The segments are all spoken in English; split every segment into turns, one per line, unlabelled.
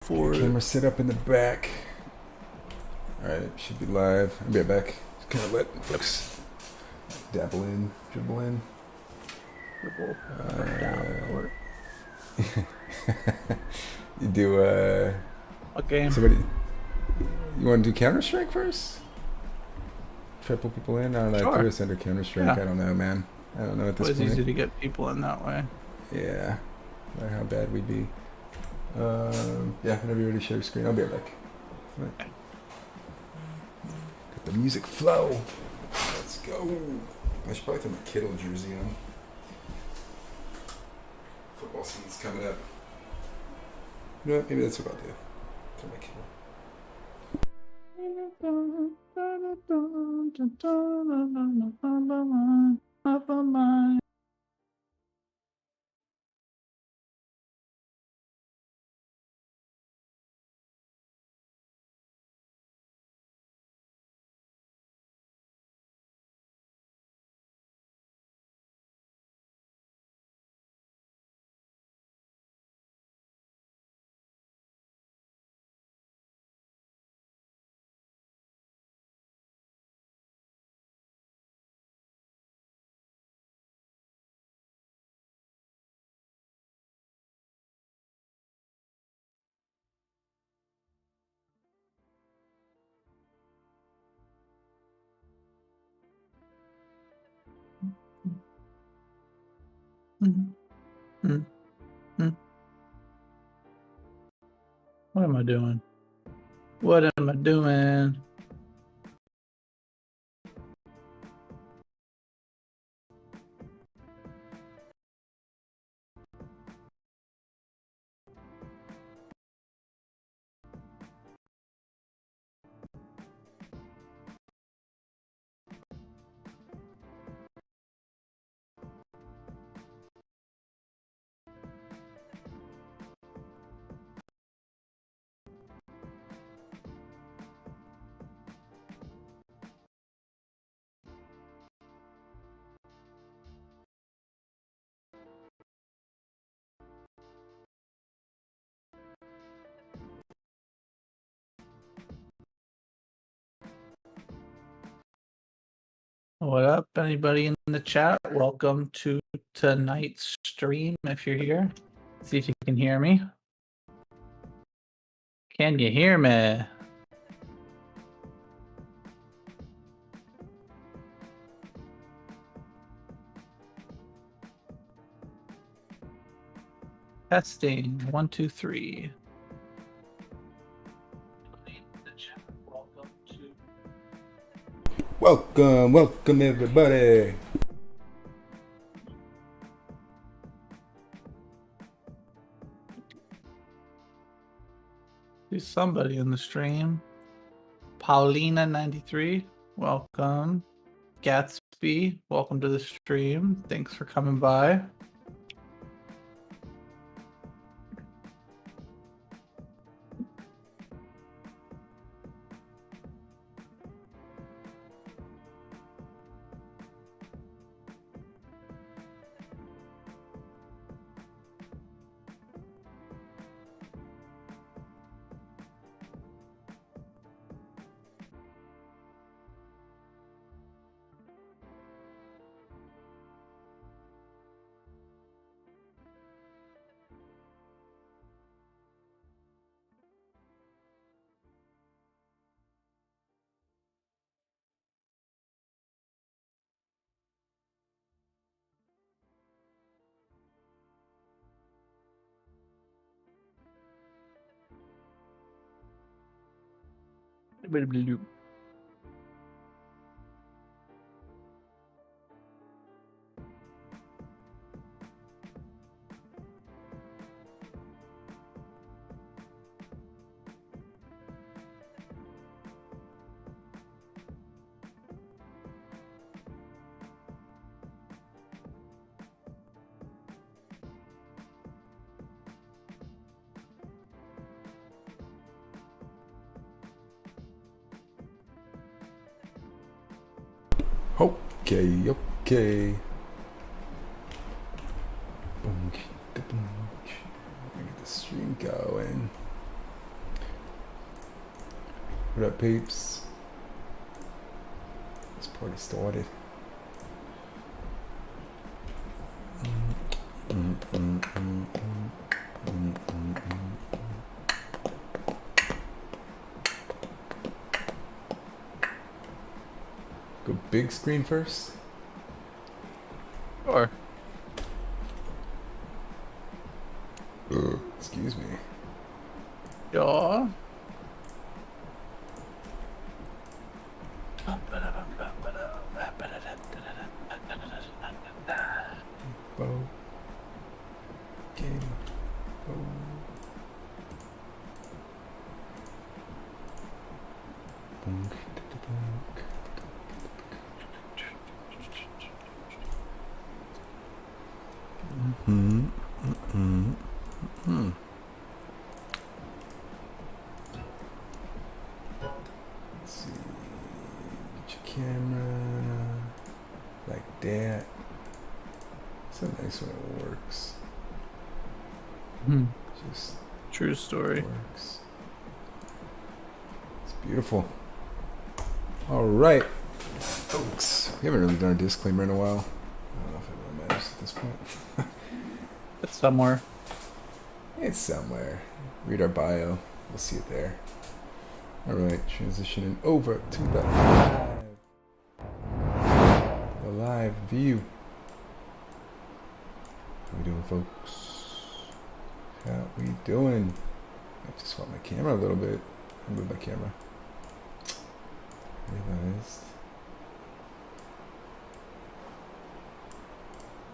for it.
Camera set up in the back. Alright, should be live. I'll be right back. Just kind of let folks dabble in, dribble in.
Dribble down court.
You do,
What game?
somebody, you want to do Counter-Strike first? Triple people in? I don't know.
Sure.
I threw us under Counter-Strike.
Yeah.
I don't know, man. I don't know at this
It's
point.
easy to get people in that way.
Yeah. I don't know how bad we'd be. Yeah, whenever you're ready to share your screen, I'll be right back. Right. Let the music flow. Let's go. I should probably throw my Kittle jersey on. Football season's coming up. You know what? Maybe that's what I'll do. Throw my Kittle.
What am I doing? What am I doing? What up, anybody in the chat? Welcome to tonight's stream. If you're here, see if you can hear me. Can you hear me? Testing 1, 2, 3.
Welcome, welcome everybody.
See somebody in the stream. Paulina93, welcome. Gatsby, welcome to the stream. Thanks for coming by.
Okay, okay. Let me get the stream going. What up, peeps? This party started. Go big screen first.
Sure.
Excuse me.
Yeah.
Bow. Game. Bow. Bonk. Bonk. Let's see. Get your camera like that. It's so nice when it works. Just
True story.
works. It's beautiful. All right, folks. We haven't really done a disclaimer in a while. I don't know if it really matters at this point.
It's somewhere.
It's somewhere. Read our bio. We'll see it there. All right, transitioning over to the live view. How we doing, folks? How we doing? I just swap my camera a little bit. I moved my camera. Realized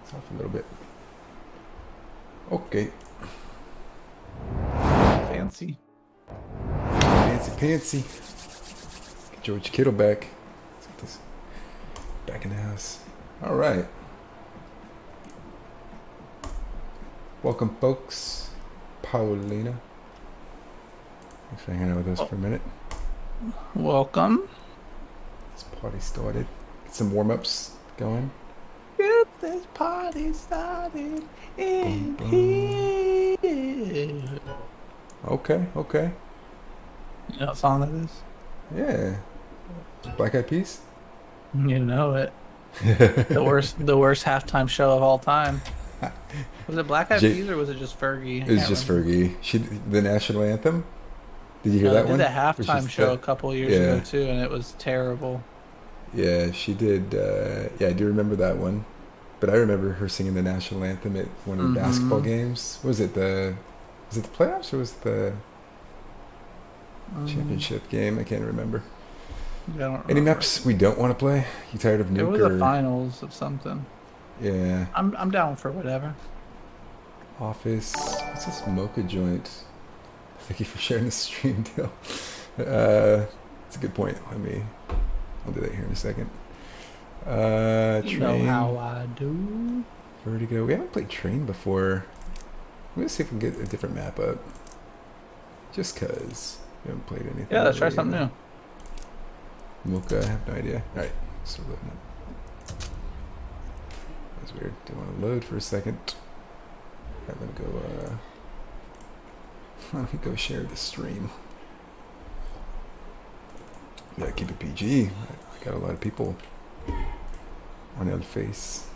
it's off a little bit. Okay.
Fancy.
Fancy pantsy. Get George Kittle back. Let's get this back in the house. All right. Welcome, folks. Paulina. Thanks for hanging out with us for a minute.
Welcome.
This party started. Get some warm-ups going.
Get this party started in here.
Okay, okay.
You know what song that is?
Yeah. Black Eyed Peas?
You know it. The worst halftime show of all time. Was it Black Eyed Peas or was it just Fergie?
It was just Fergie. She the national anthem. Did you hear
No,
that
they
one?
did a halftime show a couple years ago
Yeah.
too, and it was terrible.
Yeah, she did. Yeah, I do remember that one. But I remember her singing the national anthem at one of the basketball games. Was it the playoffs or was it the championship game? I can't remember.
I don't
Any
remember.
maps we don't want to play? You tired of Nuke?
It was
or...
the finals of something.
Yeah.
I'm down for whatever.
Office. What's this mocha joint? Thank you for sharing the stream deal. That's a good point. I'll do that here in a second.
You know
Train.
how I do.
Vertigo. We haven't played Train before. I'm gonna see if we can get a different map up. Just cause we haven't played anything.
Yeah, let's try
really,
something new.
Mocha, I have no idea. Alright, so loading up. That's weird. Didn't want to load for a second. Alright, let me go, let me go share the stream. Yeah, keep it PG. I got a lot of people on the other face.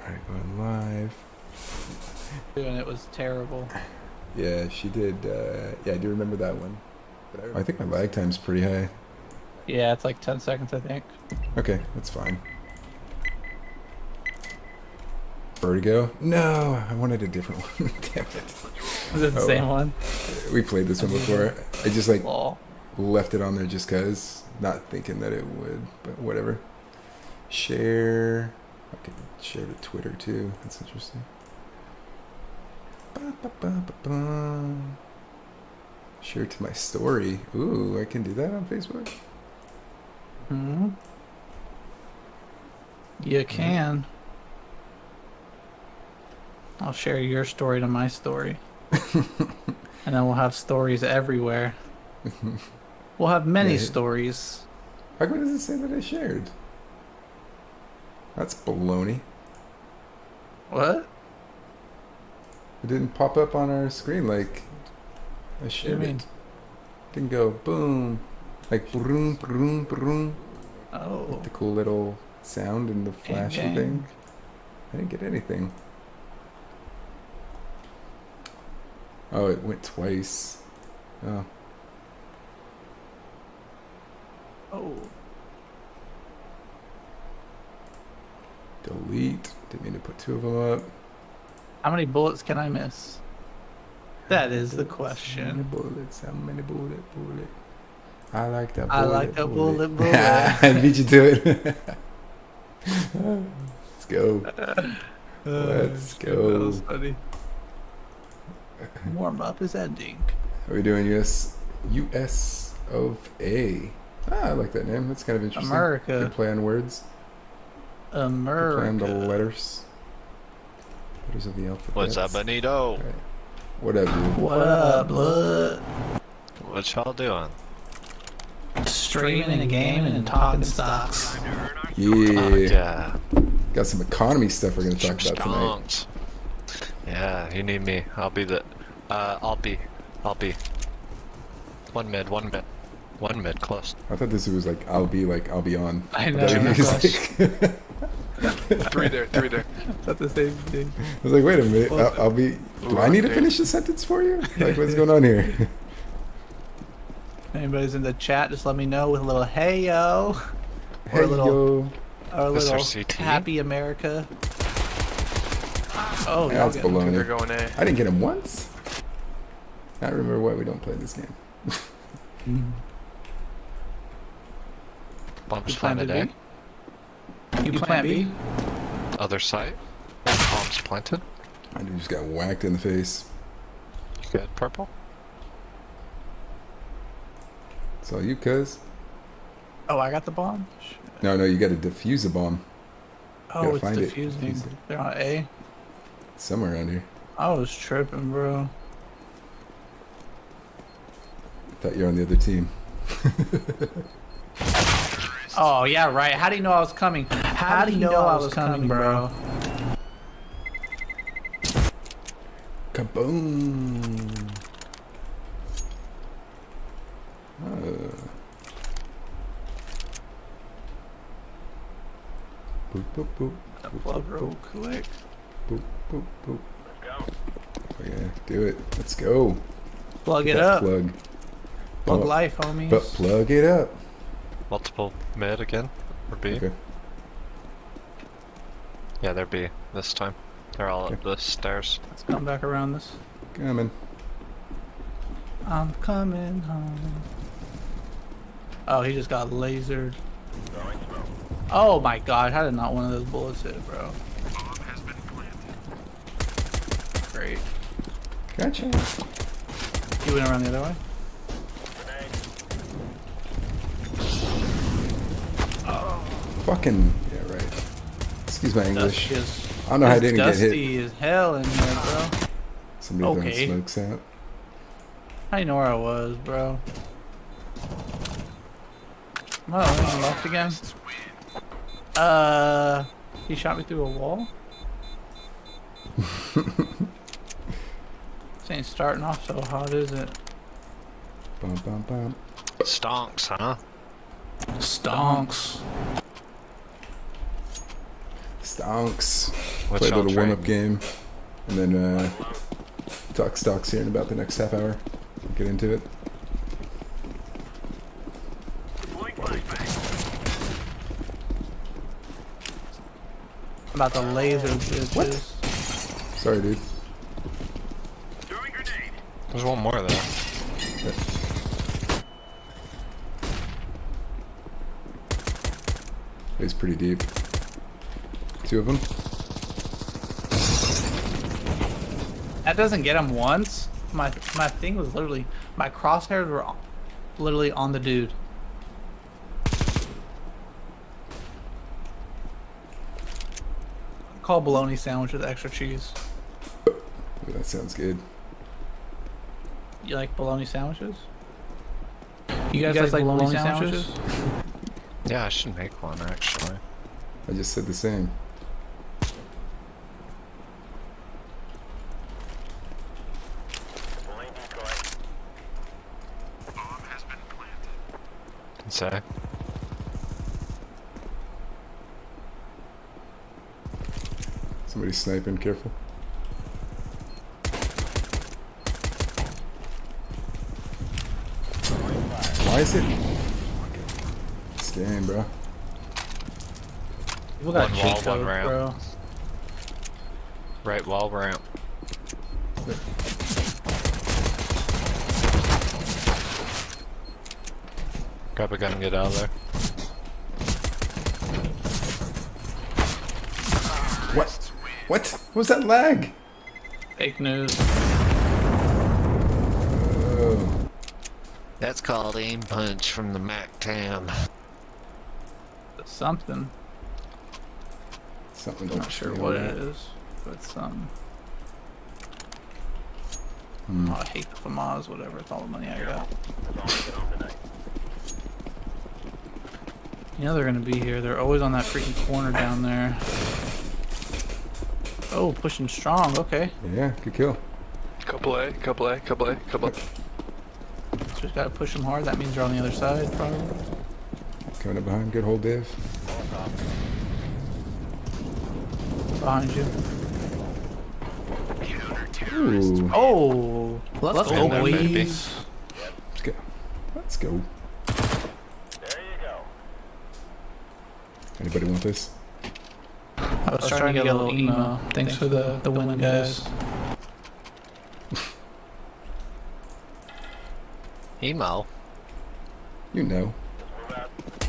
Alright, going live.
And it was terrible.
Yeah, she did. Yeah, I do remember that one. But I think my lag time's pretty high.
Yeah, it's like 10 seconds, I think.
Okay, that's fine. Vertigo? No, I wanted a different one. Damn it.
Was it the same one?
We played this one before. I just like
Lol.
left it on there just cause, not thinking that it would, but whatever. Share. I can share to Twitter too. That's interesting. Ba-ba-ba-ba-ba. Share to my story. Ooh, I can do that on Facebook?
Hmm. You can. I'll share your story to my story. And then we'll have stories everywhere. We'll have many
Yeah.
stories.
How come it doesn't say that I shared? That's baloney.
What?
It didn't pop up on our screen like I
What do you
shared
mean?
it. Didn't go boom. Like broom, broom, broom.
Oh.
Like the cool little sound and the flashy
Bang, bang.
thing. I didn't get anything. Oh, it went twice. Oh.
Oh.
Delete. Didn't mean to put 2 of them up.
How many bullets can I miss? That is the
How many
question.
bullets? How many bullet? I like that bullet.
I like the bullet.
I beat you to it. Let's go. Let's go.
That was funny. Warm up is ending.
Are we doing US of A? Ah, I like that name. That's kind of interesting.
America.
Good play on words. Good play on the
America.
letters. Letters of the alphabet.
What's up, Benito?
Right. What up, dude?
What up, blood?
What y'all doing?
Streaming and gaming and talking stocks.
Yeah.
Yeah.
Got some economy stuff we're going to talk about tonight.
Stonks. Yeah, you need me. I'll be the. I'll be. One mid, close.
I thought this was like, I'll be on.
I know.
But then he was like-
Three there.
That's the same thing.
I was like, wait a minute. I'll be. Do I need to finish the sentence for you? Like, what's going on here?
If anybody's in the chat, just let me know with a little hey yo.
Hey,
Or a little,
yo.
or a
Mr.
little
CT?
happy America. Oh,
Yeah, that's
y'all get-
They're
baloney.
going A.
I didn't get him once. I don't remember why we don't play this game.
Bombs
You planted
planted A.
B? You plant B?
Other side. Bombs planted.
I just got whacked in the face.
You good, purple?
It's all you, cuz.
Oh, I got the bomb?
No, you got to defuse a bomb.
Oh,
gotta
it's
find it.
diffusing.
Defuse it.
They're on A.
Somewhere around here.
I was tripping, bro.
I thought you were on the other team.
Oh, yeah, right. How do you know I was coming? How do you know I was coming, bro?
Kaboom! Boop, boop, boop. Boop,
Plug
boop,
real quick.
boop, boop, boop. Oh yeah, do it. Let's go.
Plug
Get
it
that
up.
Plug.
Plug
Oh,
life, homies.
but plug it up.
Multiple mid again. Or B.
Okay.
Yeah, they're B this time. They're all
Okay.
up the stairs.
Let's come back around this.
Coming.
I'm coming home. Oh, he just got lasered. Oh my god, how did not one of those bullets hit, bro? Great.
Gotcha.
You went around the other way?
Fucking yeah, right. Excuse my English.
Dusty as,
I don't know how I didn't get
dusty
hit.
as hell in there, bro.
Somebody
Okay.
throwing smokes out.
How do you know where I was, bro? Oh, he left again? He shot me through a wall? This ain't starting off so hot, is it?
Bum, bum, bum.
Stonks, huh?
Stonks.
Stonks.
What's
Play a
y'all
little warm-up
trading?
game, and then talk stocks here in about the next half hour. Get into it.
About the laser bitches.
What? Sorry, dude.
There's one more there.
He's pretty deep. 2 of them.
That doesn't get him once. My thing was literally, my crosshairs were literally on the dude. Call bologna sandwich with extra cheese.
Ooh, that sounds good.
You like bologna sandwiches? You guys like bologna sandwiches?
Yeah, I should make one actually.
I just said the same.
Say.
Somebody's sniping, careful. Why is it? This game, bro.
People got
One
cheat
wall, one
codes,
ramp.
bro.
Right wall ramp. Grab a gun and get out of there.
What? What? What was that lag?
Fake news.
Oh.
That's called aim punch from the MAC-10.
Something.
Something.
I'm not sure what it is, but it's something.
Hmm.
Oh, I hate the FAMAS, whatever. It's all the money I got. You know they're gonna be here. They're always on that freaking corner down there. Oh, pushing strong. Okay.
Yeah, good kill.
Couple A, couple A, couple A, couple A.
Just gotta push them hard. That means they're on the other side, probably.
Coming up behind. Good hold, Dave.
Behind you.
Ooh.
Oh, let's go,
in there, baby.
boys.
Let's go. Let's go.
There you go.
Anybody want this?
I was trying to get a little emo. Thanks for the win, guys.
Emo?
You know.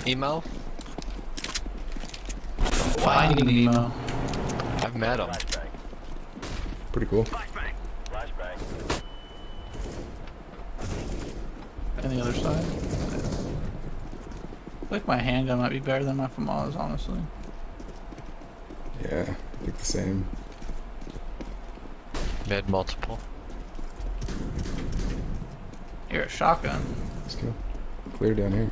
Emo?
Finding Nemo.
I've met him.
Flashbang.
Pretty cool.
Flashbang. Flashbang.
And the other side. I think my handgun might be better than my FAMAS, honestly.
Yeah, I think the same.
Mid multiple.
Here, a shotgun.
Let's go. Clear down here.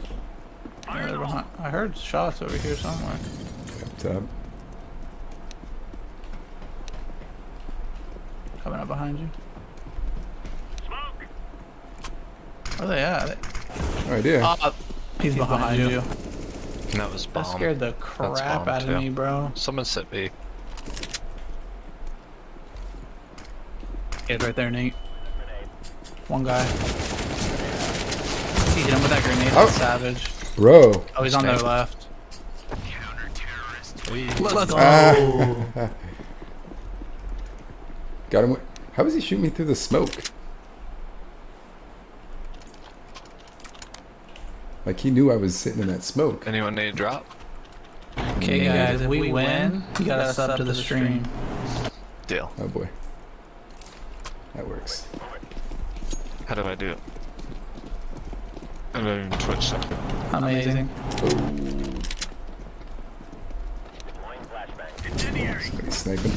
Yeah, they're behind. I heard shots over here somewhere.
Up top.
Coming up behind you.
Smoke.
Where are they at?
Oh, idea.
He's behind you.
And that was bomb.
That scared the crap
bomb,
out of
too.
me, bro.
Someone sit B.
Kid right there, Nate. One guy. He hit him with that grenade.
Oh.
That's savage.
Bro.
Oh, he's on their
Snake.
left.
Let's go.
Ah. Got him. How was he shooting me through the smoke? Like he knew I was sitting in that smoke.
Anyone need a drop?
Okay, guys, if we win, you gotta sub to the stream.
Deal.
Oh boy. That works.
How do I do it? I don't even Twitch stuff.
Amazing.
Deploying flashbang. Incendiary.
Somebody sniping.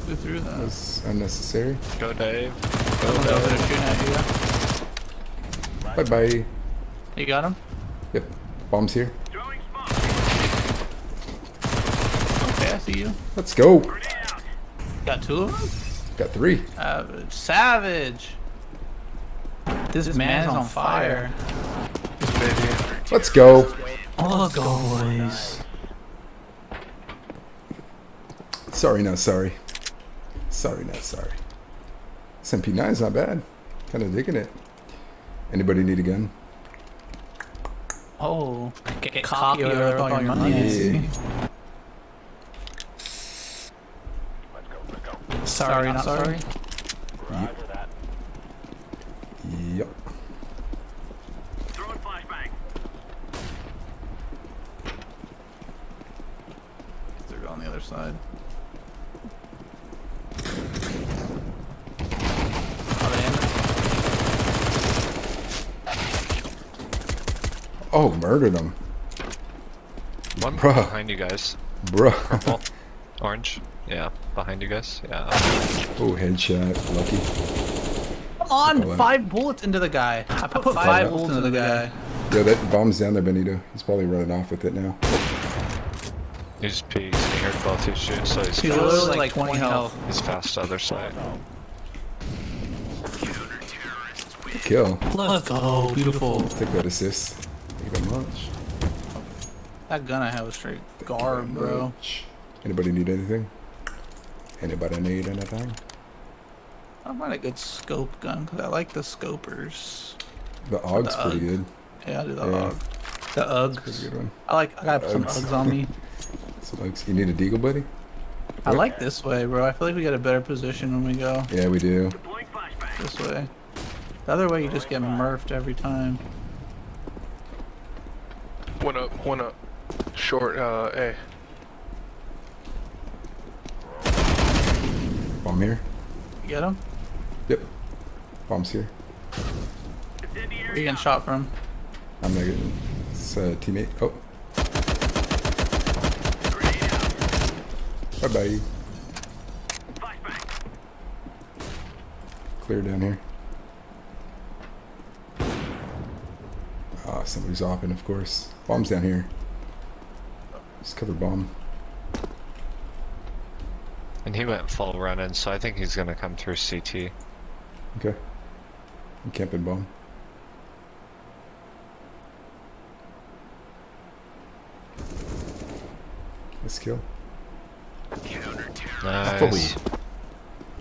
Who threw that?
That's unnecessary.
Go Dave.
Someone's over there shooting at you.
Bye bye.
You got him?
Yep. Bombs here.
Throwing smoke.
Okay, I see you.
Let's go.
Grenade out.
Got two of them?
Got 3.
Savage. Savage! This man is on fire.
Let's go.
Oh, let's go, boys.
Sorry, not sorry. Sorry, not sorry. This MP9 is not bad. Kind of digging it. Anybody need a gun?
Oh, get cocky over there with all your money. I see.
Let's go. Let's go.
Sorry, not sorry.
Roger that.
Yep.
Throwing flashbang.
They're on the other side.
Oh, murdered him.
One
Bruh.
behind you guys.
Bro.
Purple. Orange. Yeah. Behind you guys. Yeah.
Oh, headshot. Lucky.
Come on,
Oh,
5 bullets into the guy. I put 5 bullets into the guy.
Yo, that bomb's down there, Benito. He's probably running off with it now.
He's peaks. He heard both his shoot, so he's
He's
fast.
literally like 20 health.
He's fast to the other side.
kill.
Let's go. Beautiful.
Take that assist. Thank you very much.
That gun I have was straight garb, bro.
Much. Anybody need anything? Anybody need anything?
I don't mind a good scope gun because I like the scopers.
The AUG's
the
pretty
UGG.
good.
Yeah, I do the
Yeah.
UGG. The
Pretty
UGGs.
good one.
I gotta put some
Uggs.
UGGs on me.
Some UGGs. You need a deagle, buddy?
I like this way, bro. I feel like we get a better position when we go
Yeah, we do.
Deploying flashbang.
this way. The other way, you just get murfed every time.
One up. Short, A.
Bomb here.
You get him?
Yep. Bomb's here.
Where you getting shot from?
I'm not getting. It's a teammate. Oh. Bye bye. Clear down here. Ah, somebody's opping, of course. Bomb's down here. Just cover bomb.
And he went full running, so I think he's gonna come through CT.
Okay. I'm camping bomb. Let's kill.
Nice.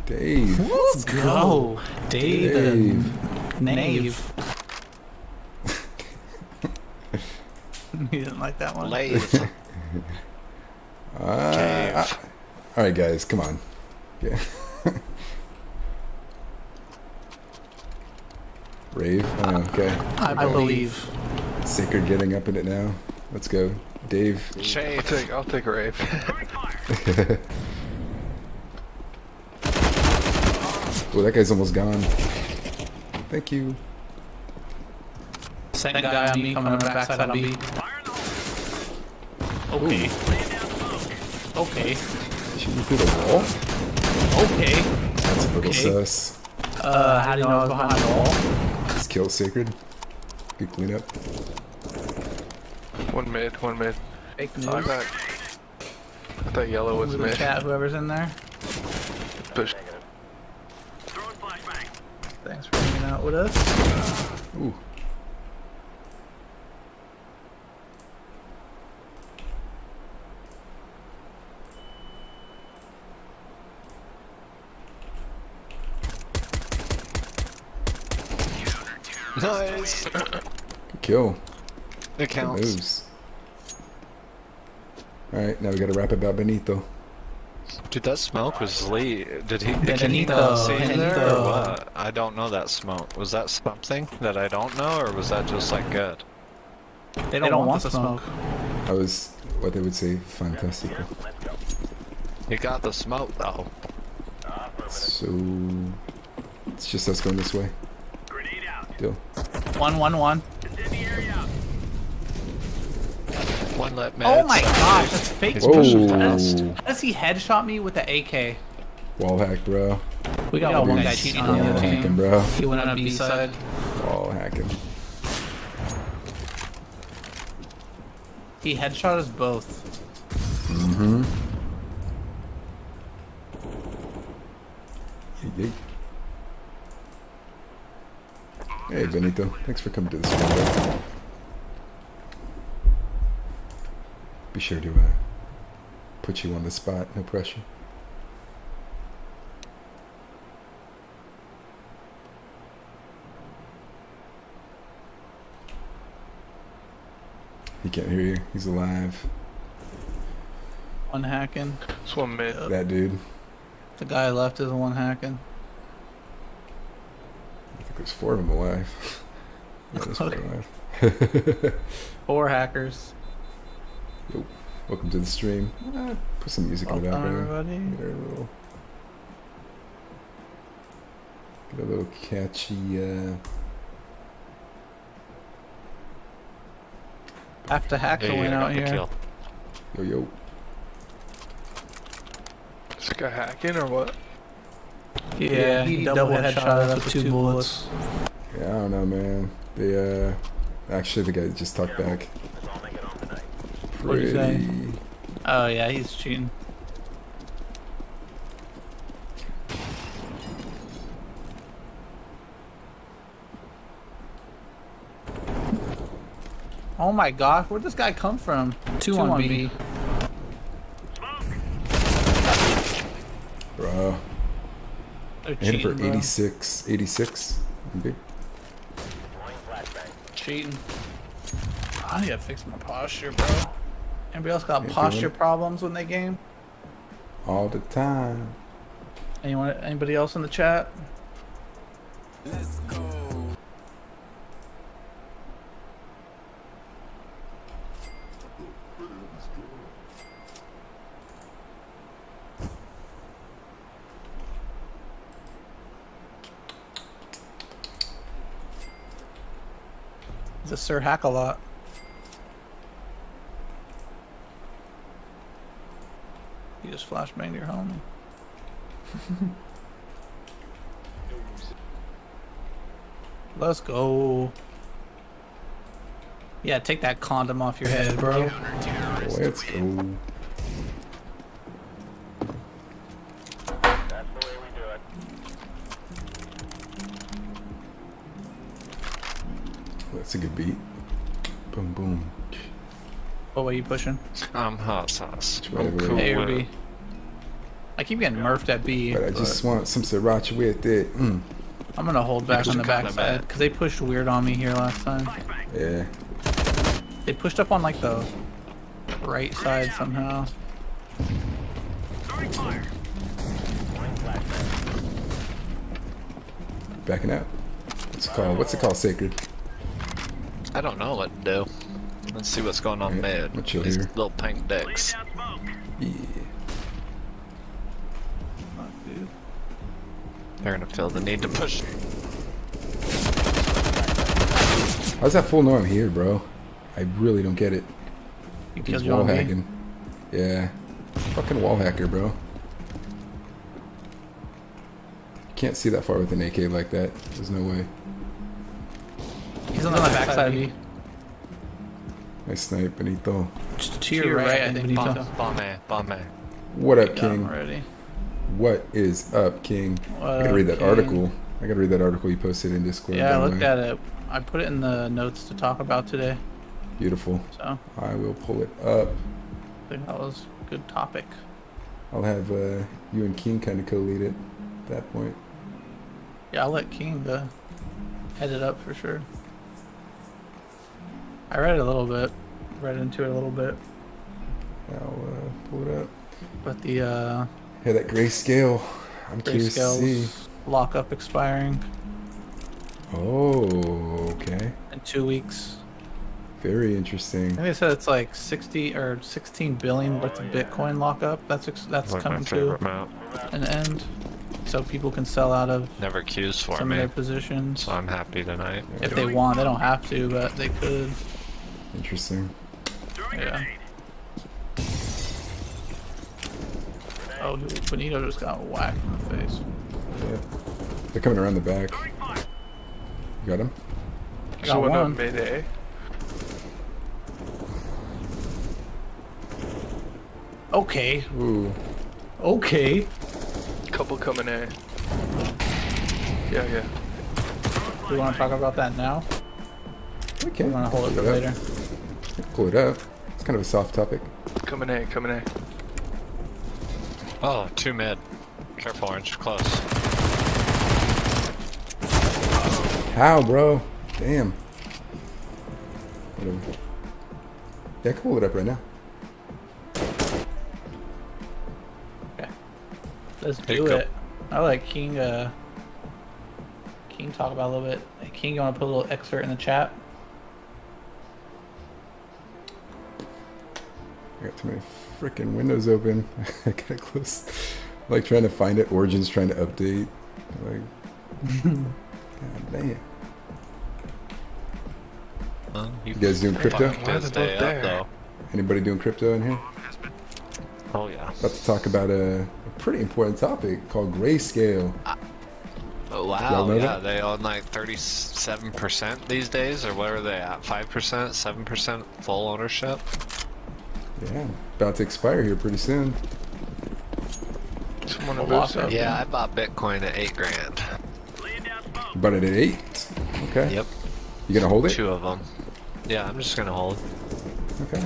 Dave.
Let's go. Dave.
Dave.
Knave. You didn't like that one?
Lathe. Cave.
Alright, guys, come on. Yeah. Rave? Oh, okay.
I believe.
Sacred getting up in it now. Let's go. Dave.
Shave.
I'll take a rave.
Oh, that guy's almost gone. Thank you.
Second guy on me coming on the backside on B. Okay. Okay.
Shooting through the wall?
Okay.
That's a little
Okay.
sus.
How do you know I was behind the wall?
Just kill Sacred. Good cleanup.
One mid.
Fake news.
I'm back. I thought yellow was
Who's
mid.
chat, whoever's in there.
Push.
Thanks for hanging out with us.
Ooh.
Nice.
Good kill.
It
Good
counts.
moves. Alright, now we gotta rap about Benito.
Dude, that smoke was Lee. Did he?
Benito,
Can he not see there
Benito.
or what? I don't know that smoke. Was that something that I don't know, or was that just like good?
They don't want the smoke.
I was what they would say, fantastical.
He got the smoke though.
So it's just us going this way. Deal.
1-1-1.
One lit mid.
Oh my gosh, that's fake.
He's pushing
Whoa.
fast.
How does he headshot me with the AK?
Wall hack, bro.
We got one
Dude,
guy cheating on
wall
the other
hacking,
team.
bro.
He went on B side.
Wall hacking.
He headshot us both.
Mm-hmm. Yeet. Hey Benito, thanks for coming to the stream, bro. Be sure to put you on the spot, no pressure. He can't hear you. He's alive.
One hacking.
This one mid.
That dude.
The guy left is the one hacking.
I think there's 4 of them alive. Yeah, there's 4 alive.
4 hackers.
Yo, welcome to the stream. Put some music in the
Welcome,
background.
everybody.
Get a little catchy.
Have to hack to
Yeah,
win
I got
out
the
here.
kill.
Yo yo.
Is this guy hacking or what?
Yeah, he double headshot us with 2 bullets.
Yeah, I don't know, man. They actually the guy just talked back.
What'd you say?
Pretty.
Oh yeah, he's cheating. Oh my gosh, where'd this guy come from? Two on B.
Bro.
They're
I hit him
cheating,
for
bro.
86. 86. Big.
Deploying flashbang.
Cheating. I need to fix my posture, bro. Anybody else got
Yeah,
posture
feeling it.
problems when they game?
All the time.
Anyone? Anybody else in the chat? He's a Sir Hack-a-Lot. You just flashbanged your homie. Let's go. Yeah, take that condom off your head, bro.
Let's go.
That's the way we do it.
That's a good beat. Boom, boom.
What way you pushing?
I'm hot sauce.
way
I'm
to
cool
go?
A or
with
B? I keep getting murfed at B.
But I just want some sriracha with it. Mm.
I'm gonna hold back on the
Because you're kinda
backside
mad.
because they pushed weird on me here last time.
Yeah.
They pushed up on like the right side somehow.
Backing out. What's it called? What's it called, Sacred?
I don't know what to do. Let's see what's going on
Yeah,
mid.
I'll chill
These
here.
little pink dicks.
Yeah.
Fuck, dude.
They're gonna feel the need to push.
How's that fool know I'm here, bro? I really don't get it.
You
He's
killed you
wall
on B.
hacking. Yeah. Fucking wall hacker, bro. You can't see that far with an AK like that. There's no way.
He's on the backside of B.
Nice snipe, Benito.
Just to your right, I think.
Bomb,
Benito.
bomb A, bomb A.
What up,
Got him
King?
already.
What is up, King?
What
I gotta read
up,
that
King?
article. I gotta read that article you posted in Discord.
Yeah, I
by the
looked
way.
at it. I put it in the notes to talk about today.
Beautiful.
So
I will pull it up.
I think that was a good topic.
I'll have you and King kind of co-lead it at that point.
Yeah, I'll let King head it up for sure. I read it a little bit. Read into it a little bit.
I'll pull it up.
But the
Yeah, that grayscale. I'm curious to see.
grayscale's lockup expiring
Oh, okay.
in 2 weeks.
Very
I
interesting.
think they said it's like 60 or 16 billion worth of Bitcoin lockup. That's
Like my
coming to
favorite map.
an end, so people can sell out of
Never queues for
some of
me,
their positions
so I'm happy tonight.
if they want. They don't have to, but they could.
Interesting.
Yeah. Oh, dude, Benito just got whacked in the face.
Yeah. They're coming around the back. You got him?
I
So
got
one up
one.
mid A.
Okay.
Ooh.
Okay.
Couple coming A. Yeah, yeah.
Do you want to talk about that now?
We
Or
can.
you want to hold it for
Pull up.
later?
Pull it up. It's kind of a soft topic.
Coming A, coming A.
Oh, 2 mid. Careful, orange, close.
How, bro? Damn. Whatever. Yeah, I can pull it up right now.
Let's
There you
do
go.
it. I let King King talk about it a little bit. Hey, King, you want to put a little excerpt in the chat?
I got too many freaking windows open. I gotta close. Like trying to find it. Origin's trying to update. Like, god damn.
You
You guys doing crypto?
fucking
Why are
good
they
stay
both
up,
there?
though.
Anybody doing crypto in here?
Oh, yeah.
About to talk about a pretty important topic called grayscale.
Oh,
Y'all
wow,
know
yeah,
that?
they own like 37% these days, or what are they at? 5%, 7% full ownership?
Yeah, about to expire here pretty soon.
Someone
We'll
in
lock
boost
up.
up.
Yeah, I bought Bitcoin at 8 grand.
You bought it at 8? Okay.
Yep,
You gonna hold it?
2 of them. Yeah, I'm just gonna hold.
Okay.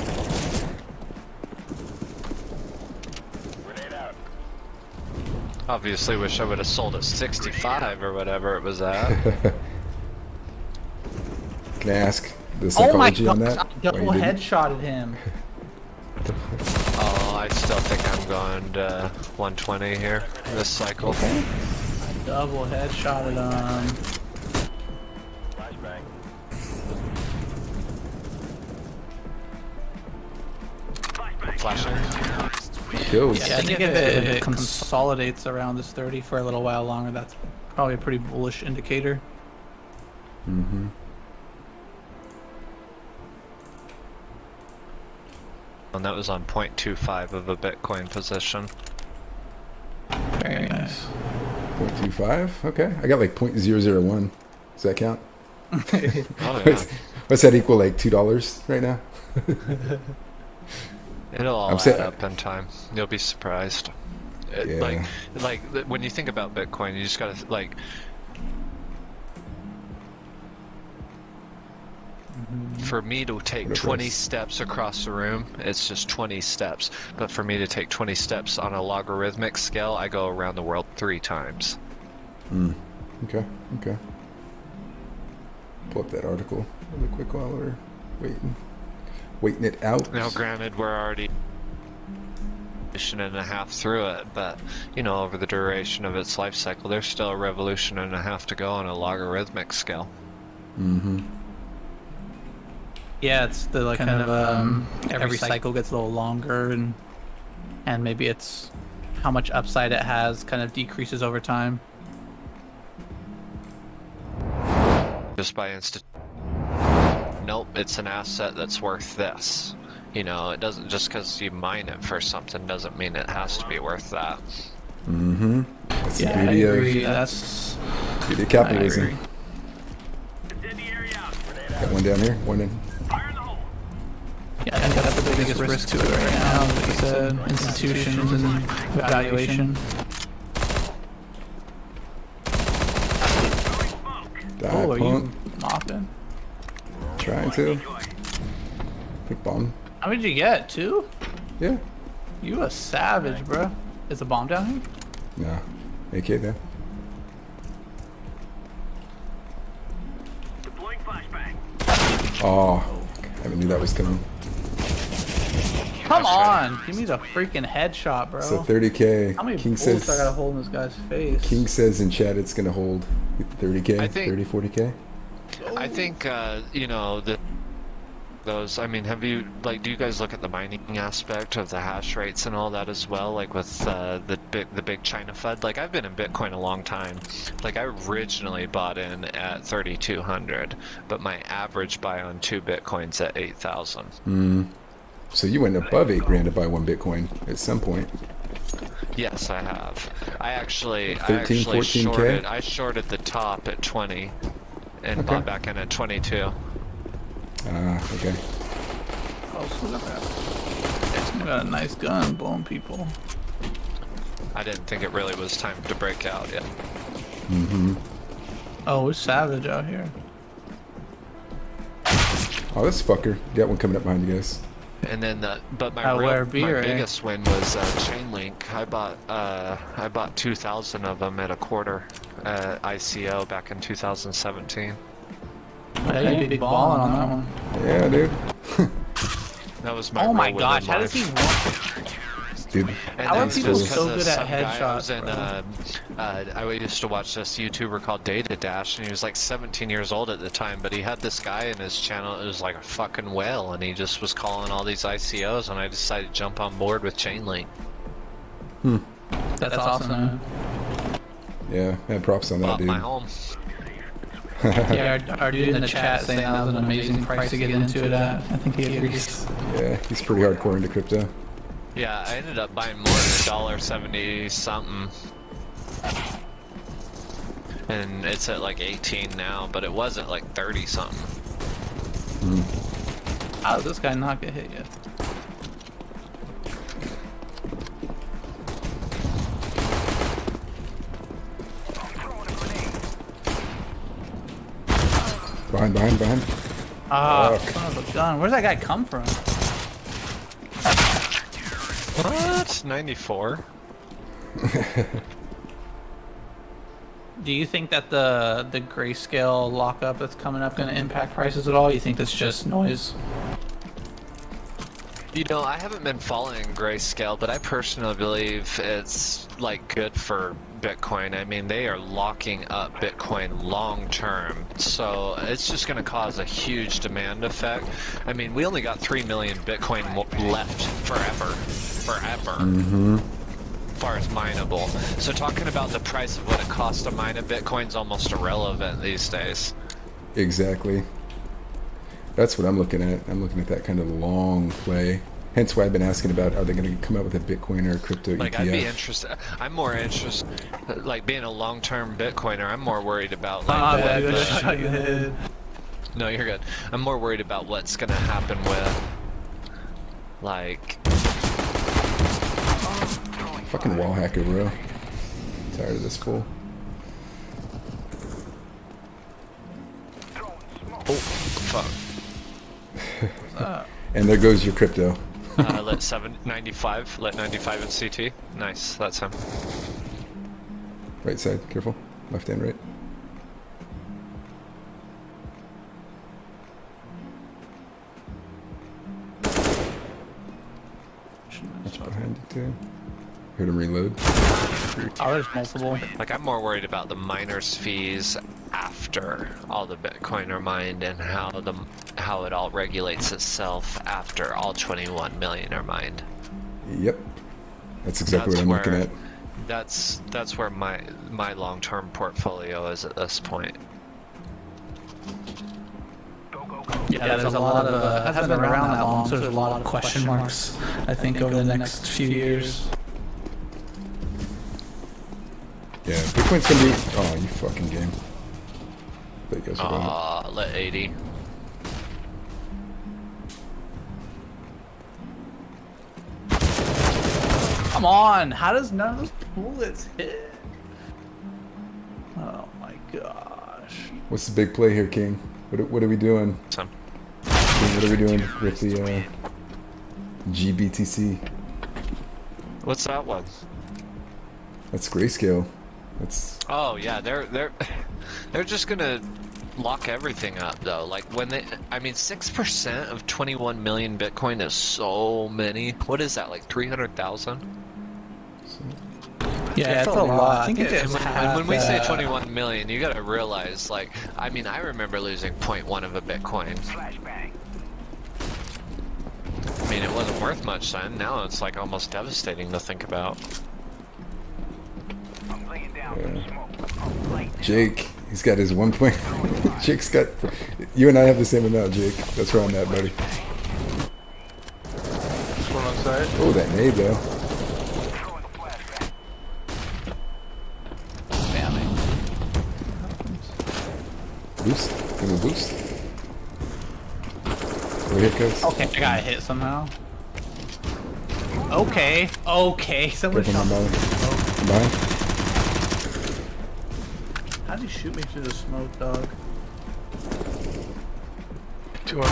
Grenade out.
Obviously, wish I would have sold at 65 or whatever it was at.
Can I ask the
Oh my
psychology on
gosh,
that?
I
Why
double
you didn't?
headshotted him.
Oh, I still think I'm going to 120 here this cycle.
Okay.
I double headshotted him.
Flashbang.
Flashing.
Kills.
Yeah, I think if it consolidates around this 30 for a little while longer, that's probably a pretty bullish indicator.
Mm-hmm.
And that was on 0.25 of a Bitcoin position.
Very nice.
0.25? Okay. I got like 0.001. Does that count?
Oh yeah.
What's that equal, like $2 right now?
It'll all
I'm
add
saying-
up in time. You'll be surprised.
Yeah.
Like when you think about Bitcoin, you just gotta like. For me to take
What a
20
price.
steps across the room, it's just 20 steps. But for me to take 20 steps on a logarithmic scale, I go around the world 3 times.
Okay. Okay. Pull up that article really quick while we're waiting it out.
Now, granted, we're already and a half through it, but you know, over the duration of its life cycle, there's still a revolution and a half to go on a logarithmic scale.
Mm-hmm.
Yeah, it's the like kind of every cycle gets a little longer, and maybe it's how much upside it has kind of decreases over time.
Just by nope, it's an asset that's worth this. You know, it doesn't just because you mine it for something doesn't mean it has to be worth that.
Mm-hmm. That's
Yeah,
the
I
beauty
agree.
of
That's
beauty of
I
capitalism.
agree.
Got one down here. One in.
Yeah, I think that's the biggest risk to it right now. Like you said, institutions and valuation.
Die,
Oh, are
punk.
you mopping?
Trying to. Big bomb.
How many did you get? 2?
Yeah.
You a savage, bro. Is a bomb down here?
No. AK there.
Deploying flashbang.
Oh. I knew that was coming.
Come on, give me the freaking headshot, bro.
So 30k.
How many
King
bullets
says.
I gotta hold in this guy's face?
King says in chat it's gonna hold 30k,
I think-
40k.
I think you know those. I mean, have you do you guys look at the mining aspect of the hash rates and all that as well? Like with the big China FUD. Like I've been in Bitcoin a long time. Like I originally bought in at 3,200, but my average buy on 2 Bitcoins at 8,000.
So you went above 8 grand to buy 1 Bitcoin at some point.
Yes, I have. I actually
14K?
shorted the top at 20 and
Okay.
bought back in at 22.
Okay.
Oh, so look at that. This guy got a nice gun, blowing people.
I didn't think it really was time to break out yet.
Oh, we're savage out here.
Oh, this fucker. Got one coming up behind you guys.
And then but my
Where beer, eh?
biggest win was Chainlink. I bought 2,000 of them at a quarter ICO back in 2017.
Yeah, you big ballin' on that one.
Yeah, dude.
That was my
Oh my
real win
gosh,
in
how does he
life.
want?
Dude.
And
How are
that's
people
just
so
'cause of
good at
some guy I was
headshots,
in, I used to watch this YouTuber called Data Dash, and he was like 17 years old at the time, but he had this guy in his channel. It was like a fucking whale, and he just was calling all these ICOs, and I decided to jump on board with Chainlink.
That's awesome, man.
Yeah, man, props on that,
Bought
dude.
my home.
Yeah, our dude in the chat saying that was an amazing price to get into it at. I think he agrees.
Yeah, he's pretty hardcore into crypto.
Yeah, I ended up buying more than $1.70 something. And it's at like 18 now, but it was at like 30 something.
How does this guy not get hit yet?
Behind.
Ah,
Fuck.
son of a gun. Where's that guy come from?
What? 94?
Do you think that the grayscale lockup that's coming up going to impact prices at all? You think that's just noise?
You know, I haven't been following grayscale, but I personally believe it's like good for Bitcoin. I mean, they are locking up Bitcoin long term, so it's just going to cause a huge demand effect. I mean, we only got 3 million Bitcoin left forever.
Mm-hmm.
As far as mineable. So talking about the price of what it costs to mine a Bitcoin is almost irrelevant these days.
Exactly. That's what I'm looking at. I'm looking at that kind of long play. Hence why I've been asking about, are they going to come out with a Bitcoin or a crypto
Like,
ETF?
I'd be interested. I'm more interested, like, being a long-term Bitcoiner, I'm more worried about, like, what
Dude, I
the-
shot you in the head.
No, you're good. I'm more worried about what's gonna happen with, like,
Fucking wall hacker, bro. Tired of this fool.
oh, fuck.
And there goes your crypto.
Let 795, let 95 in CT. Nice, that's him.
Right side, careful. Left and right. That's behind you too. Heard him reload.
Oh, there's multiple.
Like, I'm more worried about the miners' fees after all the Bitcoin are mined and how it all regulates itself after all 21 million are mined.
Yep. That's exactly
That's
what I'm looking
where-
at.
That's where my long-term portfolio is at this point.
Yeah, there's a lot of, it hasn't been around that long, so there's a lot of question marks, I think, over the next few years.
Yeah, Bitcoin's gonna be. Oh, you fucking game. But you guys are going.
Let 80.
Come on! How does none of those bullets hit? Oh my gosh.
What's the big play here, King? What are we doing?
Some.
King, what are we doing with the GBTC?
What's that one?
That's grayscale. That's
Oh yeah, they're just gonna lock everything up though. Like when I mean, 6% of 21 million Bitcoin is so many. What is that? Like 300,000?
Yeah, it's a lot. I think it's
And
half
when we say
that.
21 million, you gotta realize, like, I mean, I remember losing 0.1 of a Bitcoin.
Flashbang.
I mean, it wasn't worth much then. Now it's like almost devastating to think about.
I'm laying down some smoke. I'm lighting it
Jake. He's got his 1 point. Jake's got. You and I have the same amount, Jake. That's where I'm at, buddy.
This one on side.
Oh, that nade though.
up. Throwing a flashbang.
Spamming.
Boost. Give him a boost. Where it goes.
Okay, I got hit somehow. Okay, okay. Somebody
Careful,
shot
my
me.
brother. Come by.
How'd you shoot me through the smoke, dog?
2 on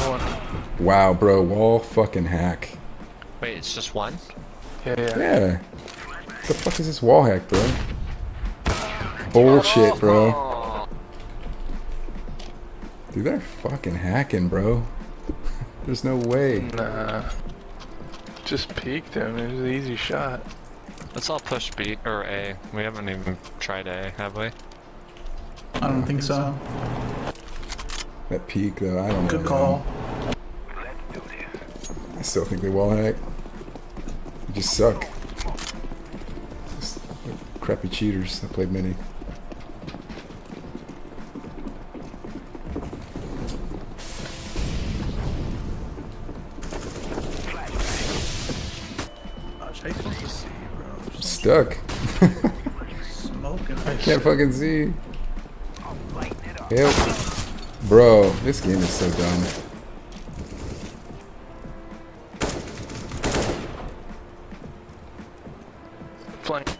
1.
Wow, bro. Wall fucking hack.
Wait, it's just one?
Yeah, yeah.
Yeah. What the fuck is this wall hack, bro? Bullshit, bro.
Oh.
Dude, they're fucking hacking, bro. There's no way.
Nah. Just peeked him. It was an easy shot.
Let's all push B or A. We haven't even tried A, have we?
I don't think so.
That peak, though, I don't know.
Good call.
Let's do this.
I still think they wall hack. They just suck. Just crappy cheaters that played mini.
Gosh, how you supposed to see, bro? Just
Stuck.
smoking.
Can't fucking see.
I'm lighting it up.
Help. Bro, this game is so dumb.
Flank.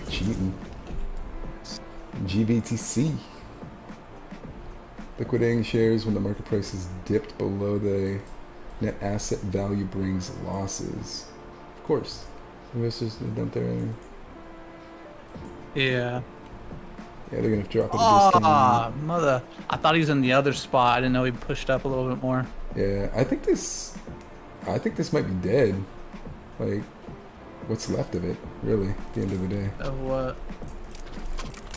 Cheating. GBTC. Liquidating shares when the market price is dipped below the net asset value brings losses. Of course. Investors dump their...
Yeah.
Yeah, they're gonna drop it a discount.
Ah, mother. I thought he was in the other spot. I didn't know he pushed up a little bit more.
Yeah, I think this might be dead. Like, what's left of it, really, at the end of the day.
Of what?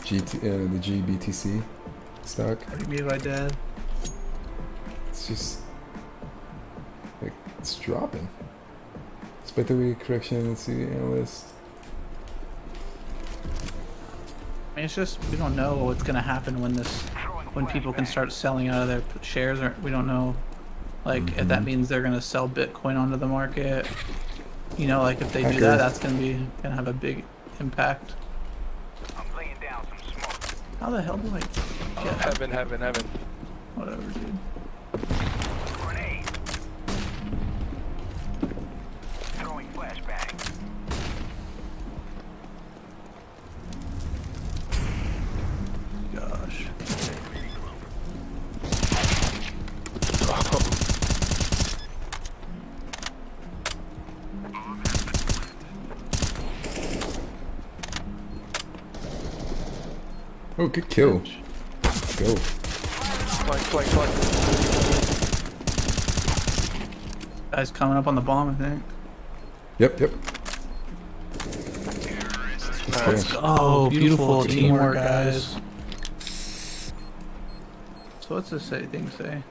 The GBTC stock.
What do you mean by dead?
It's just like it's dropping. Despite the weak correction, let's see the analyst.
I mean, it's just we don't know what's gonna happen when people can start selling out of their shares, or we don't know, like if that means they're gonna sell Bitcoin onto the market. You know, like if they do that, that's gonna have a big impact.
I'm laying down some smoke.
How the hell do I get
Heaven.
whatever, dude?
Grenade. Throwing flashbang.
Gosh.
Oh, good kill. Let's go.
Flank.
Guys coming up on the bomb, I think.
Yep.
Nice.
Oh, beautiful teamwork, guys. So what's this thing say?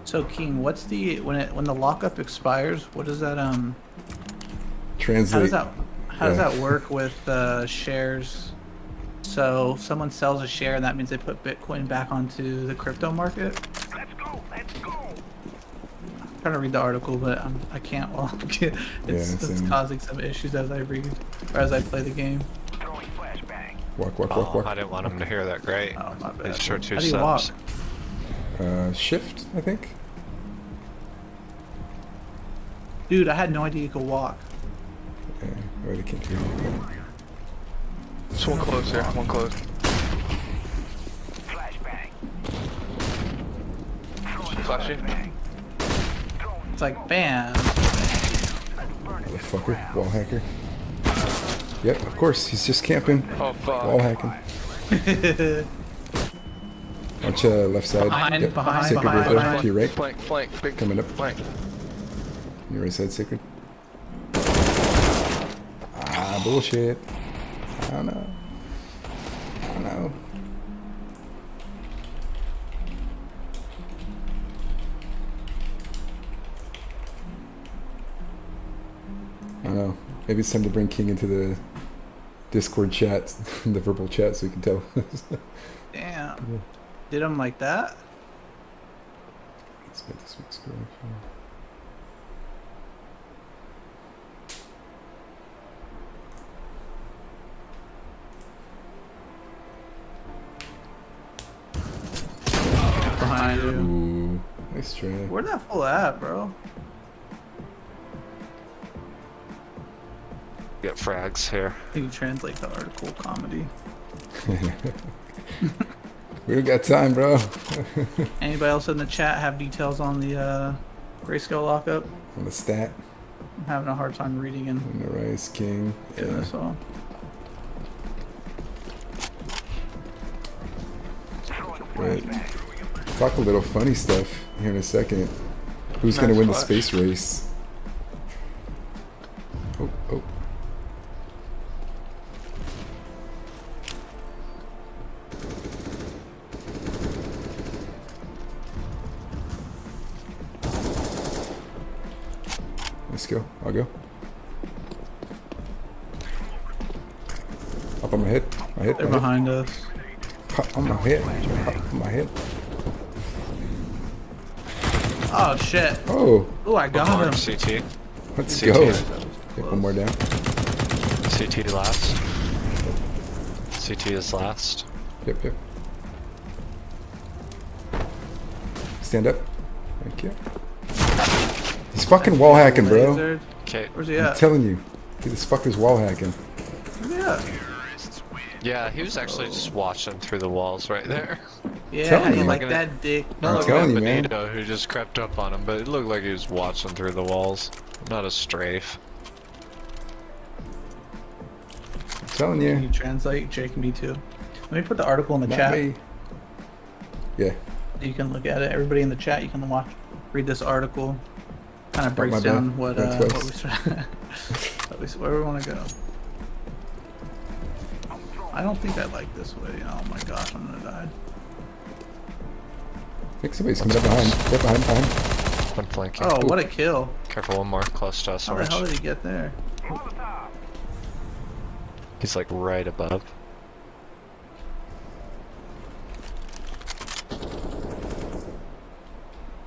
So King, what's the when the lockup expires? What does that
Translate.
How does that work with shares? So if someone sells a share, and that means they put Bitcoin back onto the crypto market.
Let's go.
I'm trying to read the article, but I can't. Well, it's
same.
causing some issues as I read or as I play the game.
Throwing flashbang.
Walk.
I didn't want him to hear that. Great.
Oh my bad.
These are two
How do you walk?
steps.
Shift, I think.
Dude, I had no idea you could walk.
Yeah, I really can't hear you.
Just one close here. One close.
Flashbang.
Flashing.
It's like bam.
Motherfucker, wall hacker. Yep, of course, he's just camping.
Oh fuck.
Wall hacking. Watch left side.
Behind,
Yep.
behind,
Sacred
behind,
right there,
behind.
to your right.
Flank. Big
Coming up.
flank.
Your right side, Sacred. Ah, bullshit. I don't know. I don't know. Maybe it's time to bring King into the Discord chat, the verbal chat, so we can tell.
Damn. Did him like that?
Let's make this mix go.
Behind you.
Ooh, nice try.
Where'd that fool at, bro?
Get frags here.
I think you translate the article comedy.
We don't got time, bro.
Anybody else in the chat have details on the grayscale lockup?
On the stat.
I'm having a hard time reading and
And the Rice King.
getting this all.
Right. Talk a little funny stuff here in a second. Who's gonna
Nice
win the
flash.
space race? Oh. Let's go. I'll go. Up on my head.
They're behind us.
Up on my head. Up on my head.
Oh shit.
Oh,
Oh, I got him.
CT.
let's
CT.
go. Get one more down.
CT last. CT is last.
Yep. Stand up. Thank you. He's fucking wall hacking, bro.
Lasered.
Okay.
Where's he
I'm
at?
telling you. This fucker's wall hacking.
Where's he at?
Yeah, he was actually just watching through the walls right there.
Yeah,
telling
how do you
you.
like
Look at
that dick?
Not
I'm
like
telling
that
you, man.
Benito who just crept up on him, but it looked like he was watching through the walls. Not a strafe.
I'm telling
Can you
you.
translate? Jake, me too. Let me put the article in the
Not
chat.
me. Yeah.
You can look at it. Everybody in the chat, you can read this article. Kind of
Oh, my
breaks
bad.
down what
Went
we
twice.
where we want to go. I don't think I like this way. Oh my gosh, I'm gonna die.
I think somebody's coming up behind. Right behind.
I'm flanking.
Oh, what a kill!
Careful, one more close to us,
How the
Orange.
hell did he get there?
Molotov.
He's like right above.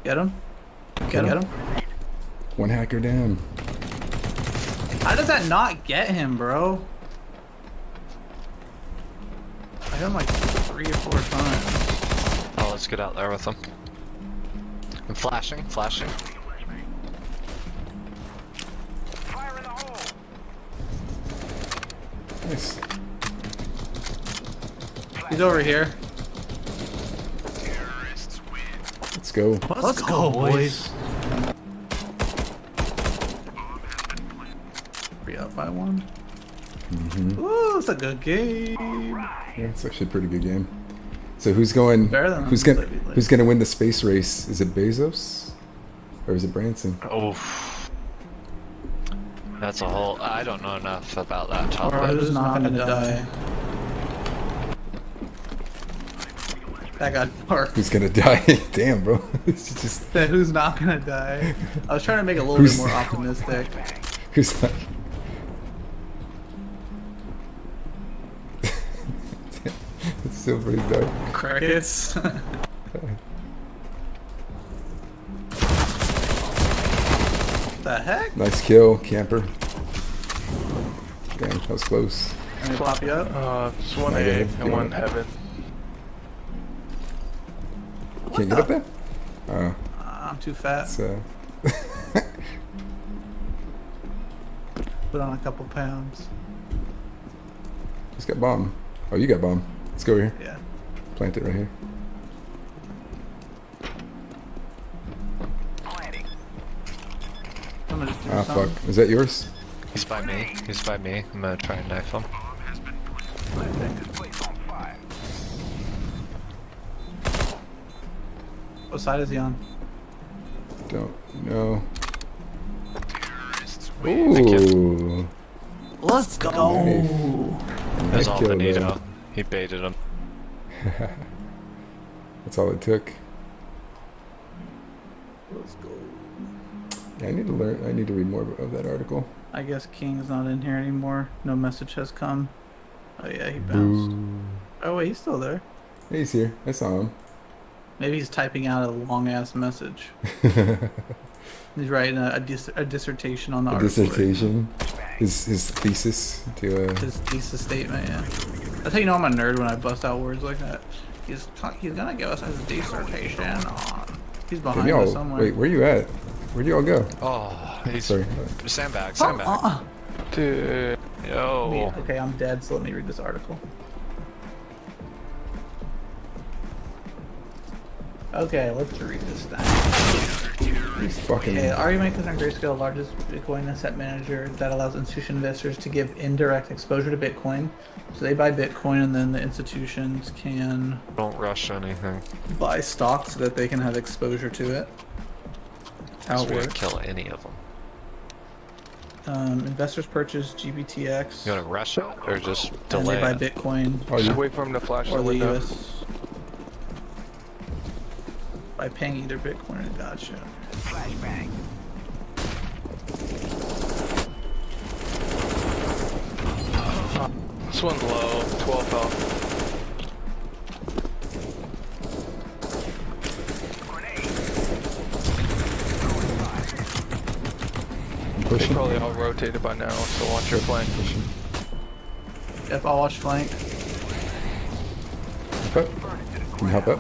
Get him! Get him!
One hacker down.
How does that not get him, bro? I hit him like 3 or 4 times.
Oh, let's get out there with him. I'm flashing.
Fire in the hole.
Nice.
He's over here.
Let's go.
Let's go, boys. 3 up by 1. Ooh, it's a good game.
Yeah, it's actually a pretty good game. So who's going?
Better than
Who's
the
gonna?
Soviet League.
Who's gonna win the space race? Is it Bezos, or is it Branson?
Oh. That's a whole. I don't know enough about that
Or
topic.
who's not gonna die? That got dark.
Who's gonna die? Damn, bro. It's just
Who's not gonna die? I was trying to make it a little
Who's-
bit more optimistic.
who's not. It's still pretty dark.
Crickets. The heck?
Nice kill, camper. Damn, that was close.
Let me pop you up.
Just one
I
A
get it.
and one heaven.
Can't get up there? Oh,
I'm too fat.
it's
Put on a couple pounds.
Who's got bomb? Oh, you got bomb. Let's go over here.
Yeah.
Plant it right here.
Planting.
I'm gonna just do
Ah,
something.
fuck. Is that yours?
He's by me. I'm gonna try and knife him.
Let's set this place on fire.
What side is he on?
Don't know.
The kid.
Ooh.
Let's go.
It was all
kill,
Benito.
though.
He baited him.
That's all it took.
Let's go.
Yeah, I need to learn. I need to read more of that article.
I guess King's not in here anymore. No message has come. Oh yeah, he bounced.
Boo.
Oh wait, he's still there.
Hey, he's here. I saw him.
Maybe he's typing out a long ass message. He's writing a dissertation on the
A
article.
dissertation. His thesis to
His thesis statement, yeah. That's how you know I'm a nerd when I bust out words like that. He's gonna give us his dissertation on. He's behind
y'all,
us somewhere.
wait, where you at? Where'd y'all go?
Oh, he's
Sorry.
sandbag.
Dude.
Yo.
Okay, I'm dead, so let me read this article. Okay, let's read this thing.
He's fucking.
Okay, argument concerns Grayscale, largest Bitcoin asset manager that allows institutional investors to give indirect exposure to Bitcoin. So they buy Bitcoin and then the institutions can
Don't rush anything.
buy stock so that they can have exposure to it. How
How
it
we
works.
didn't kill any of them.
Investors purchase GBTX
You gonna rush it or just
and
delay
they buy
it?
Bitcoin
Oh,
Just
you,
wait for him to flash
or
the
the
window.
US by paying either Bitcoin or gotcha.
Flashbang.
This one's low. 12 health.
I'm
They
pushing.
probably all rotated by now, so watch your flank.
Yep, I'll watch flank.
Help up. Can you help up?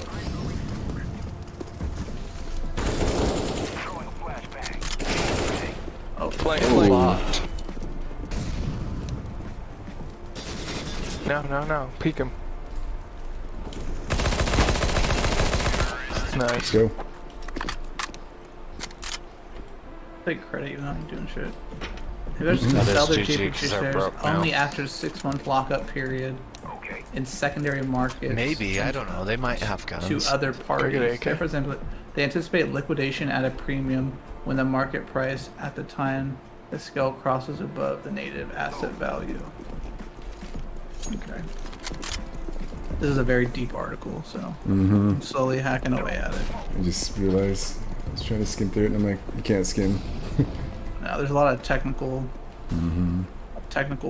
Throwing a flashbang.
Oh,
Flank,
Ooh.
flank.
Locked.
No. Peek him.
Let's
Nice.
go.
Take credit even though I'm doing shit. They're just
That
gonna sell
is
their
GG,
JP
'cause they're
shares
broke now.
only after 6-month lockup period
Okay.
in secondary markets.
Maybe, I don't know. They might have
To
guns.
other
Target
parties.
AK.
Say, for example, they anticipate liquidation at a premium when the market price at the time the scale crosses above the native asset value. Okay. This is a very deep article, so I'm slowly hacking away at it.
I just realized I was trying to skim through it, and I'm like, you can't skim.
Now, there's a lot of technical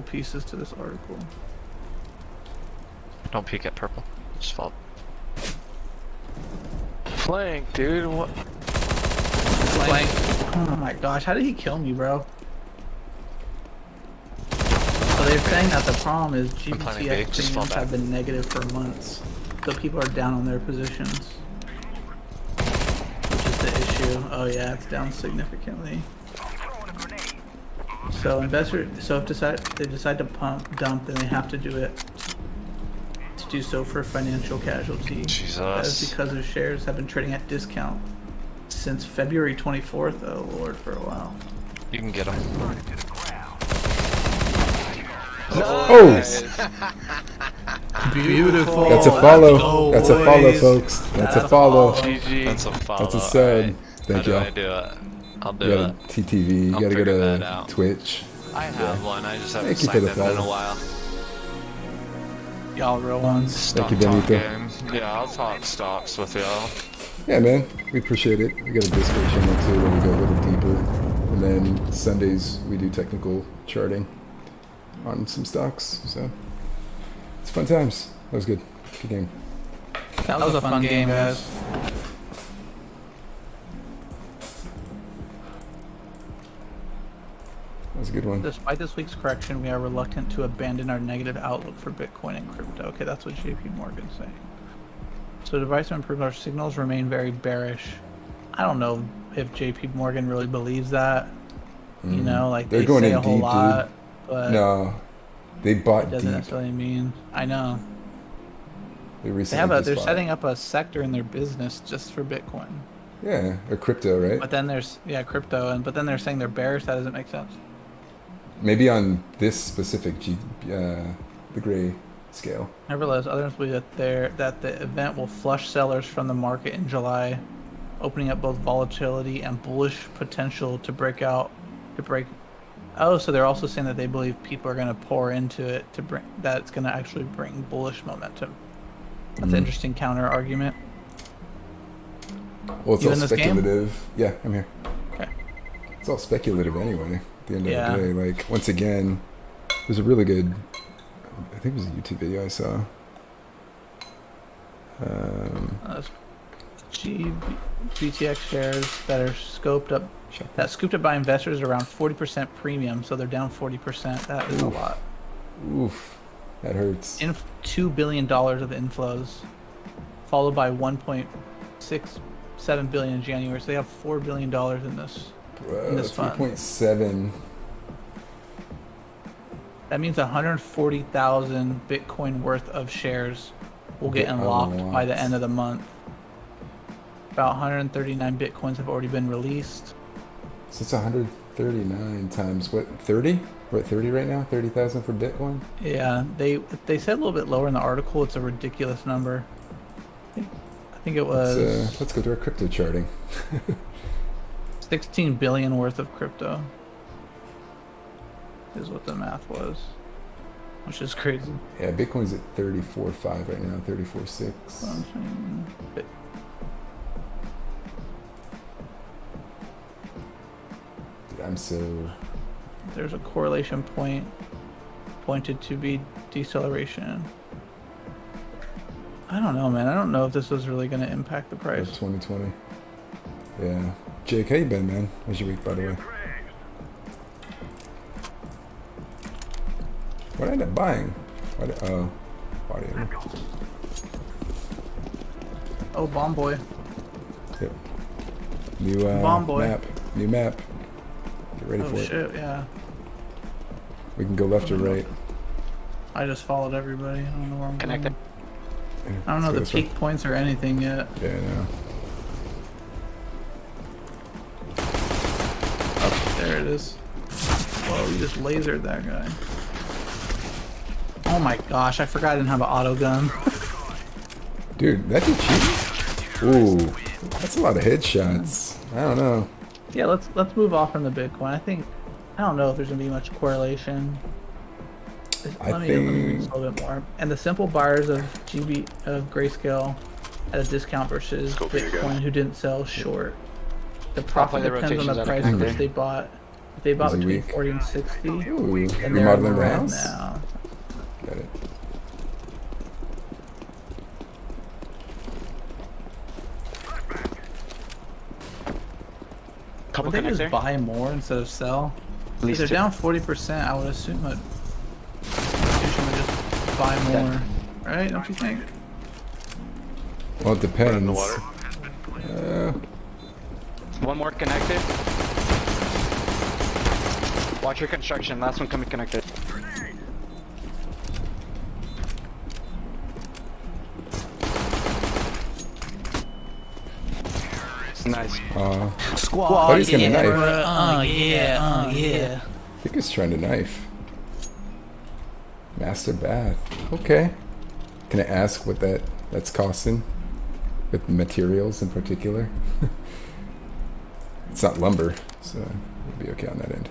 pieces to this article.
Don't peek at purple. Just fall.
Flank, dude. What?
Like, oh my gosh, how did he kill me, bro? So they're saying that the problem is
planning big,
GBTX
just fall
premiums have
back.
been negative for months. So people are down on their positions. Which is the issue. Oh yeah, it's down significantly.
Throwing a grenade.
So if they decide to dump, then they have to do it. To do so for financial casualty. That is
Jesus.
because their shares have been trading at discount since February 24th. Oh lord, for a while.
You can get them.
Burn it to the ground.
Oh!
Beautiful.
That's a follow. That's a follow, folks. That's a follow.
GG.
That's a follow.
That's a sub.
Alright.
Thank
How do
y'all.
I do it? I'll do
You got a
it.
TTV. You
I'll
gotta go
figure that
to
out.
Twitch.
I have one. I just haven't
Thank you for
signed
the
in a
follow.
while.
Y'all real ones.
Stock
you,
talk
Benito.
game. Yeah, I'll talk stocks with y'all.
Yeah, man. We appreciate it. We got a Discord channel too where we go a little deeper. And then Sundays we do technical charting on some stocks. So it's fun times. That was good. Good game.
That was a fun game, guys.
That was a good one.
Despite this week's correction, we are reluctant to abandon our negative outlook for Bitcoin and crypto. Okay, that's what JP Morgan's saying. So device improve our signals remain very bearish. I don't know if JP Morgan really believes that. You know, like
They're
they
going
say
in
a whole
deep,
lot,
dude.
but
No, they bought
it doesn't
deep.
necessarily mean. I know.
They
They
recently
have
just
they're
bought.
setting up a sector in their business just for Bitcoin.
Yeah, or crypto, right?
But then there's crypto, but then they're saying they're bearish. That doesn't make sense.
Maybe on this specific the gray scale.
Nevertheless, others believe that the event will flush sellers from the market in July, opening up both volatility and bullish potential to break. Oh, so they're also saying that they believe people are going to pour into it that it's going to actually bring bullish momentum. That's an interesting counter argument.
Well, it's
You
all
in this game?
speculative. Yeah, I'm here.
Okay.
It's all speculative anyway. At the end of
Yeah.
the day, like once again, there's a really good. I think it was a YouTube video I saw.
GTX shares that are scooped up by investors around 40% premium, so they're down 40%. That is a lot.
Oof, that hurts.
$2 billion of inflows, followed by 1.67 billion in January. So they have $4 billion in this.
Bro,
this fund.
3.7.
That means 140,000 Bitcoin worth of shares will get
Get
unlocked by the
unlocked.
end of the month. About 139 Bitcoins have already been released.
So it's 139 times what? 30? We're at 30 right now. 30,000 for Bitcoin.
Yeah, they said a little bit lower in the article. It's a ridiculous number. I think it was
Let's go to our crypto charting.
16 billion worth of crypto. Is what the math was, which is crazy.
Yeah, Bitcoin's at 34.5 right now. 34.6.
But
Dude, I'm so.
there's a correlation point pointed to be deceleration. I don't know, man. I don't know if this was really going to impact the
Of
price.
2020. Yeah. Jake, how you been, man? How's your week, by the way? What did I end up buying? Body armor.
Oh, bomb boy.
Yep. New
Bomb boy.
map. New map. Get ready
Oh
for it.
shit, yeah.
We can go left or right.
I just followed everybody. I don't know where I'm
Connected.
going. I don't know
Let's
the
go this way.
peak points or anything yet.
Yeah, I know.
There it is. Whoa, you just lasered that guy. Oh my gosh, I forgot I didn't have an auto gun.
Dude, that did cheat? Ooh, that's a lot of headshots. I don't know.
Yeah, let's move off from the Bitcoin. I don't know if there's gonna be much correlation. Let me read a little bit more. And the simple buyers of Grayscale at a discount versus Bitcoin who didn't sell short. The profit depends on the price at which they bought. If they bought between 40 and 60,
Ooh,
and they're
remodeling the
red
house?
now.
Got it.
Would they just buy more instead of sell? If they're down 40%, I would assume that institution would just buy more, right? Don't you think?
Well, it depends.
In the water.
One more connected. Watch your construction. Last one coming connected. Nice.
Squad,
he's gonna knife.
yeah.
I think he's trying to knife. Master bath. Okay. Can I ask what that's costing? With materials in particular? It's not lumber, so we'll be okay on that end.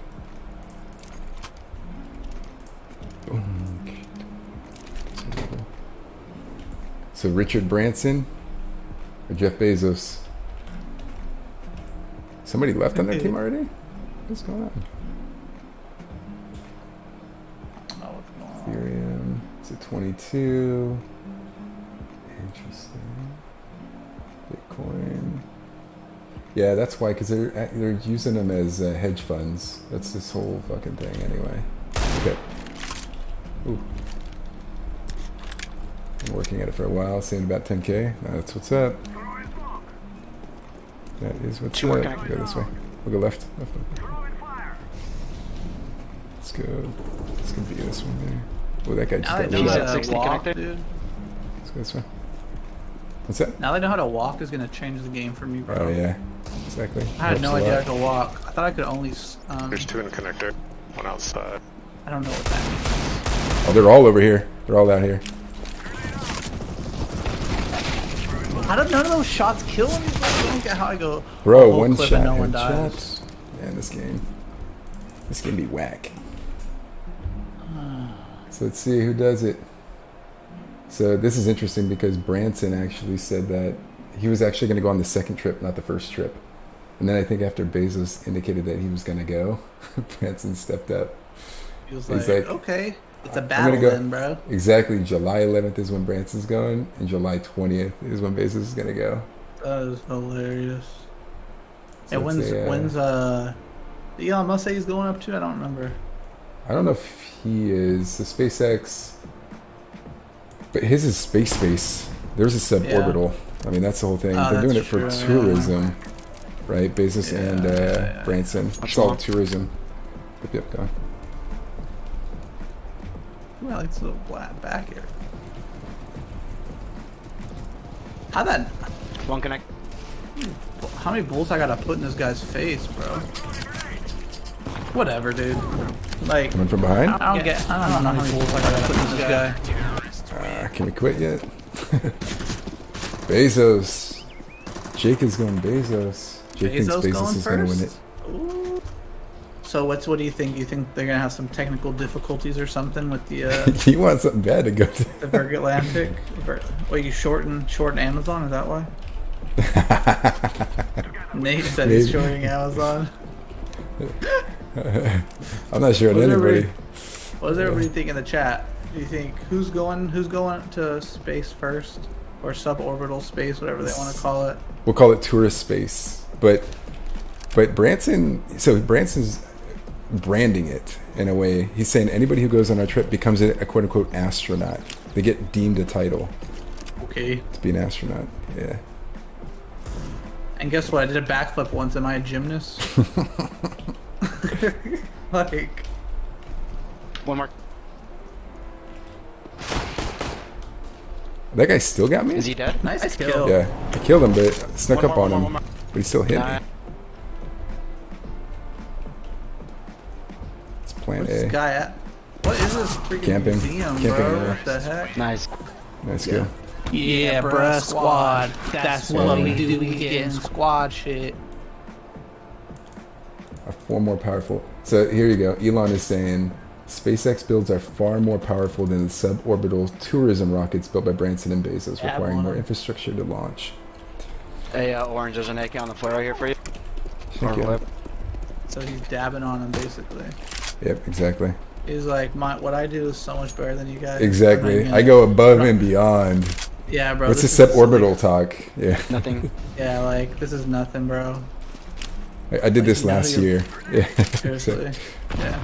So Richard Branson or Jeff Bezos? Somebody left on their team already? What's going on? Ethereum, it's at 22. Interesting. Bitcoin. Yeah, that's why, because they're using them as hedge funds. That's this whole fucking thing, anyway. Okay. Ooh. Been working at it for a while, saying about 10K. That's what's up. That is what's up. We'll go this way. We'll go left. Left. Let's go. Let's go be this one there. Oh, that guy just got
Now
lit
they know
up.
how to
60
walk,
connected.
dude.
Let's go this way. What's that?
Now they know how to walk is gonna change the game for me, bro.
Oh yeah, exactly.
I had no
Helps a
idea I
lot.
could walk. I thought I could only.
There's two in the connector. One outside.
I don't know what that means.
Oh, they're all over here. They're all out here.
How did none of those shots kill me? I don't get how I go.
Bro,
a whole
one
clip
shot
and no one
headshot.
dies.
Man, this game be whack. So let's see who does it. So this is interesting because Branson actually said that he was actually going to go on the second trip, not the first trip. And then I think after Bezos indicated that he was going to go, Branson stepped up.
He was
He's
like,
like,
okay, it's a
I'm
battle
gonna go.
then, bro.
Exactly, July 11th is when Branson's going, and July 20th is when Bezos is going to go.
That is hilarious.
So
And
it's
when's Elon Musk say he's going up to? I don't remember.
I don't know if he is the SpaceX, but his is space. There's a suborbital. I mean, that's the whole thing.
Oh,
They're doing it
that's
for
true,
tourism, right? Bezos and Branson. It's all tourism. Yep, go on.
Ooh, I like this little black back here. How that?
One connect.
How many bullets I gotta put in this guy's face, bro? Whatever, dude. Like,
Coming from behind?
I don't know how many bullets I gotta put in this guy.
Can we quit yet? Bezos. Jake is going Bezos. Jake thinks
Bezos
Bezos
going
is going to win it.
first? Ooh. So what do you think? You think they're gonna have some technical difficulties or something with the
You want something bad to go to.
the Virgin Atlantic? Wait, you shorten Amazon? Is that why? Nate said he's shorting Amazon.
I'm not sure on anybody.
What does everybody think in the chat? Do you think who's going to space first, or suborbital space, whatever they want to call it?
We'll call it tourist space. But Branson, so Branson's branding it in a way. He's saying anybody who goes on our trip becomes a quote unquote astronaut. They get deemed a title
Okay.
to be an astronaut. Yeah.
And guess what? I did a backflip once. Am I a gymnast? Like,
One more.
That guy still got me?
Is he dead?
nice kill.
Yeah. I killed him, but I snuck
One
up
more,
on
one
him.
more.
But he still hit me. plant
Where's this
A.
guy at? What is this freaking
Camping.
museum,
Camping
bro?
area.
What the heck?
Nice.
Nice kill.
Yeah, bruh, squad. That's what we do. We get in squad shit.
Are far more powerful. So here you go. Elon is saying SpaceX builds are far more powerful than the suborbital tourism rockets built by Branson and Bezos,
Yeah,
requiring more
one.
infrastructure to launch.
Hey, Orange, there's an AK on the floor right here for you.
Thank
Or
you.
whip.
So he's dabbing on him basically.
Yep, exactly.
He's like, what I do is so much better than you guys.
Exactly.
I'm not
I
gonna-
go above and beyond.
Yeah, bro.
What's the
this is
suborbital talk? Yeah.
Nothing.
Yeah, like this is nothing, bro.
I did
Like,
this
you know
last
you're-
year. Yeah.
Seriously. Yeah.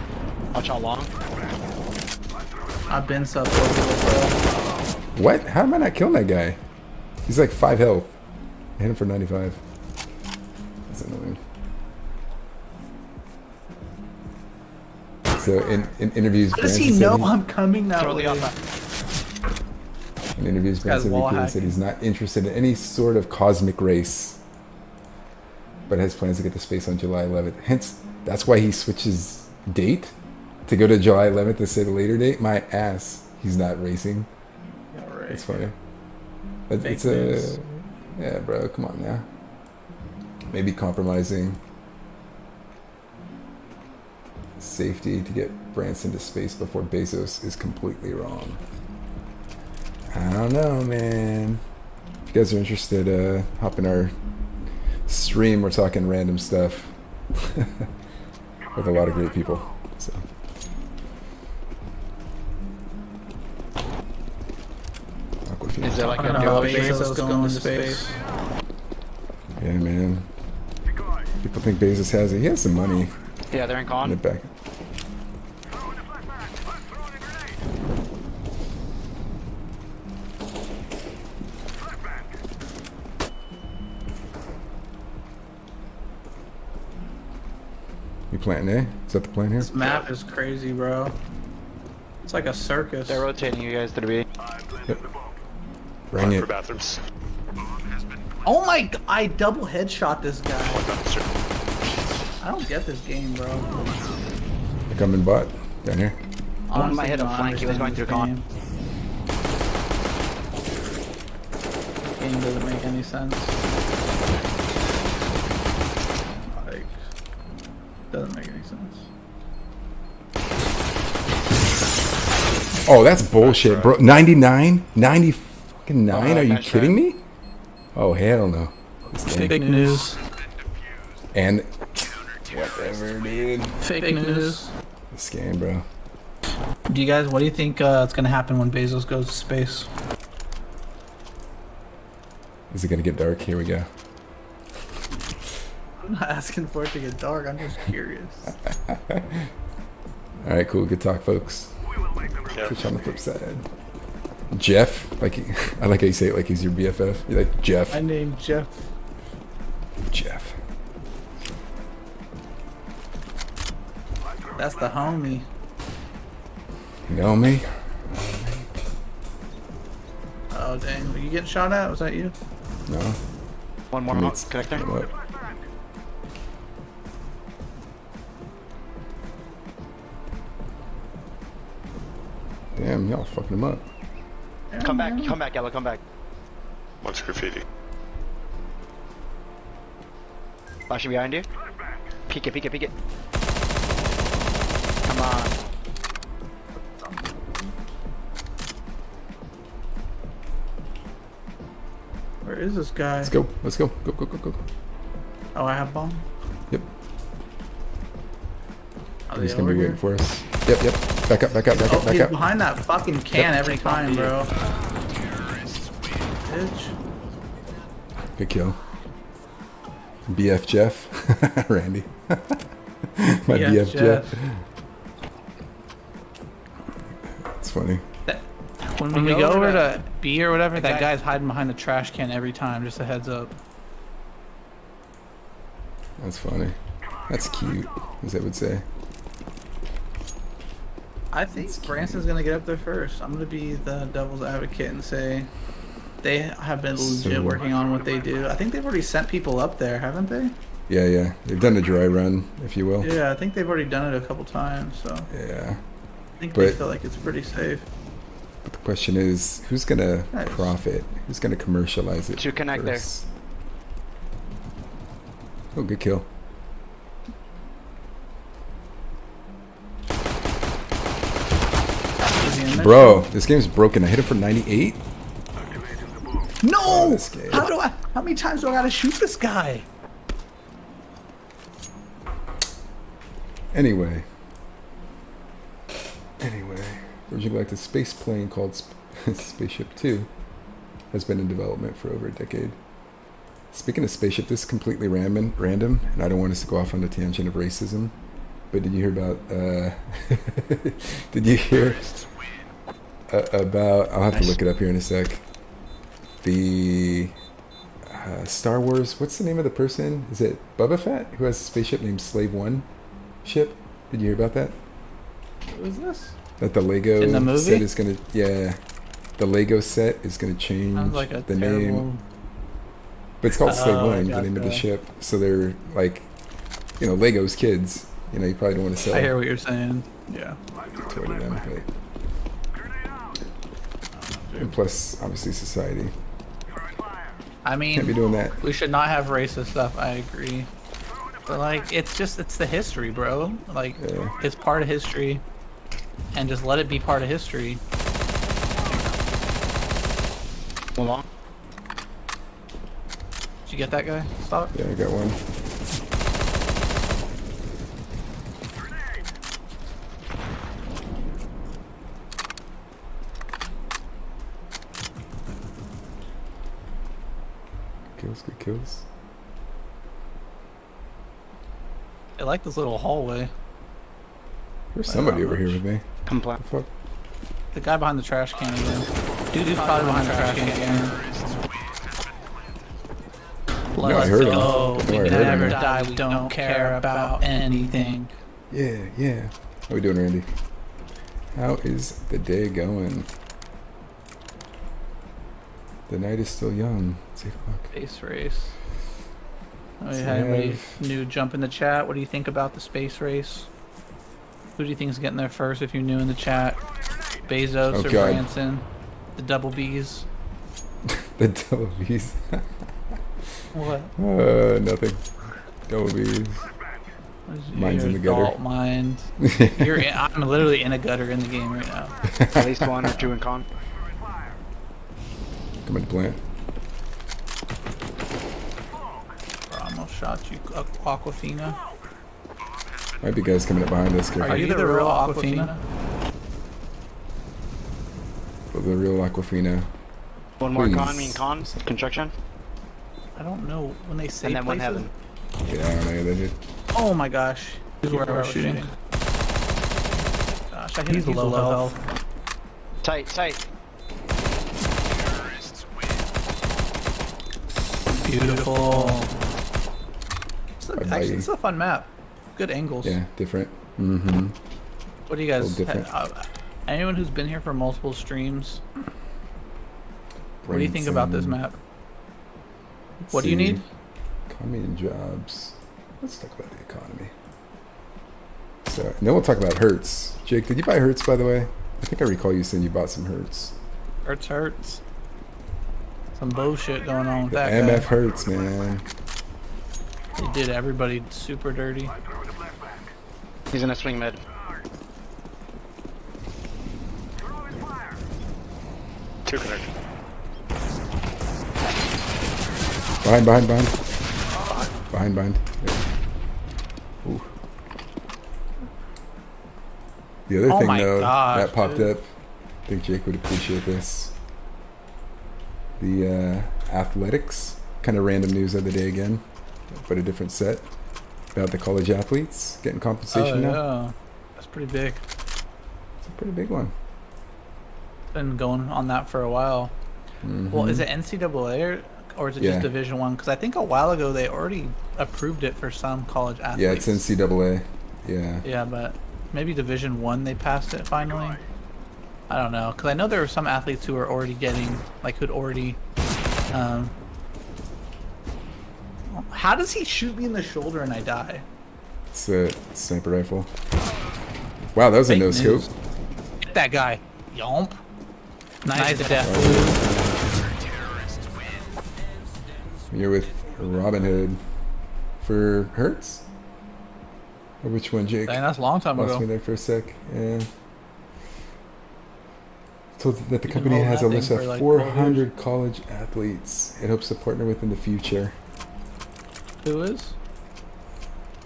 Watch how long.
I've been suborbital,
What? How am I not killing that guy? He's like 5 health. I hit him for 95. That's annoying. So in interviews,
bro. How does he
Branson
know
said
I'm coming that
Throw the
way?
in interviews,
guy's
Branson
wall
repeatedly said
hacking.
he's not interested in any sort of cosmic race, but has plans to get to space on July 11th. Hence, that's why he switches date to go to July 11th instead of later date. My ass, he's not racing.
Yeah, right.
It's funny. But
Fake
it's
news.
yeah, bro. Come on now. Maybe compromising safety to get Branson to space before Bezos is completely wrong. I don't know, man. If you guys are interested, hop in our stream. We're talking random stuff with a lot of great people. So. Awkward feeling.
Is there like
I
a
don't know.
dual
Bezos going to space.
Yeah, man. People think Bezos has it. He has some money
Yeah, they're in
in
con.
the back. You planting A? Is that the plan here?
This map is crazy, bro. It's like a circus.
They're rotating you guys to the B.
Bring
For
it.
bathrooms.
Oh my! I double headshot this guy.
Dumpster.
I don't get this game, bro.
They're coming bot. Down here.
One might hit a
don't
flank, he was going
understand
through
this game. Game doesn't make any sense. Like, doesn't make any sense.
Oh, that's bullshit, bro. 99? 90 fucking 9? Are you
nice
kidding
try.
me? Oh, hell no. This game.
Fake news.
And whatever, dude.
Fake news.
This game, bro.
Do you guys? What do you think it's gonna happen when Bezos goes to space?
Is it gonna get dark? Here we go.
I'm not asking for it to get dark. I'm just curious.
All right, cool. Good talk, folks.
Yeah.
Switch on the flip side. Jeff, like I like how you say it, like he's your BFF. You're like Jeff.
My name's Jeff.
Jeff.
That's the homie.
You know me?
Oh dang! Were you getting shot at? Was that you?
No.
One more
Mates.
connector.
Come up. Damn, y'all fucking him up.
Come back, Yellow, come back.
One's graffiti.
Flashing behind you. Peek it, peek it, peek it. Come on.
Where is this guy?
Let's go. Let's go. Go, go, go, go.
Oh, I have bomb.
Yep.
Are
He's
they
gonna
over
be
here?
waiting for us. Yep, yep. Back up, back up, back
Oh,
up, back
he's
up.
behind that fucking can every time, bro. Bitch.
Good kill. BF Jeff. Randy. My
Yeah,
BF Jeff.
Jeff.
It's funny.
When we go over to B or whatever, that guy's hiding behind the trash can every time. Just a heads up.
That's funny. That's cute, as they would say.
I think Branson's gonna get up there first. I'm gonna be the devil's advocate and say they have been legit
So-
working on what they do. I think they've already sent people up there, haven't they?
Yeah, yeah. They've done a dry run, if you will.
Yeah, I think they've already done it a couple times, so
Yeah.
I think they
But-
feel like it's pretty safe.
But the question is, who's gonna
Nice.
profit? Who's gonna commercialize it?
Two connect there.
first? Oh, good kill.
Is he in there?
Bro, this game's broken. I hit it for 98.
No!
this game.
How many times do I gotta shoot this guy?
Anyway, Virgin Galactic space plane called Spaceship 2 has been in development for over a decade. Speaking of spaceship, this is completely random, and I don't want us to go off on the tangent of racism. But did you hear about? Did you hear about? I'll have to look it up here in a sec. The Star Wars. What's the name of the person? Is it Boba Fett who has a spaceship named Slave One ship? Did you hear about that?
What was this?
That the Lego
In the movie?
set is gonna, yeah, the Lego set is gonna change
Sounds like a
the
terrible...
name. But it's called Slave
Oh,
One, the name of the
gotcha.
ship. So they're like, you know, Lego's kids. You know, you probably don't want to sell
I hear what you're saying. Yeah.
toy to them, but and plus, obviously, society
I
can't be
mean,
doing that.
we should not have racist stuff. I agree. But like, it's the history, bro. Like,
Yeah.
it's part of history, and just let it be part of history.
One long.
Did you get that guy? Stop.
Yeah, I got one. Kills, good kills.
I like this little hallway.
There's somebody over here with me.
Comply.
The fuck?
The guy behind the trash can again. Dude's probably behind the trash can again.
I
Let's
heard him.
go.
No, I
We
heard
never
him.
die. We don't care about anything.
Yeah, yeah. How we doing, Randy? How is the day going? The night is still young. It's 8 o'clock.
Space race. Oh,
So
yeah, anybody
have-
new jump in the chat? What do you think about the space race? Who do you think is getting there first if you're new in the chat? Bezos
Oh,
or
God.
Branson? The double B's?
The double B's.
What?
Nothing. Double B's.
What is
Mine's
your
in the gutter.
adult mind? I'm literally in a gutter in the game right now.
At least one or two in con.
Come into plant.
Bro, I almost shot you, Aquafina.
Might be guys coming up behind us.
Are
Careful.
you the real Aquafina?
The real Aquafina.
One more
Please.
con, con. Construction.
I don't know when they say
And then one
places.
heaven.
Yeah, I don't know that dude.
Oh my gosh. This is where I was shooting. Gosh, I hit he's low health.
Tight, tight.
Beautiful.
Bye-bye.
Actually, it's a fun map. Good angles.
Yeah, different. Mm-hmm.
What do you guys?
Little different.
Anyone who's been here for multiple streams, what do you think about this map? What do you need?
Economy and jobs. Let's talk about the economy. So, and then we'll talk about Hertz. Jake, did you buy Hertz, by the way? I think I recall you saying you bought some Hertz.
Hertz. Some bullshit going on with
The
that
MF
guy.
Hertz, man.
They did everybody super dirty.
He's in a swing mid.
Two connect.
Behind. Behind. Yeah. Ooh. The other
Oh
thing,
my
though,
gosh,
that popped
dude.
up, I think Jake would appreciate this. The athletics, kind of random news of the day again, but a different set. About the college athletes getting compensation now.
Yeah. That's pretty big.
It's a pretty big one.
Been going on that for a while. Well, is it NCAA or is it
Yeah.
just Division One? Because I think a while ago they already approved it for some college athletes.
Yeah, it's NCAA. Yeah.
Yeah, but maybe Division One they passed it finally. I don't know, because I know there were some athletes who were already getting, like, who'd already How does he shoot me in the shoulder and I die?
It's a sniper rifle. Wow, that was a
Fake
no scope.
news. Get that guy. Yomp. Nice death.
You're with Robin Hood for Hertz? Or which one, Jake?
Dang, that's a long time
Lost me
ago.
there for a sec. Yeah. Told that the
You can
company
hold
has a
that thing
list of
for, like, 12 years.
400 college athletes it hopes to partner with in the future.
Who is?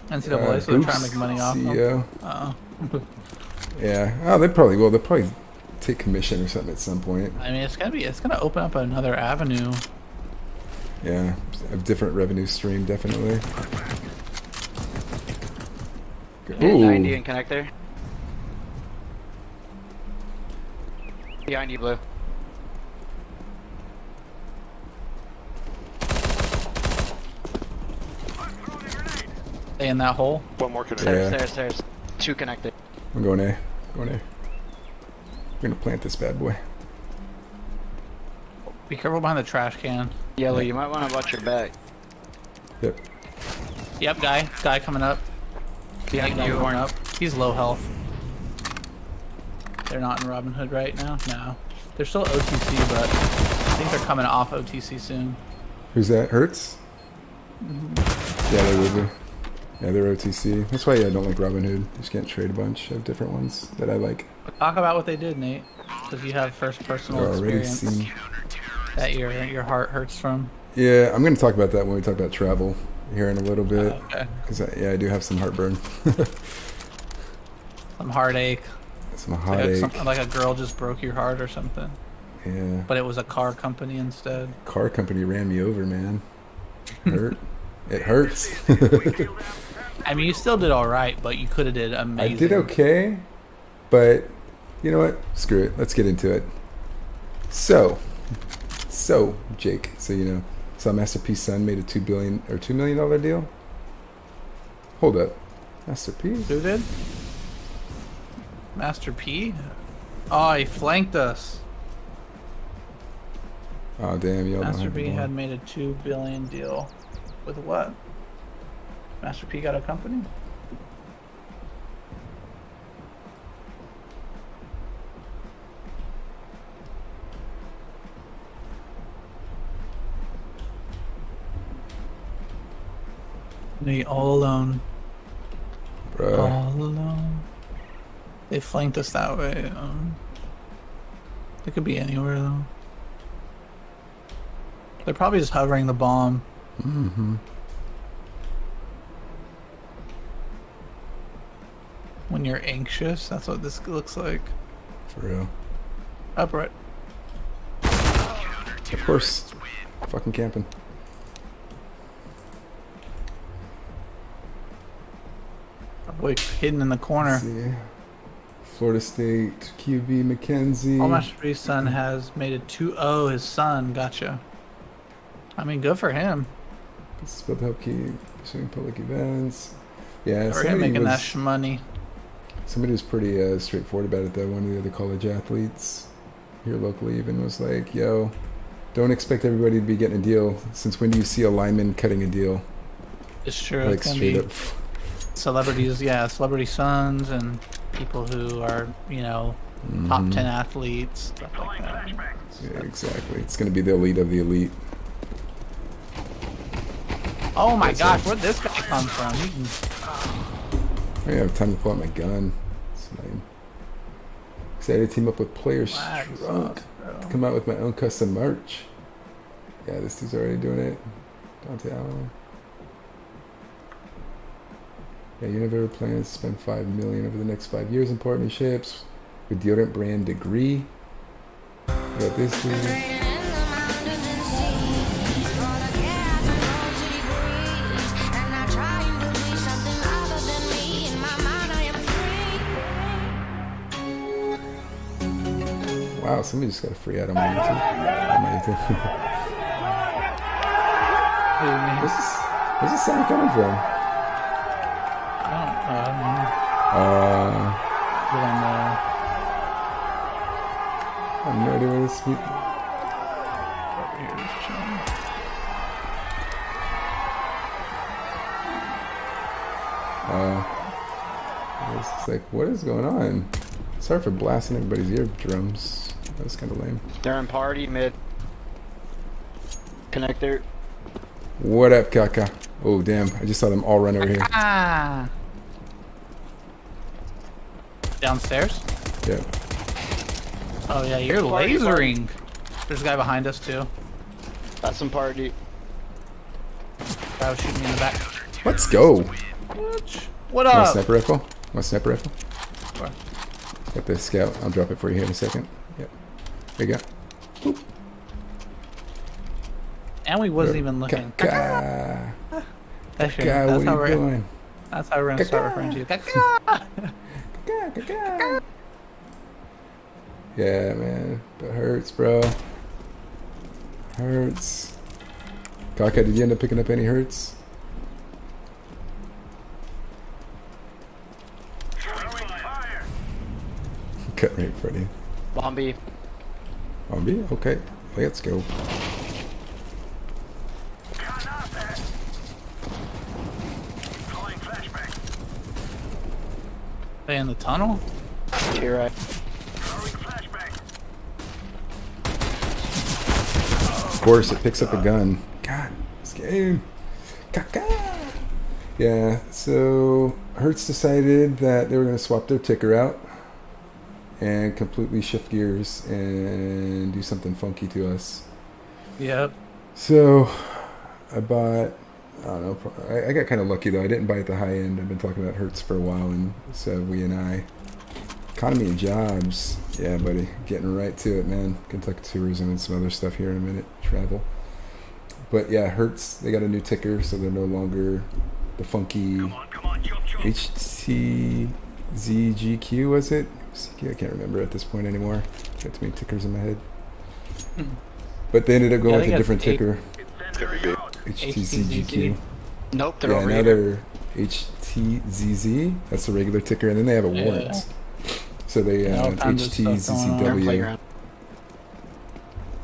NCAA, so they're trying to make money off them.
CEO.
Oh.
Yeah. Oh, they probably will. They'll probably take commission or something at some point.
I mean, it's gonna open up another avenue.
Yeah. A different revenue stream, definitely.
Hit 90
Ooh.
and connector. Behind you, Blue.
Stay in that hole.
One more connect.
Yeah.
Stairs. 2 connected.
I'm going A. Going A. We're gonna plant this bad boy.
Be careful behind the trash can.
Yellow, you might want to watch your back.
Yep.
Yep, guy coming up.
Behind
Guy
you,
going
Horn.
up. He's low health. They're not in Robin Hood right now. No, they're still OTC, but I think they're coming off OTC soon.
Who's that? Hertz? Yeah, they will be. Yeah, they're OTC. That's why I don't like Robin Hood. You just can't trade a bunch of different ones that I like.
But talk about what they did, Nate, because you have first personal
They're already
experience
seen.
that your heart hurts from.
Yeah, I'm going to talk about that when we talk about travel here in a little bit.
Okay.
Because I do have some heartburn.
Some heartache.
Some heartache.
Like a girl just broke your heart or something.
Yeah.
But it was a car company instead.
Car company ran me over, man. It hurts.
I mean, you still did all right, but you could have did amazing.
I did okay, but you know what? Screw it. Let's get into it. So Jake, so you know, saw Master P's son made a $2 million deal. Hold up, Master P.
Who did? Master P? Oh, he flanked us.
Oh damn, y'all don't
Master
have
P
the ball.
had made a $2 billion deal. With what? Master P got a company? Me all alone.
Bruh.
All alone. They flanked us that way. They could be anywhere though. They're probably just hovering the bomb.
Mm-hmm.
When you're anxious, that's what this looks like.
For real.
Upright.
Of course. Fucking camping.
Boy, hidden in the corner.
Let's see. Florida State, QB McKenzie.
All Master P's son has made it 2-0. His son, gotcha. I mean, good for him.
This is about to help keep pursuing public events. Yeah,
For him making that money.
somebody was pretty straightforward about it though. One of the other college athletes here locally even was like, yo, don't expect everybody to be getting a deal. Since when do you see a lineman cutting a deal?
It's true.
Like
It's gonna
straight
be
up.
celebrities, celebrity sons and people who are, top 10 athletes, stuff like that.
Yeah, exactly. It's going to be the elite of the elite.
Oh my
That's
gosh,
it.
where'd this guy come from? He can...
I don't have time to pull out my gun. So I'm excited to team up with Player
Lag
Shrunk
sucks, bro.
to come out with my own custom merch. Yeah, this dude's already doing it. Dante Allen. Yeah, Unilever plans to spend $5 million over the next 5 years in partnerships with deodorant brand Degree. What about this dude? Wow, somebody just got a free ad on my YouTube. Where's this sound coming from?
I don't know.
I have no idea where this is. It's like, what is going on? Sorry for blasting everybody's eardrums. That was kind of lame.
They're in party mid. Connector.
What up, Kaka? Oh, damn. I just saw them all run over here.
Ah. Downstairs?
Yeah.
Oh yeah, you're
Party,
lasering. There's a guy behind us too.
That's some party.
Guy was shooting me in the back.
Let's go.
What
Want a
up?
sniper rifle? Want a sniper rifle?
Where?
Got the scout. I'll drop it for you here in a second. Yep. There you go.
And we wasn't even looking.
Kaka.
That's,
Kaka, what are you doing?
That's how we're gonna start referring to you. Kaka.
Kaka. Yeah, man. But Hertz, bro. Hertz. Kaka, did you end up picking up any Hertz? Cut right in front of you.
Bombi.
Zombie? Okay. Let's go.
They in the tunnel?
You're right.
Of course, it picks up a gun. God, this game. Kaka. Yeah, so Hertz decided that they were going to swap their ticker out and completely shift gears and do something funky to us.
Yep.
So I bought, I don't know, I got kind of lucky though. I didn't buy at the high end. I've been talking about Hertz for a while, and so we and I. Economy and jobs. Yeah, buddy. Getting right to it, man. Kentucky tourism and some other stuff here in a minute. Travel. But yeah, Hertz, they got a new ticker, so they're no longer the funky HTZGQ, was it? I can't remember at this point anymore. Got too many tickers in my head. But they ended up going with a different ticker. HTZGQ.
Nope, they're
Yeah,
over
now
here.
they're HTZZ. That's the regular ticker, and then they have a warrant. So they
all kinds of stuff going on.
They're in
HTZZW.
playground.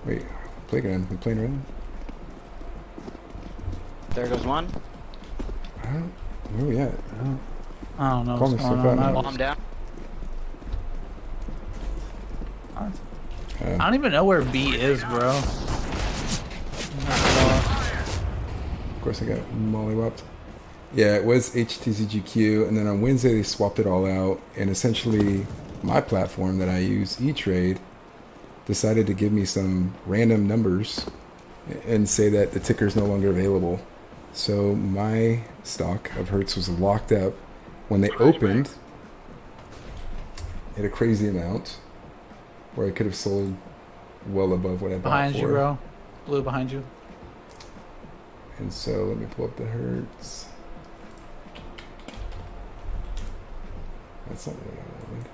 Wait, playground? We playing around?
There goes one.
I don't. Where are we at?
I don't know
Call
what's
me
going
stuff
on.
out.
Bomb down.
I don't even know where B is, bro.
Of course, I got mollywopped. Yeah, it was HTZGQ, and then on Wednesday they swapped it all out, and essentially my platform that I use, E-Trade, decided to give me some random numbers and say that the ticker is no longer available. So my stock of Hertz was locked up when they opened at a crazy amount, where I could have sold well above what I bought
Behind
for.
you, bro. Blue behind you.
And so let me pull up the Hertz. That's not what I wanted.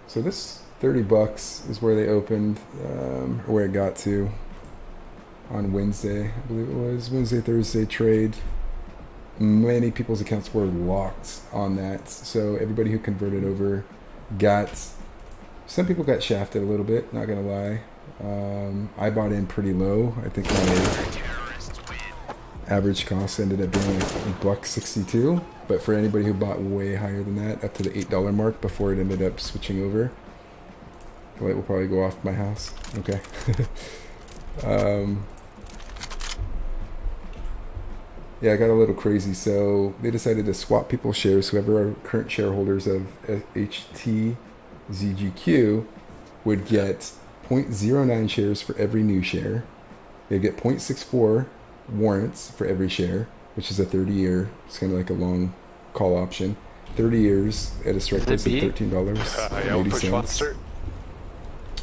So this $30 is where they opened, or where it got to on Wednesday. I believe it was Wednesday, Thursday trade. Many people's accounts were locked on that, so everybody who converted over got. Some people got shafted a little bit. Not gonna lie. I bought in pretty low. I think my average cost ended up being like $1.62. But for anybody who bought way higher than that, up to the $8 mark before it ended up switching over, the light will probably go off my house. Okay. Yeah, I got a little crazy. So they decided to swap people's shares. Whoever are current shareholders of HTZGQ would get 0.09 shares for every new share. They'd get 0.64 warrants for every share, which is a 30-year. It's kind of like a long call option. 30 years at a strike price of $13.80.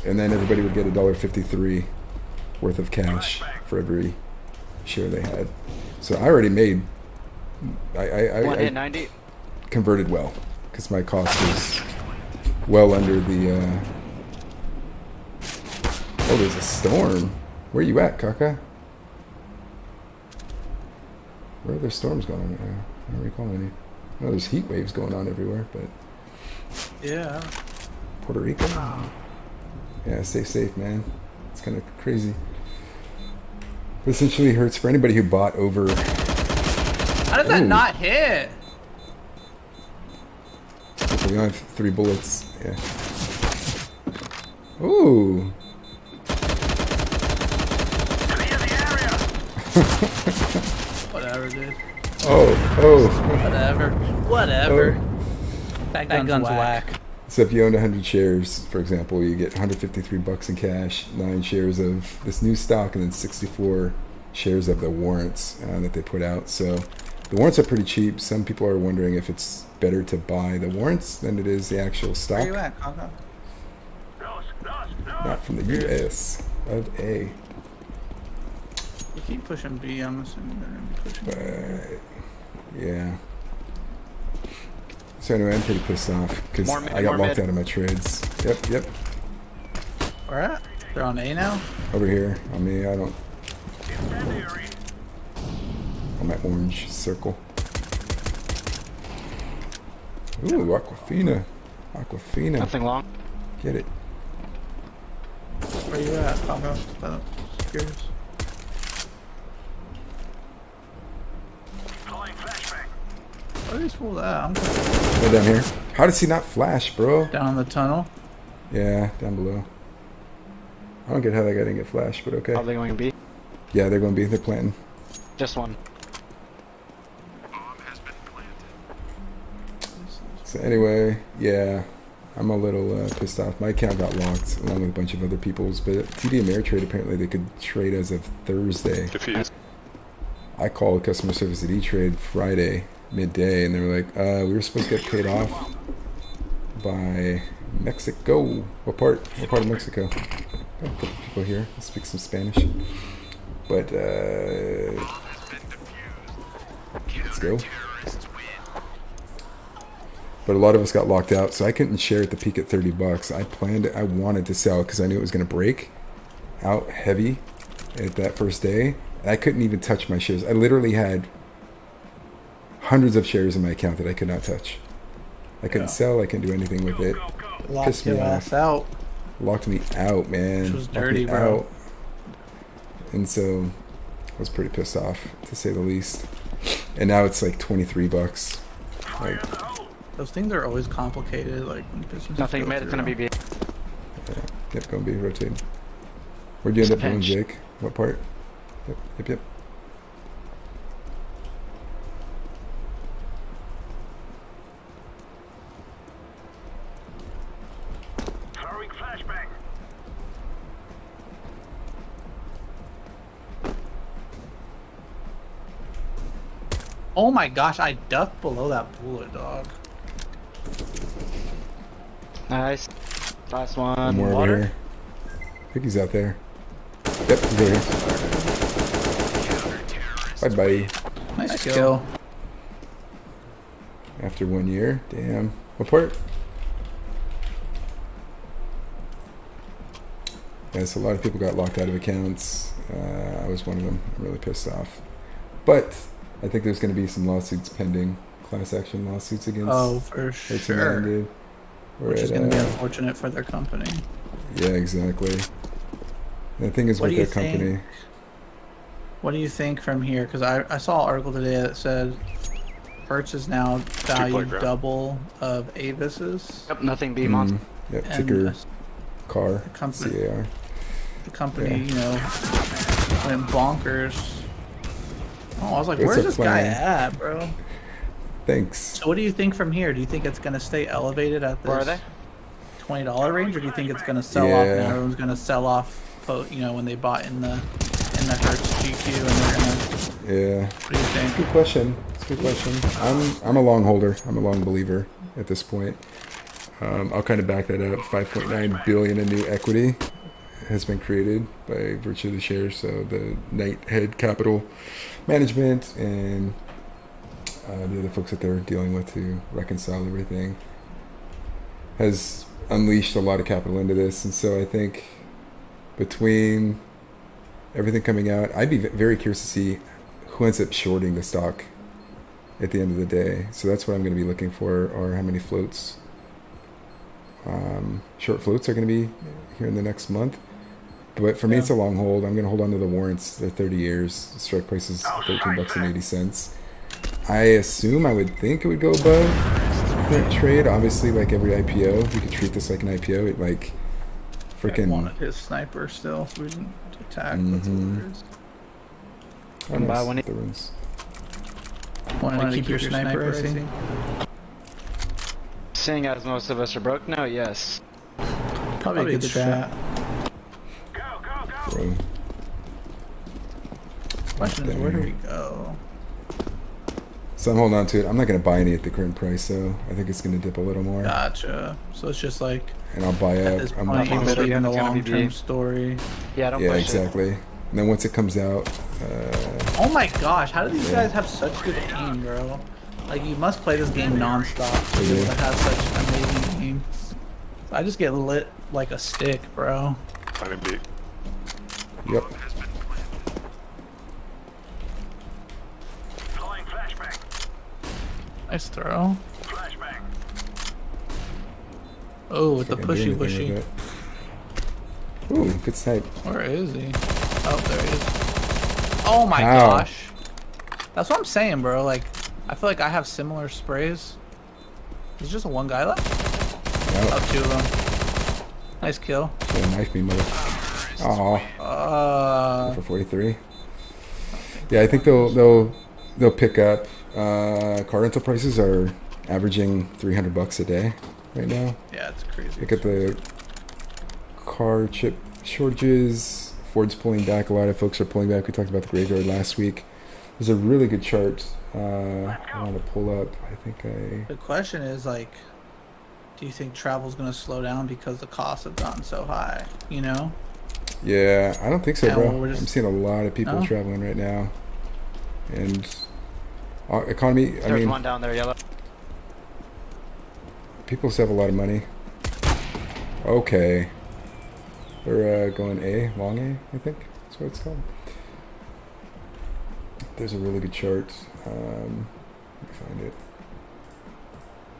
And then everybody would get $1.53 worth of cash for every share they had. So I already made. I
90.
converted well because my cost was well under the. Oh, there's a storm. Where you at, Kaka? Where are there storms going on? I don't recall any. I know there's heat waves going on everywhere, but
Yeah.
Puerto Rico. Yeah, stay safe, man. It's kind of crazy. But essentially, Hertz for anybody who bought over.
How does that
Ooh.
not hit?
We only have 3 bullets. Yeah. Ooh.
Whatever, dude.
Oh.
Whatever. That gun's whack.
So if you owned 100 shares, for example, you get $153 in cash, 9 shares of this new stock, and then 64 shares of the warrants that they put out. So the warrants are pretty cheap. Some people are wondering if it's better to buy the warrants than it is the actual stock.
Where you at, Congo?
Not from the US of A.
You keep pushing B, I'm assuming they're gonna be pushing
But yeah. So anyway, I'm pretty pissed off because
More mid,
I got
more
locked
mid.
out of my trades. Yep.
Where at? They're on A now?
Over here. I mean, I don't. On my orange circle. Ooh, Aquafina. Aquafina.
Nothing long.
Get it.
Where you at, Congo? Just curious. Where are these fools at? I'm
Right down here. How does he not flash, bro?
down in the tunnel.
Yeah, down below. I don't get how that guy didn't get flashed, but okay.
Probably going to be.
Yeah, they're going to be. They're planting.
Just one.
So anyway, yeah, I'm a little pissed off. My account got locked along with a bunch of other people's, but TD Ameritrade apparently they could trade as of Thursday.
Defuse.
I called customer service at E-Trade Friday midday, and they were like, "We were supposed to get paid off by Mexico. What part? What part of Mexico?" Got a couple people here that speak some Spanish, but let's go. But a lot of us got locked out, so I couldn't share at the peak at $30. I wanted to sell because I knew it was going to break out heavy at that first day. I couldn't even touch my shares. I literally had hundreds of shares in my account that I could not touch. I couldn't sell. I couldn't do anything with it.
Locked
Pissed me
your
off.
ass out.
Locked me out, man.
Which was
Locked
dirty,
me
bro.
out. And so I was pretty pissed off, to say the least. And now it's like $23. Like,
Those things are always complicated, like when businesses
Nothing
go
mid. It's going to
through.
be B.
yep, gonna be rotating. Where'd you end up doing,
Pinch.
Jake? What part? Yep.
Throwing flashbang.
Oh my gosh, I ducked below that bullet, dog.
Nice. Last
One
one.
more over
Water.
here. I think he's out there. Yep, he's over here. Bye-bye.
Nice kill.
After 1 year. Damn. What part? Yeah, so a lot of people got locked out of accounts. I was one of them. I'm really pissed off. But I think there's going to be some lawsuits pending. Class action lawsuits against
Oh, for
Hertz and
sure.
Landed. We're
Which is
at,
going to be unfortunate for their company.
yeah, exactly. The thing is
What
with
do you
their company.
think? What do you think from here? Because I saw an article today that said Hertz is now valued
playground.
double of Avis's.
Yep, nothing B. Monster.
Yep,
And
ticker car.
the company-
CAR.
the company,
Yeah.
you know, went bonkers. Oh, I was like,
What's
where's
the
this guy
plan?
at, bro?
Thanks.
So what do you think from here? Do you think it's going to stay elevated at
Where are
this
they?
$20 range, or do you think it's going to sell off and
Yeah.
everyone's going to sell off, you know, when they bought in the Hertz GQ and they're going to,
Yeah.
what do you think?
Good question. It's a good question. I'm a long holder. I'm a long believer at this point. I'll kind of back that up. 5.9 billion in new equity has been created by virtue of the shares. So the Nighthead Capital Management and the other folks that they're dealing with to reconcile everything has unleashed a lot of capital into this. And so I think between everything coming out, I'd be very curious to see who ends up shorting the stock at the end of the day. So that's what I'm going to be looking for, or how many floats. Short floats are going to be here in the next month. But for me,
Yeah.
it's a long hold. I'm gonna hold on to the warrants. They're 30 years. The strike price is $13.80. I assume I would think it would go above current trade. Obviously, like every IPO, we could treat this like an IPO. It like
I
freaking.
wanted his sniper still, so we didn't attack. That's
Mhm.
what it is.
Oh,
One by
nice.
one.
The runes.
Wanted to keep your sniper, I see.
Seeing as most of us are broke now, yes.
Probably a good strat.
Go, go, go!
Bro.
Question is, where do we go?
So I'm holding on to it. I'm not gonna buy any at the current price, though. I think it's gonna dip a little more,
Gotcha. So it's just like
and I'll buy
at
up.
this
I'm
point,
keep
you
it
believe
again,
in the
it's gonna be
long-term
B.
story.
Yeah, don't
yeah,
push
exactly. And then once it comes out,
Oh my gosh, how do these guys have such good aim, bro? Like, you must play this game non-stop to be able to have such amazing aim. I just get lit like a stick, bro.
Finding B.
yep.
Deploying flashbang.
Nice throw.
Flashbang.
Oh, with the
Fucking do
pushy
anything
bushy.
with it. Ooh, good snipe.
Where is he? Oh, there he is. Oh my
How?
gosh. That's what I'm saying, bro. Like, I feel like I have similar sprays. There's just one guy left?
Yep.
Oh, two of them. Nice kill.
Yeah, knife me, mother. Aw, for 43. Yeah, I think they'll pick up. Car rental prices are averaging $300 a day right now.
Yeah, it's crazy.
Look at the car chip shortages. Ford's pulling back. A lot of folks are pulling back. We talked about the graveyard last week. There's a really good chart. I want to pull up. I think
The question is, like, do you think travel's going to slow down because the costs have gotten so high, you know?
Yeah, I don't think so,
Yeah,
bro.
well, we're just-
I'm seeing a lot of people
No?
traveling right now. And economy, I
There's
mean,
one down there, yellow.
people still have a lot of money. Okay. They're going A, long A, I think. That's what it's called. There's a really good chart. Let me find it.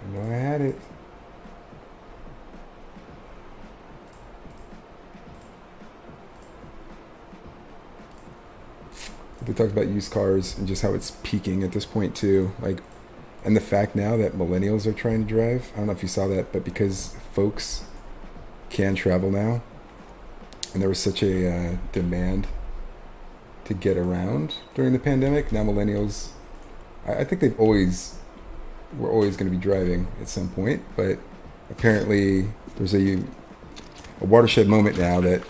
I know I had it. They talked about used cars and just how it's peaking at this point too. Like, and the fact now that millennials are trying to drive. I don't know if you saw that, but because folks can travel now, and there was such a demand to get around during the pandemic, now millennials, I think we're always going to be driving at some point, but apparently there's a watershed moment now that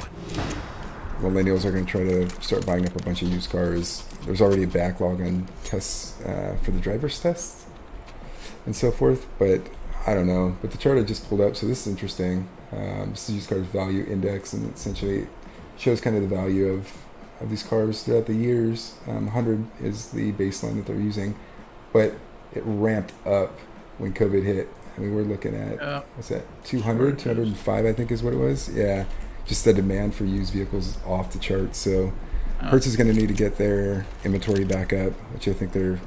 millennials are going to try to start buying up a bunch of used cars. There's already a backlog on tests for the driver's tests and so forth, but I don't know. But the chart I just pulled up, so this is interesting. This is used cars value index, and essentially shows kind of the value of these cars throughout the years. 100 is the baseline that they're using, but it ramped up when COVID hit. I mean, we're looking at, what's that, 200, 205, I think is what it was. Yeah, just the demand for used vehicles is off the chart. So Hertz is going to need to get their inventory back up, which I think they're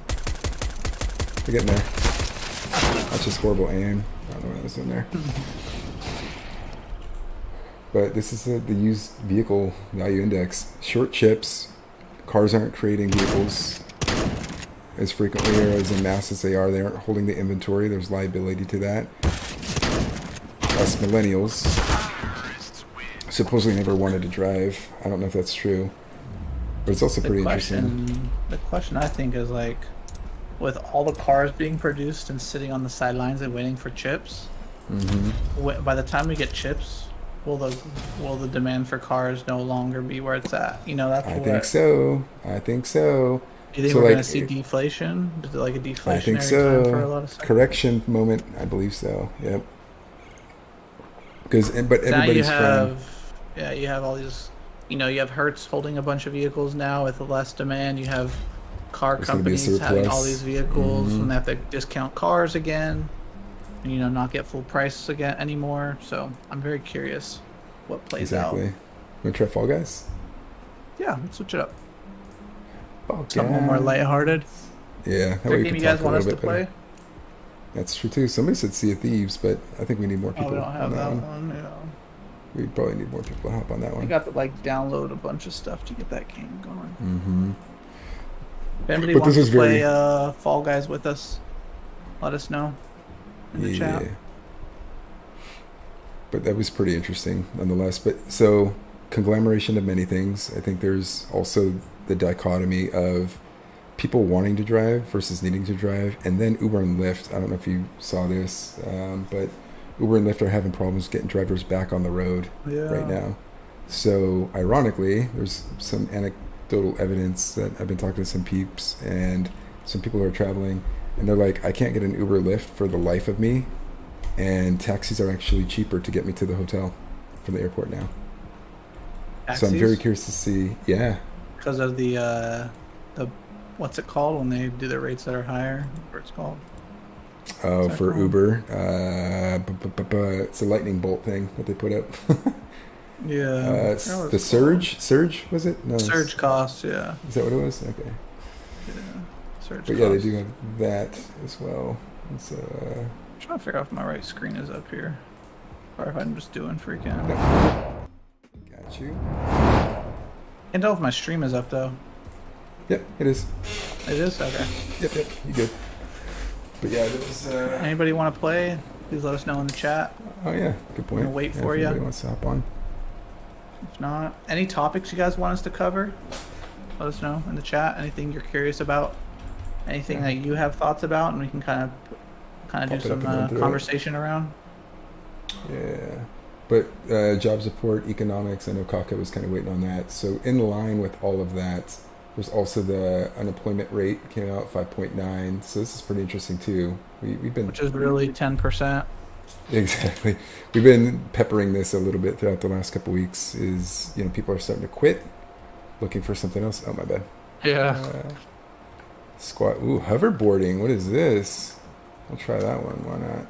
getting there. That's just horrible aim. I don't know what I was doing there. But this is the used vehicle value index. Short chips. Cars aren't creating vehicles as frequently or as en masse as they are. They aren't holding the inventory. There's liability to that. Us millennials supposedly never wanted to drive. I don't know if that's true. But it's also pretty interesting.
The question I think is, like, with all the cars being produced and sitting on the sidelines and waiting for chips, by the time we get chips, will the demand for cars no longer be where it's at? You know, that's
I think so. I think so.
Do you think
So,
we're
like,
going to see deflation? Is it like a deflationary
I think
time for a
so.
lot of stuff?
Correction moment. I believe so. Yep. But
Now you
everybody's trying.
have, you have all these, you know, you have Hertz holding a bunch of vehicles now with less demand. You have car
There's gonna be a
companies having all
surplus.
these vehicles and they have to discount cars again, and, you know, not get full price again anymore. So I'm very curious what plays
Exactly.
out.
Want to try Fall Guys?
Yeah, let's switch it up.
Fall
Something more
Guys.
lighthearted.
Yeah.
Is
That
there
way
a
you
game
can
you guys
talk a
want us
little
to
bit better.
play?
That's true too. Somebody said Sea of Thieves, but I think we need more
Oh,
people
we don't have
on
that
that one.
one. Yeah.
we probably need more people to hop on that
I
one.
got to like download a bunch of stuff to get that game going.
Mm-hmm.
If anybody
But
wants
this
to
is
play
very-
Fall Guys with us, let us know in the chat.
But that was pretty interesting nonetheless. But so conglomeration of many things. I think there's also the dichotomy of people wanting to drive versus needing to drive, and then Uber and Lyft. I don't know if you saw this, but Uber and Lyft are having problems getting drivers back on the road right now. So ironically, there's some anecdotal evidence that I've been talking to some peeps and some people who are traveling, and they're like, I can't get an Uber Lyft for the life of me, and taxis are actually cheaper to get me to the hotel from the airport now. So I'm very curious to see. Yeah.
Because of the what's it called when they do the rates that are higher? What's it called?
Oh,
that
for
called?
Uber, it's a lightning bolt thing that they put up.
Yeah.
It's the surge. Surge was it? No.
Surge costs. Yeah.
Is that what it was? Okay.
Yeah. Surge.
But yeah, they
costs.
do have that as well. So
I'm trying to figure out if my right screen is up here, or if I'm just doing freaking.
got you.
Can't tell if my stream is up though.
Yep, it is.
It is okay.
Yep, you good. But yeah, there was.
Anybody want to play? Please let us know in the chat.
Oh yeah, good point.
We'll wait
Yeah,
for
if
ya.
anybody wants to hop on.
If not, any topics you guys want us to cover, let us know in the chat. Anything you're curious about, anything
Yeah.
that you have thoughts about, and we can kind of
Pop
do
it up
some
and run through it.
conversation around.
Yeah. But job support, economics, I know Kaka was kind of waiting on that. So in line with all of that, there's also the unemployment rate came out 5.9. So this is pretty interesting too. We've been
Which is really 10%.
exactly. We've been peppering this a little bit throughout the last couple weeks. Is people are starting to quit, looking for something else. Oh my bad.
Yeah.
Squat. Ooh, hoverboarding. What is this? I'll try that one. Why not?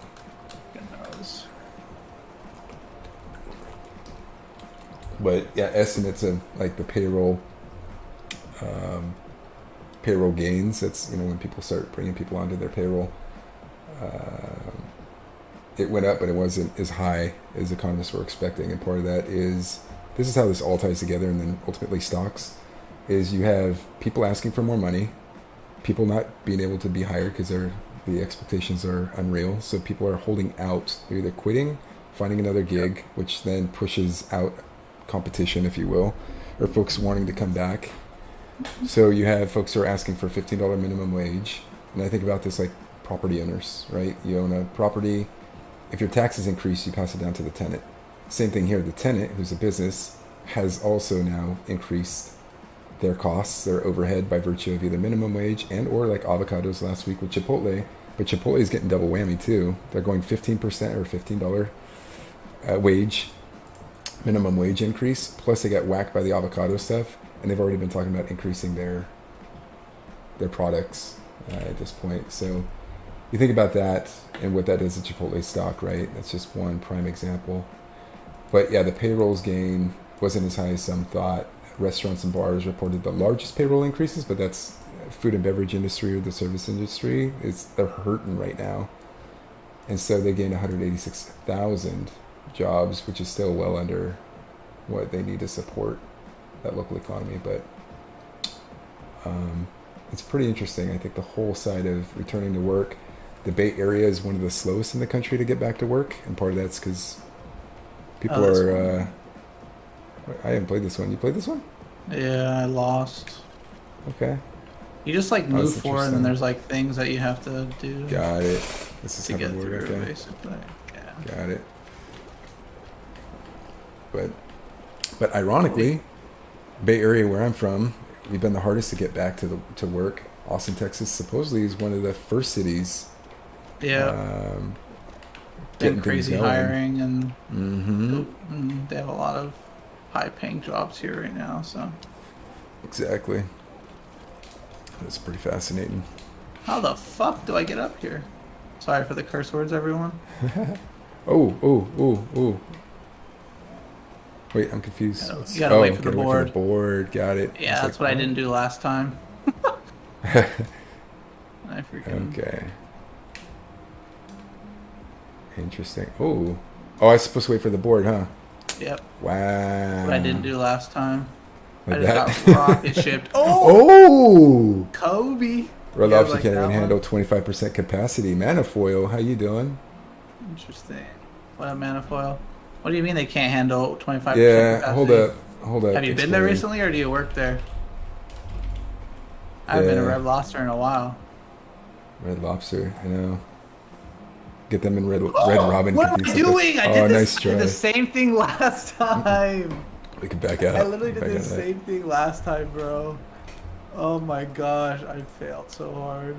But yeah, estimates of like the payroll gains. That's when people start bringing people onto their payroll. It went up, but it wasn't as high as economists were expecting. And part of that is this is how this all ties together, and then ultimately stocks. Is you have people asking for more money, people not being able to be hired because the expectations are unreal. So people are holding out. They're either quitting, finding another gig, which then pushes out competition, if you will, or folks wanting to come back. So you have folks who are asking for $15 minimum wage. And I think about this like property owners, right? You own a property. If your taxes increase, you pass it down to the tenant. Same thing here. The tenant, who's a business, has also now increased their costs, their overhead, by virtue of either minimum wage and or like avocados last week with Chipotle. But Chipotle is getting double whammy too. They're going 15% or $15 minimum wage increase. Plus they got whacked by the avocado stuff, and they've already been talking about increasing their products at this point. So you think about that and what that does to Chipotle stock, right? That's just one prime example. But yeah, the payrolls gain wasn't as high as some thought. Restaurants and bars reported the largest payroll increases, but that's food and beverage industry or the service industry. They're hurting right now. And so they gained 186,000 jobs, which is still well under what they need to support that local economy. But it's pretty interesting. I think the whole side of returning to work, the Bay Area is one of the slowest in the country to get back to work, and part of that's because people are. I haven't played this one. You played this one?
Yeah, I lost.
Okay.
You just like
Oh,
move
that's
forward, and then
interesting.
there's like things that you have to do
Got it. This is
to get
hoverboard,
through,
okay.
basically. Yeah.
Got it. But ironically, Bay Area where I'm from, we've been the hardest to get back to work. Austin, Texas, supposedly is one of the first cities.
Yeah.
Getting
Been crazy
things going.
hiring, and
Mm-hmm.
they have a lot of high-paying jobs here right now. So
Exactly. That's pretty fascinating.
how the fuck do I get up here? Sorry for the curse words, everyone.
Oh. Wait, I'm confused.
You gotta wait for the
gotta wait
board.
the board. Got it.
Yeah,
It's
that's
like,
what I didn't do last time. I freaking.
Okay. Interesting. Oh, I was supposed to wait for the board, huh?
Yep.
Wow.
What I didn't do last time.
Like
I just
that.
got rocket shipped. Oh,
Oh!
Kobe.
Red
You guys
Lobster
like
can't
that
even
one?
handle 25% capacity. Manifoil, how you doing?
Interesting. What a manifoil. What do you mean they can't handle 25%
Yeah,
capacity?
hold up.
Have you been there
Explain.
recently, or do you work there? I haven't been to
Yeah.
Red Lobster in a while.
Red Lobster, I know. Get them in Red Robin.
What am
could
I
be something.
doing? I
Oh,
did
nice
this. I did
try.
the same thing last time.
We can back out.
I literally did
Back
the
out of that.
same thing last time, bro. Oh my gosh, I failed so hard.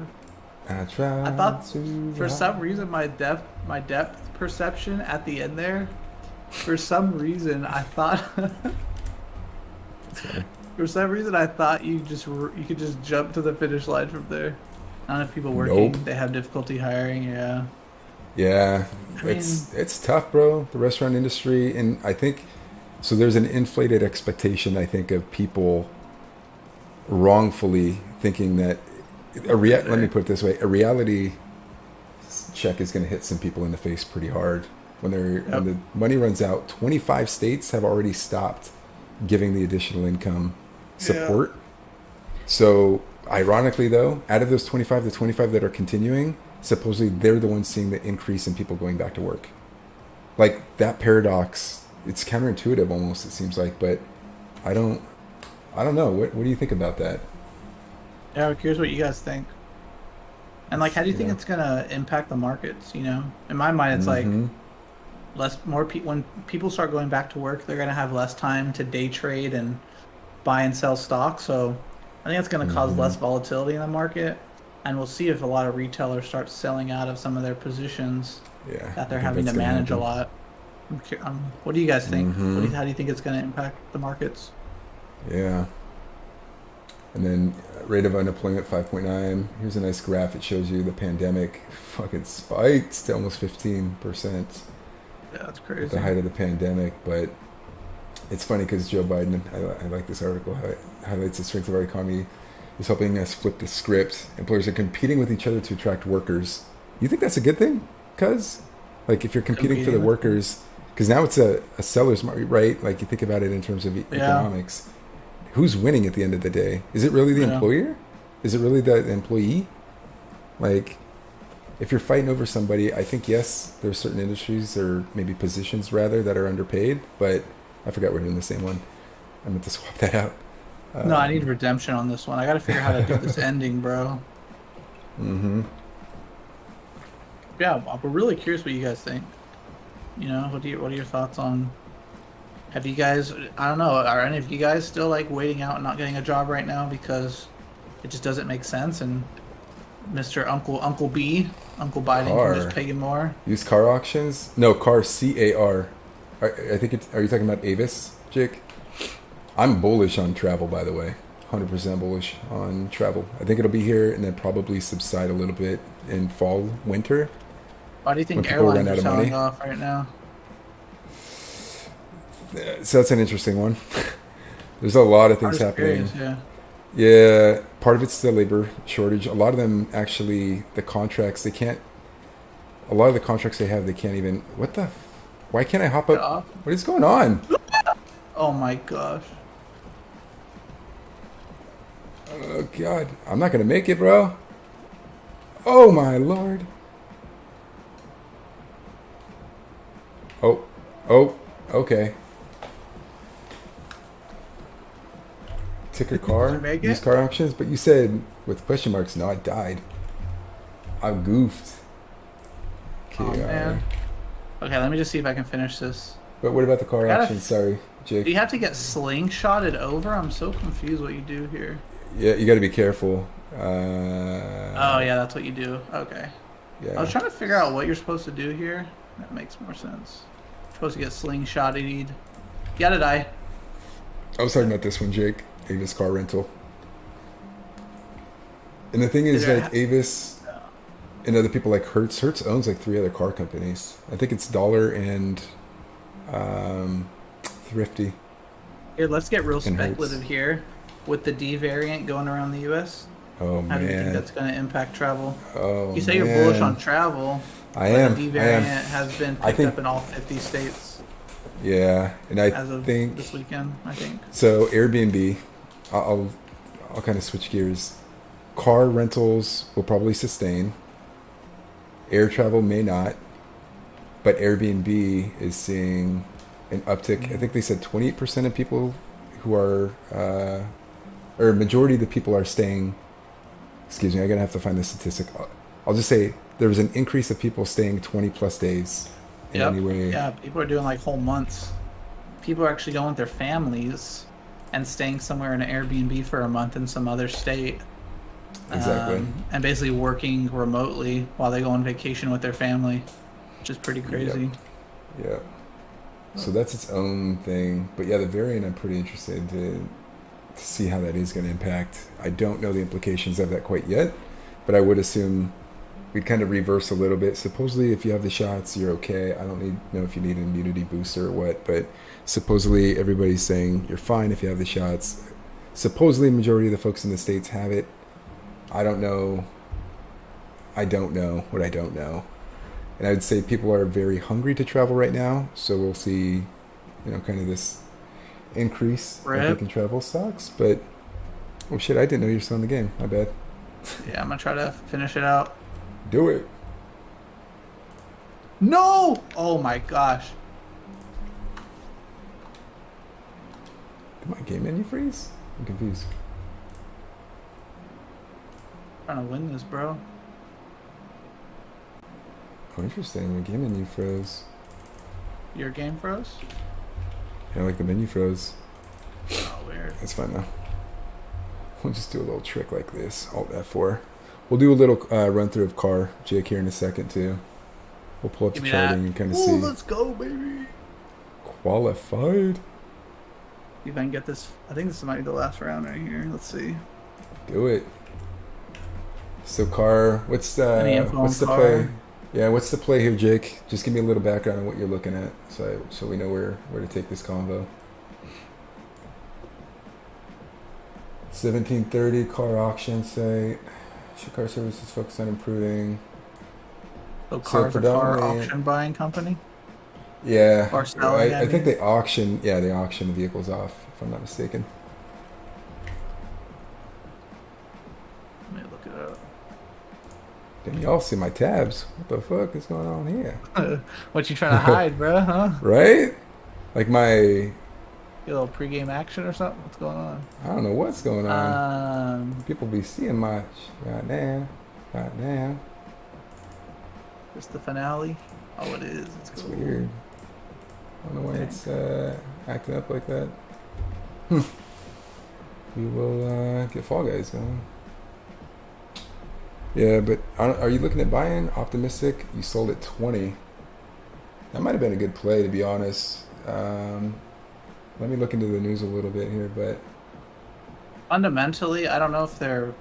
I tried
I thought
to
for some reason my depth perception at the end there, for some reason I thought for some reason I thought you could just jump to the finish line from there. I don't know if people working
Nope.
they have difficulty hiring. Yeah.
Yeah,
I
it's tough, bro. The restaurant industry, and I think so. There's an inflated expectation, I think, of people wrongfully thinking that let me put it this way: a reality check is going to hit some people in the face pretty hard when when the money runs out. 25 states have already stopped giving the additional income support. So, ironically, though, out of those 25, the 25 that are continuing, supposedly they're the ones seeing the increase in people going back to work. Like that paradox, it's counterintuitive almost, it seems like, but I don't know. What do you think about that?
Yeah, I'm curious what you guys think. And like, how do you think
Yeah.
it's gonna impact the markets? You know, in my mind, it's like
Mhm.
when people start going back to work, they're gonna have less time to day trade and buy and sell stock. So I think it's gonna cause less volatility in the market, and we'll see if a lot of retailers start selling out of some of their positions
Yeah.
that they're
I think
having to
that's gonna
manage a
happen.
lot. What do you guys think?
Mhm.
How do you think it's gonna impact the markets?
Yeah. And then rate of unemployment 5.9. Here's a nice graph. It shows you the pandemic fucking spiked to almost 15%.
Yeah, that's
At
crazy.
the height of the pandemic, but it's funny because Joe Biden, I like this article, highlights the strength of our economy is helping us flip the script. Employers are competing with each other to attract workers. You think that's a good thing? Because, like, if you're competing for the workers, because now it's a seller's market, right? Like, you think about it in terms of economics. Who's winning at the end of the day? Is it really the employer? Is it really the employee? Like, if you're fighting over somebody, I think, yes, there's certain industries or maybe positions, rather, that are underpaid, but I forgot we're doing the same one. I meant to swap that out.
No, I need redemption on this one. I gotta figure out how to do this ending, bro.
Mm-hmm.
Yeah, we're really curious what you guys think. You know, what are your thoughts on? Have you guys? I don't know. Are any of you guys still like waiting out and not getting a job right now because it just doesn't make sense? And Mr. Uncle Biden can just pay you more.
Used car auctions? No, car CAR. I think it's. Are you talking about Avis, Jake? I'm bullish on travel, by the way. 100% bullish on travel. I think it'll be here and then probably subside a little bit in fall, winter.
Why do you think
When people run
airlines
out
are
of
selling
money.
off right now?
So that's an interesting one. There's a lot of things
I'm just
happening.
curious,
Yeah, part of it's the labor shortage. A lot of them actually, the contracts, they can't. A lot of the contracts they have, they can't even. What the? Why can't I hop
Get
up?
off.
What is going on?
Oh my gosh.
Oh God, I'm not gonna make it, bro. Oh my lord. Oh, okay. Ticker car,
make it?
used car auctions, but you said with question marks. No, I died. I goofed.
Oh, man. Okay, let me just see if I can finish this.
But what about the car
Gotta
auctions? Sorry,
Do you
Jake.
have to get slingshotted over? I'm so confused what you do here.
Yeah, you got to be careful.
Oh yeah, that's what you do. Okay.
Yeah.
I was trying to figure out what you're supposed to do here. That makes more sense. You're supposed to get slingshotted. You gotta die.
I was talking about this one, Jake. Avis car rental. And the thing is,
Did it
like, Avis and other people like Hertz. Hertz owns like 3 other car companies. I think it's Dollar and Thrifty.
Here, let's get real
And Hertz.
speculative here. With the D variant going around the U.S.,
Oh
how do you think
man.
that's going to impact travel?
Oh
You say you're bullish
man.
on travel.
I
but
am.
The D
I am.
variant has been
I
picked
think-
up in all 50 states.
Yeah, and I
as of
think
this weekend. I think.
so. Airbnb. I'll kind of switch gears. Car rentals will probably sustain. Air travel may not, but Airbnb is seeing an uptick. I think they said 28% of people who are, or majority of the people are staying. Excuse me, I'm gonna have to find the statistic. I'll just say there was an increase of people staying 20 plus days in
Yep.
any way.
Yeah, people are doing like whole months. People are actually going with their families and staying somewhere in an Airbnb for a month in some other state.
Exactly.
And basically working remotely while they go on vacation with their family, which is pretty crazy.
Yeah. So that's its own thing. But yeah, the variant, I'm pretty interested to see how that is going to impact. I don't know the implications of that quite yet, but I would assume we'd kind of reverse a little bit. Supposedly, if you have the shots, you're okay. I don't know if you need an immunity booster or what, but supposedly everybody's saying you're fine if you have the shots. Supposedly, majority of the folks in the States have it. I don't know. I don't know what I don't know. And I would say people are very hungry to travel right now, so we'll see, kind of this increase I think in travel stocks. But oh shit, I didn't know you were still in the game. My bad.
Yeah, I'm gonna try to finish it out.
Do it.
No! Oh my gosh.
Did my game menu freeze? I'm confused.
I'm trying to win this, bro.
Oh, interesting. My game menu froze.
Your game froze?
Yeah, like the menu froze.
Oh, weird.
That's fine though. We'll just do a little trick like this. Alt F4. We'll do a little run through of car, Jake, here in a second too. We'll pull up
Give
the
me
charting
that.
and kind of
Ooh,
see.
let's go, baby.
Qualified.
See if I can get this. I think this might be the last round right here. Let's see.
Do it. So car, what's
Any info
the
on car?
play? Yeah, what's the play here, Jake? Just give me a little background on what you're looking at, so we know where to take this convo. 1730 car auction site. Should car services focus on improving?
So cars are car
predominantly-
auction buying company?
Yeah,
Or selling,
I think they auction. Yeah, they auction the vehicles off, if I'm not mistaken.
Let me look it up.
Then y'all see my tabs. What the fuck is going on here?
What you trying to hide, bro? Huh?
Right? Like my,
Get a little pregame action or something? What's going on?
I don't know what's going on. People be seeing my right now.
Just the finale. Oh, it is. It's
It's
cool.
weird. I don't know why
Okay.
it's acting up like that. We will get Fall Guys going. Yeah, but are you looking at buying? Optimistic? You sold at 20. That might have been a good play, to be honest. Let me look into the news a little bit here, but
Fundamentally, I don't know if their
I'll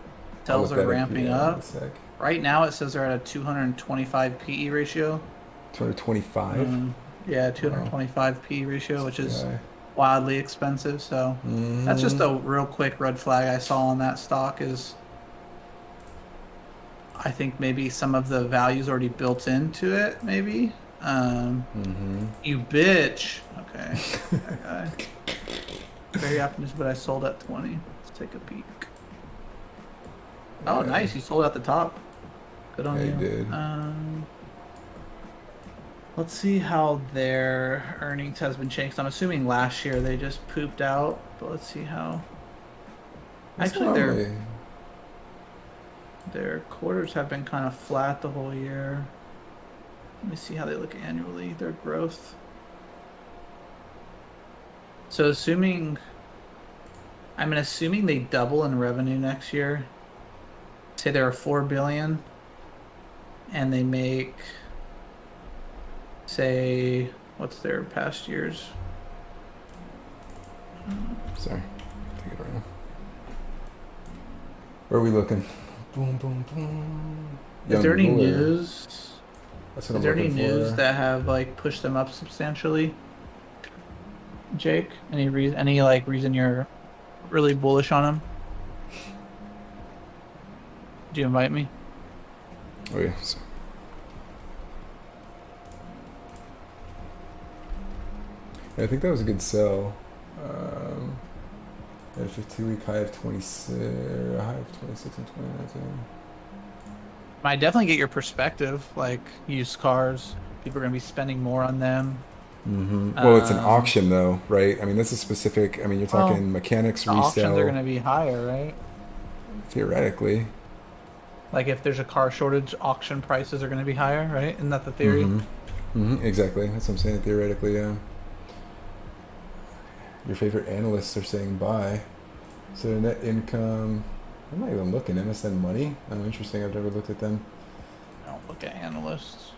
sales
look
are
that
ramping
in a
up.
sec.
Right now, it says they're at a 225 PE ratio.
225.
Yeah, 225 PE ratio, which is
Yeah.
wildly expensive. So that's just a real quick red flag I saw on that stock. Is I think maybe some of the value's already built into it. Maybe. You bitch. Okay. That guy. Very optimistic, but I sold at 20. Let's take a peek. Oh,
Yeah.
nice. You sold at the top. Good on
Yeah,
you.
you did.
Let's see how their earnings has been changed. I'm assuming last year they just pooped out, but let's see how.
What's
Actually,
going on
their quarters have been kind of flat the whole year. Let me see how they look annually. Their growth. So assuming they double in revenue next year. Say they're 4 billion, and they make, say, what's their past years?
Sorry. Take it around. Where are we looking? Boom, boom, boom.
Is there any
Young Buller.
news?
That's what
Is
I'm
there any
looking
news
for.
that have like pushed them up substantially? Jake, any reason you're really bullish on them? Did you invite me?
Oh yeah. So- I think that was a good sell. At a 52-week high of 26, a high of 26 and 29.
I definitely get your perspective. Like used cars, people are gonna be spending more on them.
Mm-hmm. Well, it's an
Um,
auction though, right? I mean, this is specific. I mean, you're talking
Well,
mechanics
The auctions are
resale
gonna be higher, right?
theoretically.
Like if there's a car shortage, auction prices are gonna be higher, right? Isn't that the theory?
Mm-hmm. Mm-hmm. Exactly. That's what I'm saying. Theoretically, yeah. Your favorite analysts are saying buy. So net income. I'm not even looking. MSN Money. Oh, interesting. I've never looked at them.
I don't look at analysts.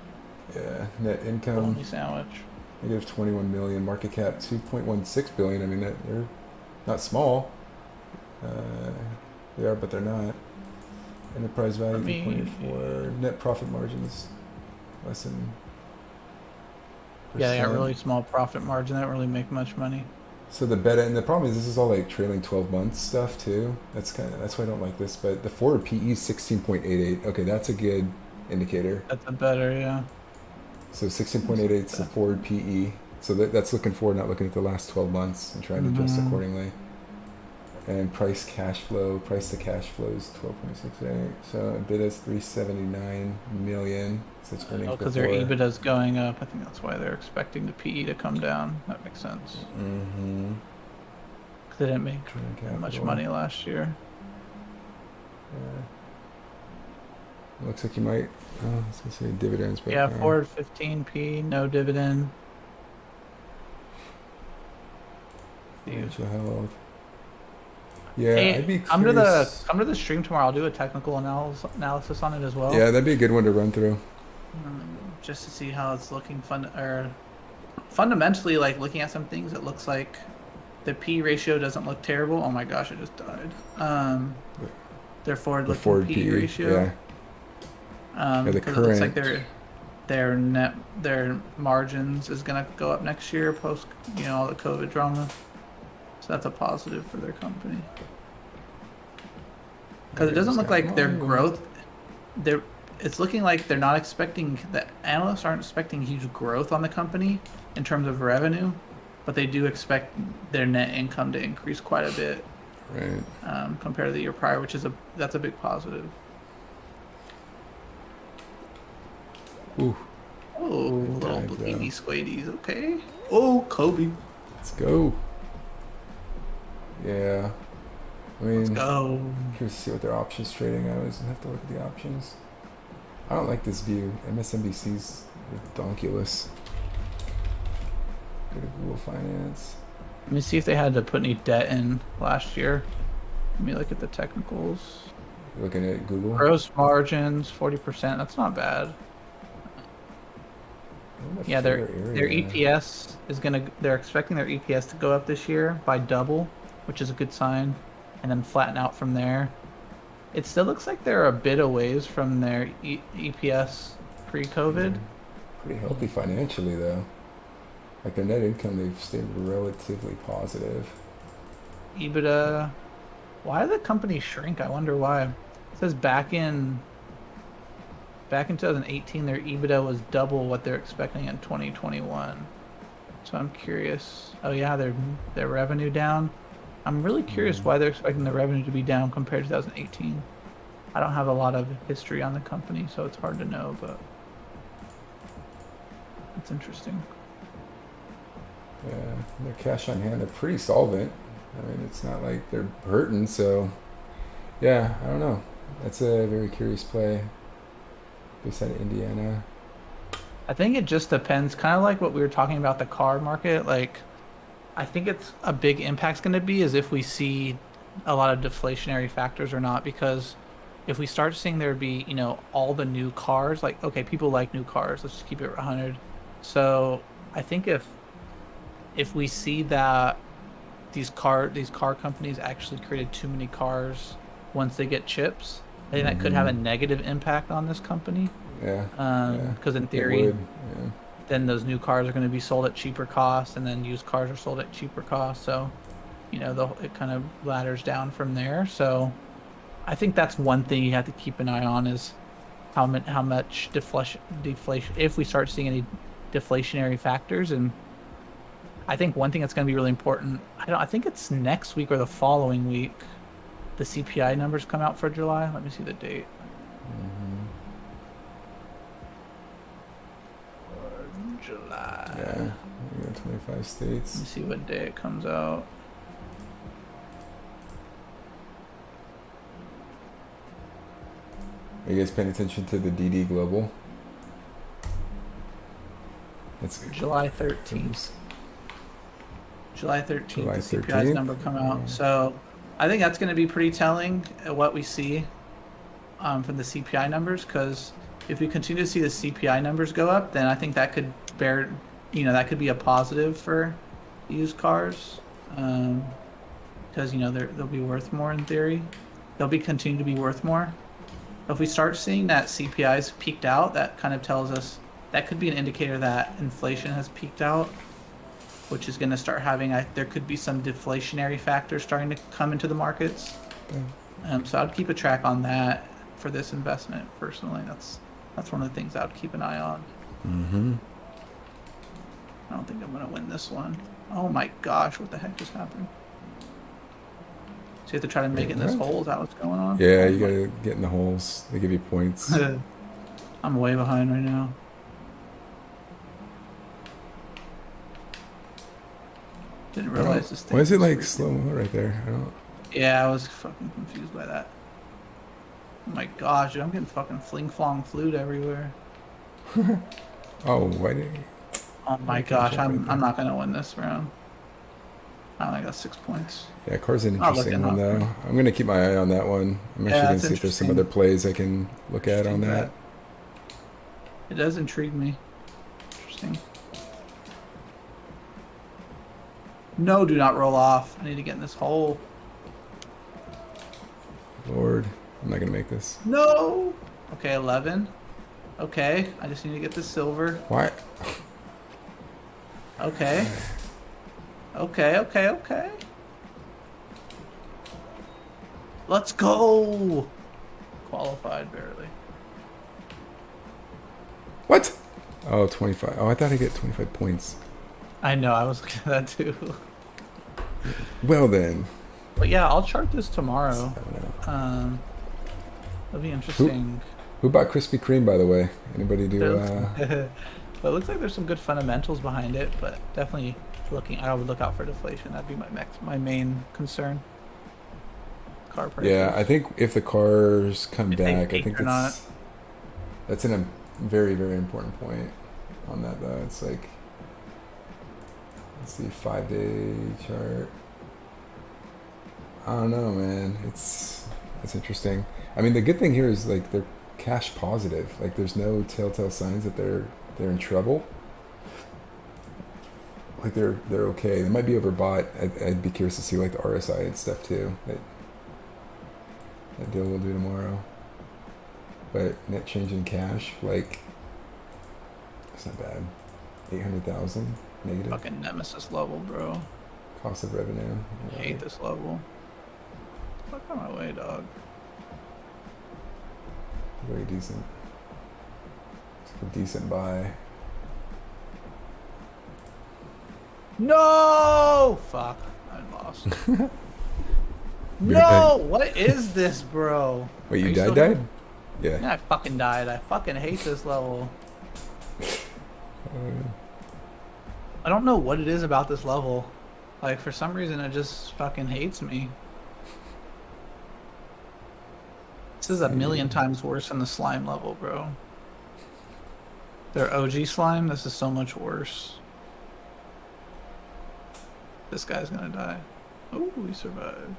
Yeah. Net income.
Bologna sandwich.
Negative 21 million. Market cap 2.16 billion. I mean, they're not small. They are, but they're not. Enterprise value 3.4. Net profit margins less than.
Yeah, they got
percent.
really small profit margin. They don't really make much money.
So the beta, and the problem is this is all like trailing 12 months stuff too. That's why I don't like this. But the forward PE is 16.88. Okay, that's a good indicator.
That's a better, yeah.
So 16.88 is the forward PE. So that's looking forward, not looking at the last 12 months and trying to adjust accordingly. And price to cash flow is 12.68. So EBITDA is 379 million. So it's earnings
Because their
before.
EBITDA's going up. I think that's why they're expecting the PE to come down. That makes sense.
Mm-hmm.
Because they didn't make
Trading
that much
capital.
money last year.
Yeah. Looks like you might. Oh, I was gonna say dividends, but
Yeah, forward 15p, no dividend.
Financial health. Yeah,
Hey,
I'd be
come
curious.
to the stream tomorrow. I'll do a technical analysis on it as well.
Yeah, that'd be a good one to run through.
Just to see how it's looking fundamentally, like looking at some things, it looks like the P ratio doesn't look terrible. Oh my gosh, it just died. Their forward
The
looking
forward
P
PE,
ratio.
yeah. the
'Cause it looks like
current-
their margins is gonna go up next year post all the COVID drama. So that's a positive for their company. Because it doesn't look like their growth. It's looking like they're not expecting. The analysts aren't expecting huge growth on the company in terms of revenue, but they do expect their net income to increase quite a bit
Right.
compared to the year prior, which is that's a big positive.
Ooh,
Oh, little
died,
bleedy squadies, okay. Oh, Kobe.
let's go. Yeah. I mean,
Let's go.
curious to see what their options trading is. I have to look at the options. I don't like this view. MSNBC's redonkulous. Go to Google Finance.
Let me see if they had to put any debt in last year. Let me look at the technicals.
You're looking at Google.
Gross margins, 40%. That's not bad. Yeah, their EPS is they're expecting their EPS to go up this year by double, which is a good sign, and then flatten out from there. It still looks like they're a bit a ways from their EPS pre-COVID.
Pretty healthy financially though. Like their net income, they've stayed relatively positive.
EBITDA. Why did the company shrink? I wonder why. It says back in 2018, their EBITDA was double what they're expecting in 2021. So I'm curious. Oh yeah, their revenue down. I'm really curious why they're expecting the revenue to be down compared to 2018. I don't have a lot of history on the company, so it's hard to know, but it's interesting.
Yeah, their cash on hand are pretty solvent. I mean, it's not like they're hurting, so yeah, I don't know. That's a very curious play. Based out of Indiana.
I think it just depends, kind of like what we were talking about the car market. Like, I think it's a big impact's going to be is if we see a lot of deflationary factors or not. Because if we start seeing there be, all the new cars, like, okay, people like new cars. Let's just keep it 100. So I think if we see that these car companies actually created too many cars once they get chips, I think that could have a negative impact on this company.
Yeah.
Because in
It
theory,
would, yeah.
then those new cars are going to be sold at cheaper costs, and then used cars are sold at cheaper costs. So, it kind of ladders down from there. So, I think that's one thing you have to keep an eye on is how much deflation. If we start seeing any deflationary factors, and I think one thing that's going to be really important. I think it's next week or the following week. The CPI numbers come out for July. Let me see the date. July.
Yeah, we got 25
Let me
states.
see what day it comes out.
Are you guys paying attention to the DD Global? That's
July 13th. July 13th,
July
the CPI's
13th?
number come out. So I think that's going to be pretty telling at what we see from the CPI numbers, because if we continue to see the CPI numbers go up, then I think that could bear, that could be a positive for used cars, because they'll be worth more in theory. They'll be continue to be worth more. If we start seeing that CPI's peaked out, that kind of tells us that could be an indicator that inflation has peaked out, which is going to start having, there could be some deflationary factors starting to come into the markets. So I'd keep a track on that for this investment personally. That's one of the things I would keep an eye on.
Mm-hmm.
I don't think I'm going to win this one. Oh my gosh, what the heck just happened? So you have to try to make it in this
What?
hole? Is that what's going on?
Yeah, you gotta get in the holes. They give you points.
I'm way behind right now. Didn't realize this thing.
Why is it
was
like
freaking-
slow mo right there? I don't.
Yeah, I was fucking confused by that. Oh my gosh, dude, I'm getting fucking fling flong flute everywhere.
Oh, why did?
Oh my
Okay,
gosh,
check right
I'm
there.
not gonna win this round. I only got 6 points.
Yeah, car's an
I'll look
interesting
it
one
up.
though. I'm gonna keep my eye on that one. I'm
Yeah,
actually gonna
it's
see if there's some
interesting.
other plays I can look at on that.
It does intrigue me. Interesting. No, do not roll off. I need to get in this hole.
Lord, I'm not gonna make this.
No! Okay, 11. Okay, I just need to get the silver.
Why?
Okay. Okay. Let's go! Qualified barely.
What? Oh, 25. Oh, I thought I'd get 25 points.
I know, I was looking at that too.
Well then.
But yeah, I'll chart this tomorrow.
I don't know.
It'll be interesting.
Who bought Krispy Kreme, by the way? Anybody do?
But it looks like there's some good fundamentals behind it, but definitely I would look out for deflation. That'd be my main concern. Car prices.
Yeah, I think if the cars come
If they
back, I
peak
think
or not.
that's a very, very important point on that though. It's like, let's see, 5-day chart. I don't know, man. It's interesting. I mean, the good thing here is like they're cash positive. Like there's no telltale signs that they're in trouble. Like they're okay. They might be overbought. I'd be curious to see like the RSI and stuff too. That deal we'll do tomorrow. But net change in cash, like, it's not bad. 800,000 negative.
Fucking nemesis level, bro.
Cost of revenue.
I hate this level. Fuck out of my way, dog.
Very decent. It's a decent buy.
No! Fuck. I lost. No! What is this, bro?
Wait,
Are
you
still
died?
here?
Yeah.
Yeah, I fucking died. I fucking hate this level. I don't know what it is about this level. Like, for some reason, it just fucking hates me. This is a million times worse than the slime level, bro. Their OG slime, this is so much worse. This guy's gonna die. Oh, he survived.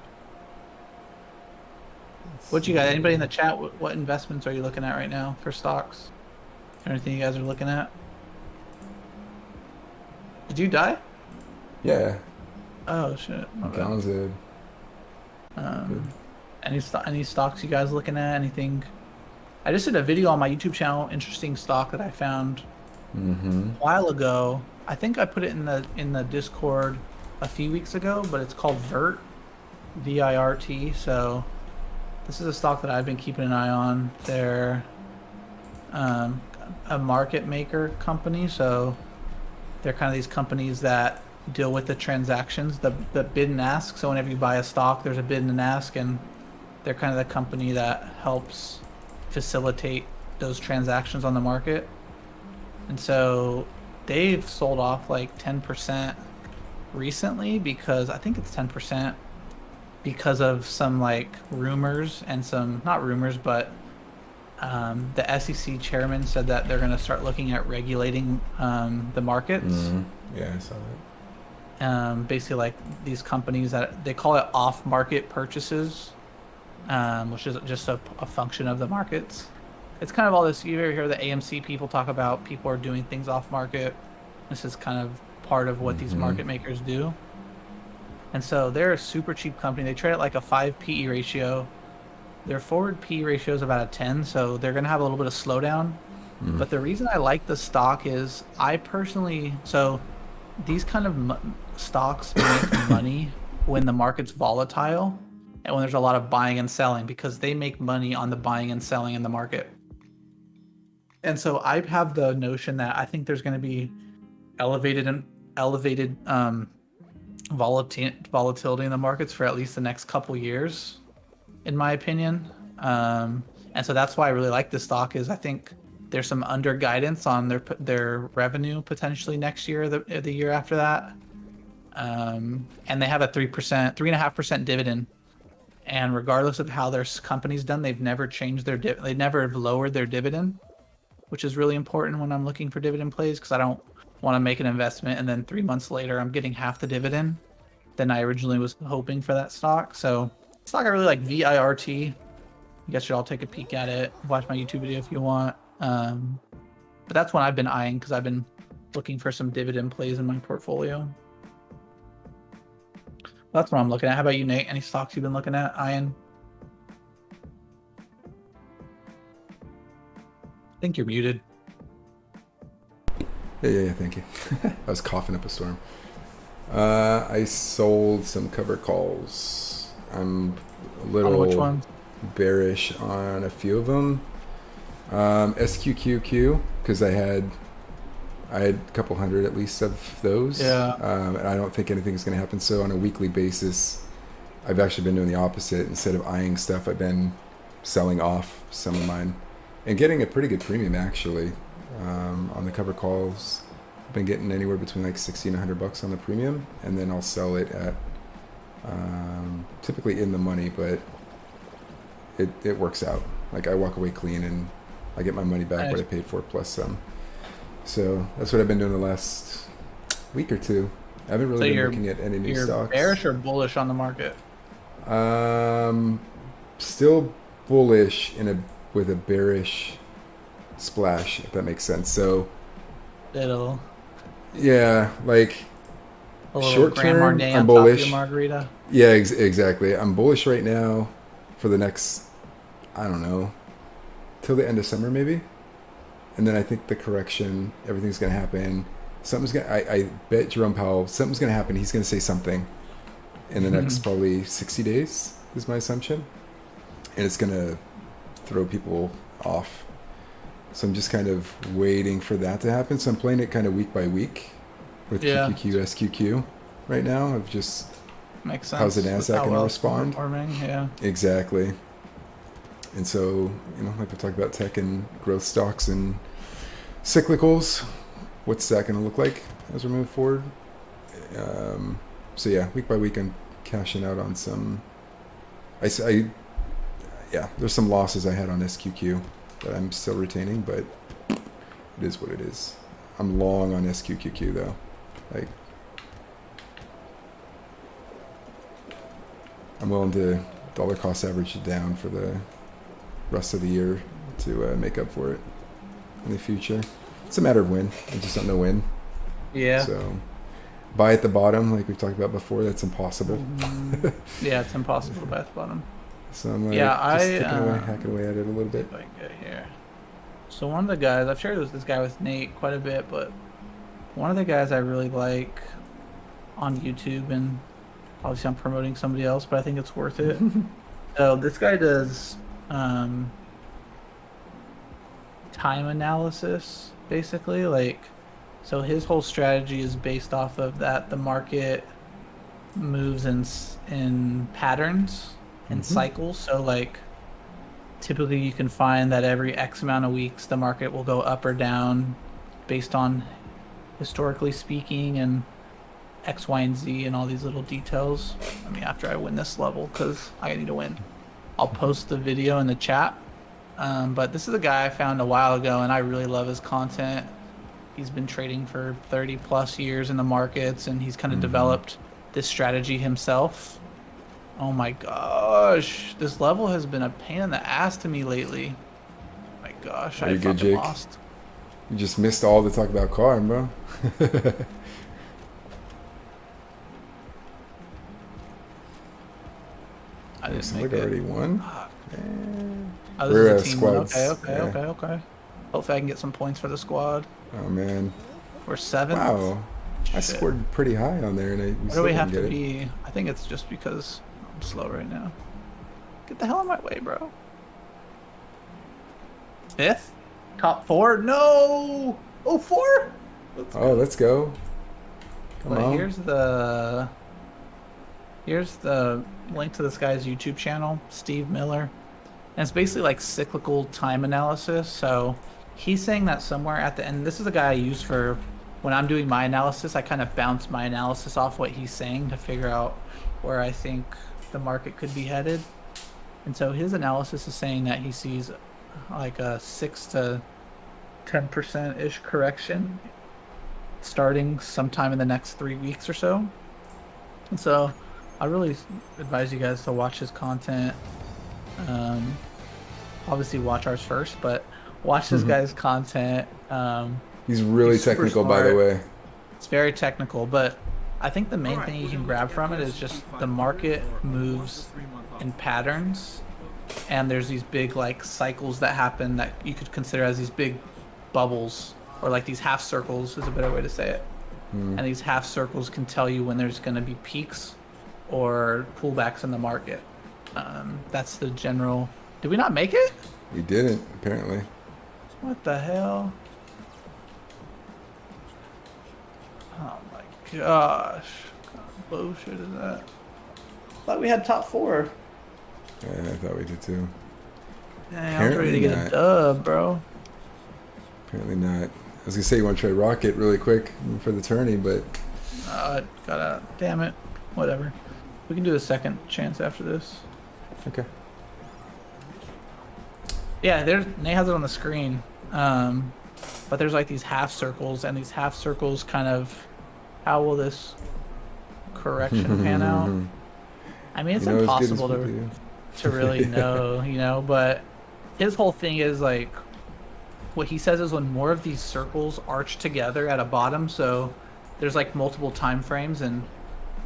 What you got? Anybody in the chat? What investments are you looking at right now for stocks? Anything you guys are looking at? Did you die?
Yeah.
Oh shit. My bad.
Sounds good.
Any stocks you guys looking at? Anything? I just did a video on my YouTube channel. Interesting stock that I found
Mm-hmm.
a while ago. I think I put it in the Discord a few weeks ago, but it's called Vert, VIRT. So this is a stock that I've been keeping an eye on. They're a market maker company, so they're kind of these companies that deal with the transactions, the bid and ask. So whenever you buy a stock, there's a bid and an ask, and they're kind of the company that helps facilitate those transactions on the market. And so they've sold off like 10% recently, because I think it's 10% because of some like rumors and some, not rumors, but the SEC chairman said that they're going to start looking at regulating the markets.
Yeah, I saw that.
Basically, like these companies that they call it off-market purchases, which is just a function of the markets. It's kind of all this. You ever hear the AMC people talk about people are doing things off-market? This is kind of part of what these market makers do. And so they're a super cheap company. They trade at like a 5 PE ratio. Their forward PE ratio is about a 10, so they're going to have a little bit of slowdown. But the reason I like the stock is I personally, so these kind of stocks make money when the market's volatile and when there's a lot of buying and selling, because they make money on the buying and selling in the market. And so I have the notion that I think there's going to be elevated volatility in the markets for at least the next couple years, in my opinion. And so that's why I really like this stock. Is I think there's some under guidance on their revenue potentially next year, the year after that. And they have a 3.5% dividend. And regardless of how their company's done, they've never changed they never have lowered their dividend, which is really important when I'm looking for dividend plays, because I don't want to make an investment and then 3 months later I'm getting half the dividend than I originally was hoping for that stock. So stock I really like, VIRT. You guys should all take a peek at it. Watch my YouTube video if you want. But that's one I've been eyeing because I've been looking for some dividend plays in my portfolio. That's what I'm looking at. How about you, Nate? Any stocks you've been looking at, eyeing? I think you're muted.
Yeah, thank you. I was coughing up a storm. I sold some cover calls. I'm a little
which one?
bearish on a few of them. SQQQ, because I had a couple hundred at least of those.
Yeah.
And I don't think anything's going to happen. So on a weekly basis, I've actually been doing the opposite. Instead of eyeing stuff, I've been selling off some of mine and getting a pretty good premium actually. On the cover calls, I've been getting anywhere between like $60 and $100 on the premium, and then I'll sell it at typically in the money, but it works out. Like I walk away clean and I get my money back what I paid for plus some. So that's what I've been doing the last week or two. I haven't really been looking at any new stocks.
Bearish or bullish on the market?
Still bullish with a bearish splash, if that makes sense. So yeah, like short term I'm bullish.
Margarita.
Yeah, exactly. I'm bullish right now for the next, I don't know, till the end of summer maybe. And then I think the correction, everything's going to happen. I bet Jerome Powell, something's going to happen. He's going to say something in the next probably 60 days is my assumption. And it's going to throw people off. So I'm just kind of waiting for that to happen. So I'm playing it kind of week by week with QQQ, SQQ right now. Of just,
makes sense.
How's the NASDAQ going to respond?
Yeah.
Exactly. And so, like we talked about tech and growth stocks and cyclicals, what's that going to look like as we move forward? So yeah, week by week, I'm cashing out on some. There's some losses I had on SQQ that I'm still retaining, but it is what it is. I'm long on SQQQ though. Like, I'm willing to dollar cost average it down for the rest of the year to make up for it in the future. It's a matter of when. I just don't know when.
Yeah.
So buy at the bottom, like we've talked about before. That's impossible.
Yeah, it's impossible to buy at the bottom.
So I'm like, hacking away at it a little bit.
If I can get here. So one of the guys, I've shared this guy with Nate quite a bit, but one of the guys I really like on YouTube, and obviously I'm promoting somebody else, but I think it's worth it. So this guy does time analysis, basically. Like, So his whole strategy is based off of that. The market moves in patterns and cycles. So like typically you can find that every X amount of weeks the market will go up or down based on historically speaking and X, Y, and Z and all these little details. I mean, after I win this level, because I need to win, I'll post the video in the chat. But this is a guy I found a while ago, and I really love his content. He's been trading for 30 plus years in the markets, and he's kind of developed this strategy himself. Oh my gosh, this level has been a pain in the ass to me lately. Oh my gosh,
Are
I
you good,
fucking
Jake?
lost.
You just missed all the talk about car, bro.
I didn't
So
make
look,
it.
already won.
Oh,
We're,
this is a team one.
squads,
Okay.
yeah.
Okay. Hopefully I can get some points for the squad.
Oh man,
We're 7th.
wow! I
Shit.
scored pretty high on there, and we
What
still
do we
didn't
have
get
to
it.
be? I think it's just because I'm slow right now. Get the hell out of my way, bro. 5th? Top 4? No! Oh, 4?
Oh, let's go! Come
But
on!
here's the link to this guy's YouTube channel, Steve Miller. And it's basically like cyclical time analysis. So he's saying that somewhere at the end, this is the guy I use for when I'm doing my analysis. I kind of bounce my analysis off what he's saying to figure out where I think the market could be headed. And so his analysis is saying that he sees like a 6 to 10% ish correction starting sometime in the next 3 weeks or so. And so I really advise you guys to watch his content. Obviously watch ours first, but watch this guy's content.
He's really
He's super
technical, by the
smart.
way.
It's very technical, but I think the main thing you can grab from it is just the market moves in patterns, and there's these big like cycles that happen that you could consider as these big bubbles, or like these half circles is a better way to say it. And these half circles can tell you when there's going to be peaks or pullbacks in the market. That's the general. Did we not make it?
We didn't, apparently.
What the hell? Oh my gosh. What kind of bullshit is that? Thought we had top 4.
Yeah, I thought we did too.
Dang, I was ready to
Apparently
get
not.
a dub, bro.
Apparently not. I was gonna say you want to try rocket really quick for the tourney, but
Gotta. Damn it. Whatever. We can do a second chance after this.
okay.
Yeah, Nate has it on the screen. But there's like these half circles, and these half circles kind of, how will this correction pan out? I mean, it's
You know as good as
impossible
we do.
to really know, you know, but his whole thing is like, what he says is when more of these circles arch together at a bottom, so there's like multiple time frames, and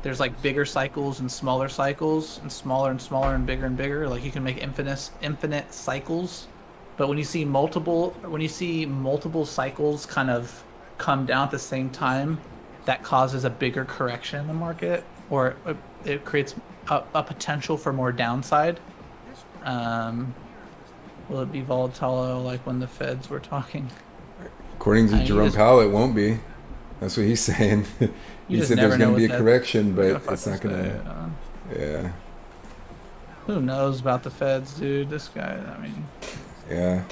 there's like bigger cycles and smaller and smaller and bigger. Like you can make infinite cycles. But when you see multiple cycles kind of come down at the same time, that causes a bigger correction in the market, or it creates a potential for more downside. Will it be volatile like when the Feds were talking?
According to
You
Jerome
just-
Powell, it won't be. That's what he's saying.
You
He
just
said
never
there's
know
going to be
what
a
that-
correction, but
Yeah,
it's not
fuck
going
this
to.
guy,
Yeah,
Who knows about the Feds, dude? This guy, I mean,
yeah.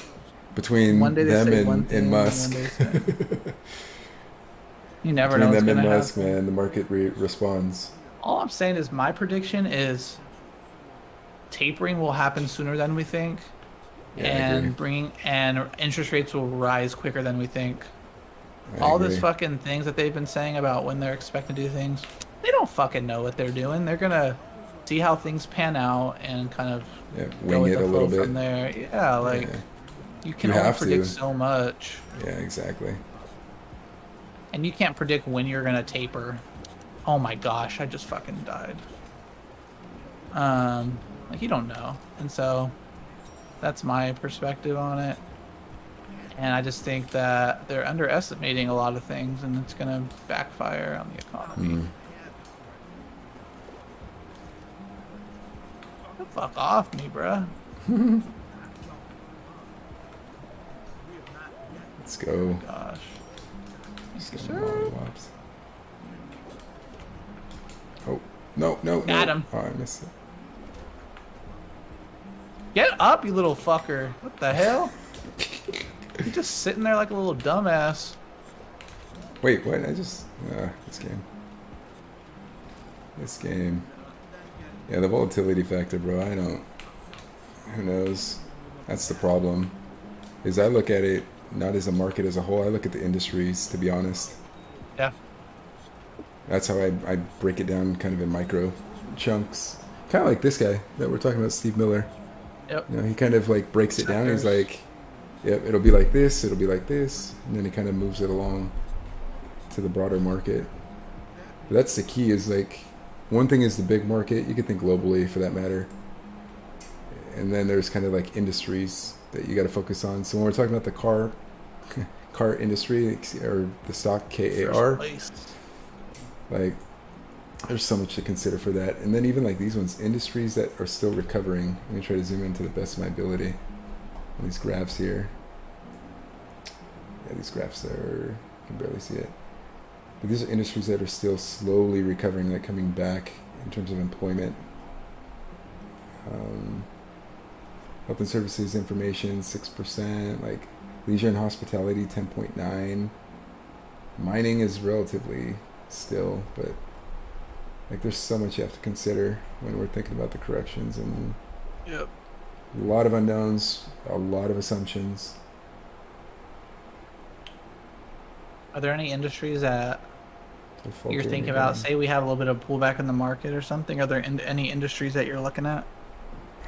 Between
one day they
them
say one
and
thing,
Musk.
one day say- you never know
Between
what's
them and
gonna
Musk,
happen.
man, the market responds.
All I'm saying is my prediction is tapering will happen sooner than we think,
Yeah, I agree.
and interest rates will rise quicker than we think.
I
All
agree.
this fucking things that they've been saying about when they're expecting to do things, they don't fucking know what they're doing. They're gonna see how things pan out and kind of
Yeah,
go
wing
with
it
the
a little
flow
bit.
from there. Yeah, like
Yeah.
you can
You
only
have
predict
to.
so much,
Yeah, exactly.
and you can't predict when you're gonna taper. Oh my gosh, I just fucking died. Like you don't know, and so that's my perspective on it. And I just think that they're underestimating a lot of things, and it's gonna backfire on the economy. Fuck off me, bruh.
Let's go.
Gosh.
Just getting mollywops. Oh, no, no, no.
Got him.
Oh, I missed it.
Get up, you little fucker. What the hell? You're just sitting there like a little dumbass.
Wait, what? This game. This game. Yeah, the volatility factor, bro. I don't. Who knows? That's the problem. Is I look at it not as a market as a whole. I look at the industries, to be honest.
Yeah.
That's how I break it down kind of in micro chunks. Kind of like this guy that we're talking about, Steve Miller.
Yep.
You know, he kind of like breaks it down. He's like, yep, it'll be like this, it'll be like this. And then he kind of moves it along to the broader market. But that's the key is like, one thing is the big market. You could think globally for that matter. And then there's kind of like industries that you got to focus on. So when we're talking about the car industry or the stock KAR, like there's so much to consider for that. And then even like these ones, industries that are still recovering. Let me try to zoom in to the best of my ability on these graphs here. Yeah, these graphs are, you can barely see it. But these are industries that are still slowly recovering, like coming back in terms of employment. Health and services information, 6%, like leisure and hospitality, 10.9. Mining is relatively still, but like there's so much you have to consider when we're thinking about the corrections, and
yep.
a lot of unknowns, a lot of assumptions.
Are there any industries that you're thinking about? Say we have a little bit of pullback in the market or something. Are there any industries that you're looking at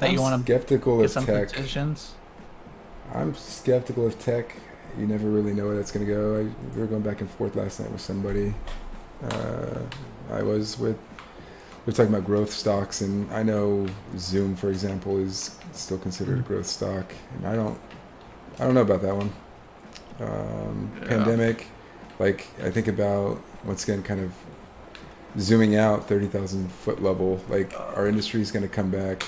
that you want to
skeptical
get
of
some
tech.
positions?
I'm skeptical of tech. You never really know where that's going to go. We were going back and forth last night with somebody. We were talking about growth stocks, and I know Zoom, for example, is still considered a growth stock, and I don't know about that one. Pandemic, like I think about once again, kind of zooming out 30,000 foot level. Like our industry is going to come back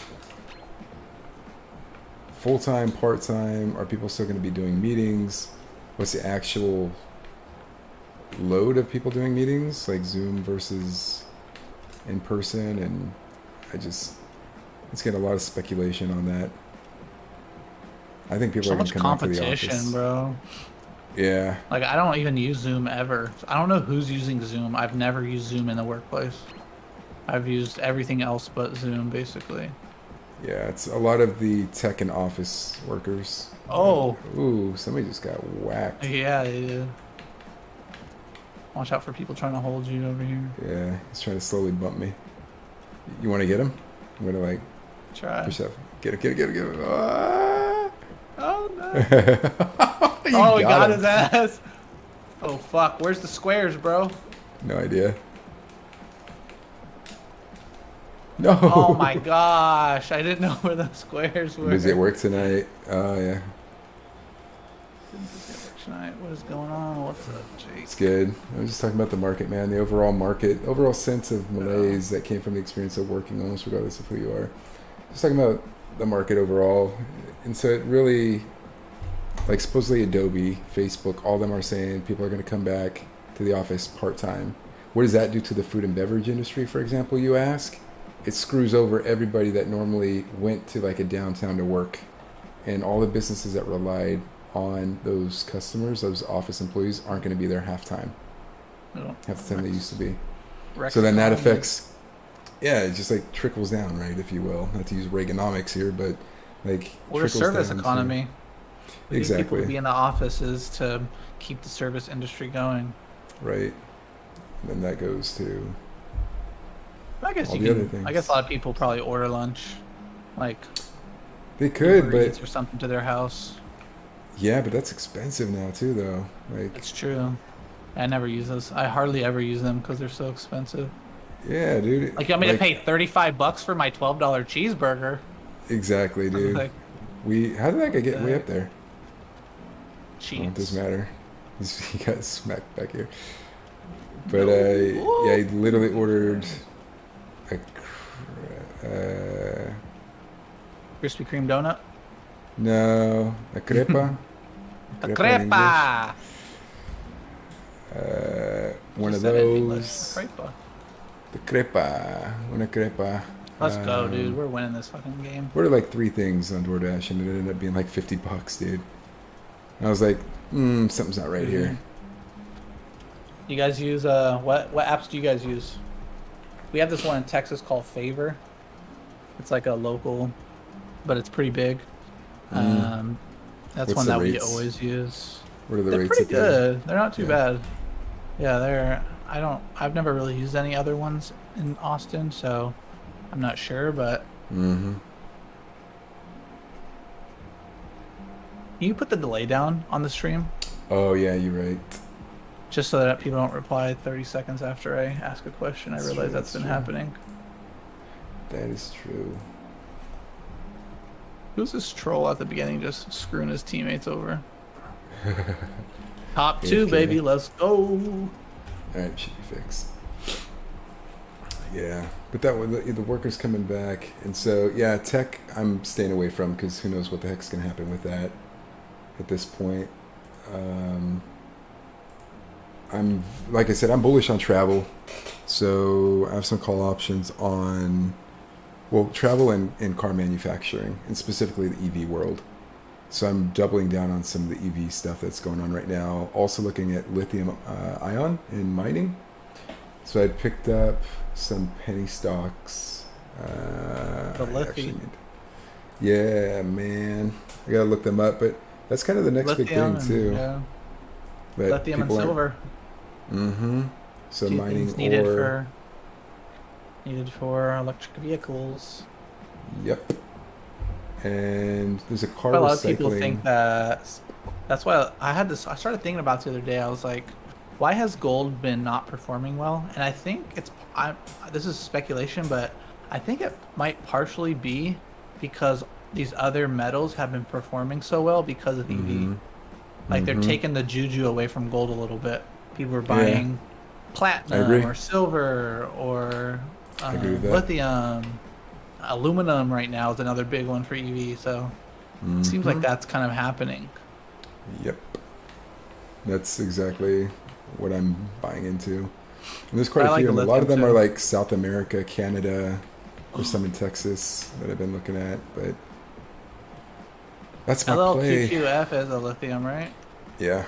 full time, part time. Are people still going to be doing meetings? What's the actual load of people doing meetings, like Zoom versus in person? And it's getting a lot of speculation on that. I think people
So
are going
much
to come back to the
competition,
office.
bro.
Yeah.
Like I don't even use Zoom ever. I don't know who's using Zoom. I've never used Zoom in the workplace. I've used everything else but Zoom, basically.
Yeah, it's a lot of the tech and office workers.
Oh.
Ooh, somebody just got whacked.
Yeah, they did. Watch out for people trying to hold you over here.
Yeah, he's trying to slowly bump me. You want to get him? I'm going to like
Try.
push up. Get him. Ah!
Oh no.
You
Oh, he got
him.
his ass. Oh fuck, where's the squares, bro?
No idea. No.
Oh my gosh, I didn't know where the squares were.
Busy at work tonight. Oh, yeah.
Tonight, what is going on? What's up, Jake?
It's good. I was just talking about the market, man. The overall sense of malaise that came from the experience of working, almost regardless of who you are. Just talking about the market overall. And so it really, like supposedly Adobe, Facebook, all of them are saying people are going to come back to the office part-time. What does that do to the food and beverage industry, for example, you ask? It screws over everybody that normally went to like a downtown to work. And all the businesses that relied on those customers, those office employees, aren't going to be there half the time they used to be. So then that affects, yeah, it just like trickles down, right, if you will. Not to use Reaganomics here, but like
We're a service
down
economy. We need
Exactly.
people to be in the offices to keep the service industry going.
Right. And then that goes to
I guess
all
you
the other
can.
things.
I guess a lot of people probably order lunch, like
They could,
Uber Eats
but
or something to their house.
yeah, but that's expensive now too, though. Like,
It's true. I never use those. I hardly ever use them because they're so expensive.
yeah, dude.
Like you want me to pay $35 for my $12 cheeseburger?
Exactly, dude.
Like,
How did that guy get way up there?
cheats.
Oh, it doesn't matter. He got smacked back here. But yeah, he literally ordered a
Krispy Kreme donut.
no, a crepa.
A
in
crepa.
One of
Just said English.
those.
Crepa.
The crepa. Una crepa.
Let's go, dude. We're winning this fucking game.
What are like 3 things on DoorDash, and it ended up being like $50, dude. And I was like, something's not right here.
You guys use what apps do you guys use? We have this one in Texas called Favor. It's like a local, but it's pretty big. That's
What's
one
the
that we
rates?
always use.
What are the
They're
rates?
pretty
at there?
good. They're not too bad. Yeah, I've never really used any other ones in Austin, so I'm not sure, but
Mm-hmm.
you put the delay down on the stream
Oh yeah, you're right.
just so that people don't reply 30 seconds after I ask a question. I
That's
realize
true,
that's been
that's true.
happening.
That is true.
Who's this troll at the beginning just screwing his teammates over? Top 2,
AFK.
baby. Let's go.
All right, should be fixed. Yeah, but that one, the workers coming back, and so yeah, tech I'm staying away from because who knows what the heck's gonna happen with that at this point. I'm like I said, I'm bullish on travel, so I have some call options on travel and car manufacturing, and specifically the EV world. So I'm doubling down on some of the EV stuff that's going on right now. Also looking at lithium ion in mining. So I picked up some penny stocks.
The lithium.
Yeah, man. I gotta look them up, but that's kind of the next big thing too.
Yeah.
But
Lithium and
people aren't-
silver.
Mm-hmm. So
Two
mining
things needed
ore.
for electric vehicles.
Yep. And there's a car
But a lot
recycling.
of people think that's why I started thinking about it the other day. I was like, why has gold been not performing well? And I think this is speculation, but I think it might partially be because these other metals have been performing so well because of EV. Like they're taking the juju away from gold a little bit. People are buying platinum or silver or
I agree with that.
lithium. Aluminum right now is another big one for EV, so it seems like that's kind of happening.
Yep. That's exactly what I'm buying into. And there's quite a few. And a lot of them are like South America, Canada, or some in Texas that I've been looking at. But that's my play.
LLQQF is a lithium, right?
Yeah.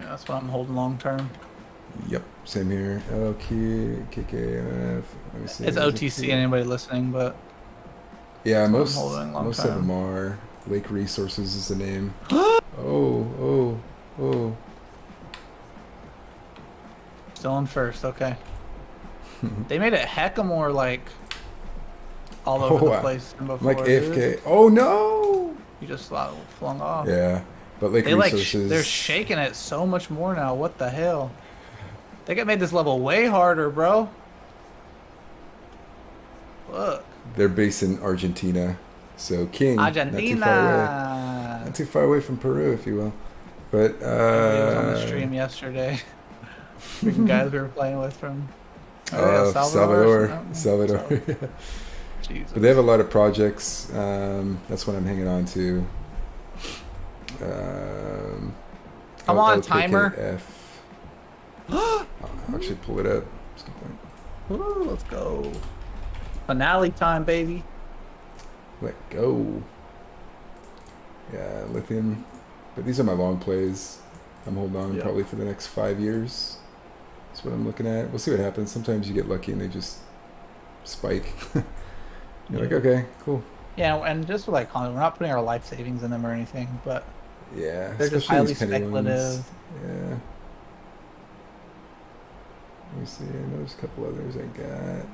Yeah, that's what I'm holding long term.
Yep. Same here. LQ, KKF. Let me see.
It's OTC, anybody listening, but
yeah,
that's what
most
I'm holding long
of them are. Lake Resources is the name. Oh.
Still in first, okay. They made it hecka more like all over the place than before.
Like AFK. Oh no!
You just flung off.
Yeah, but Lake
They
Resources.
they're shaking it so much more now. What the hell? They made this level way harder, bro. Look.
They're based in Argentina, so King.
Argentina.
Not too far away from Peru, if you will. But
It was on the stream yesterday. Freaking guys we were playing with from
Salvador.
Jesus.
But they have a lot of projects. That's what I'm hanging on to.
Come on, timer.
LKKF. I'll actually pull it up. That's a good point.
Ooh, let's go. Finale time, baby.
Let go. Yeah, lithium. But these are my long plays. I'm holding on probably for the next 5 years. That's what I'm looking at. We'll see what happens. Sometimes you get lucky and they just spike. You're like, okay, cool.
Yeah, and just like we're not putting our life savings in them or anything, but
Yeah,
they're just
especially
highly
these penny
speculative.
ones. Yeah. Let me see. I know there's a couple others I got.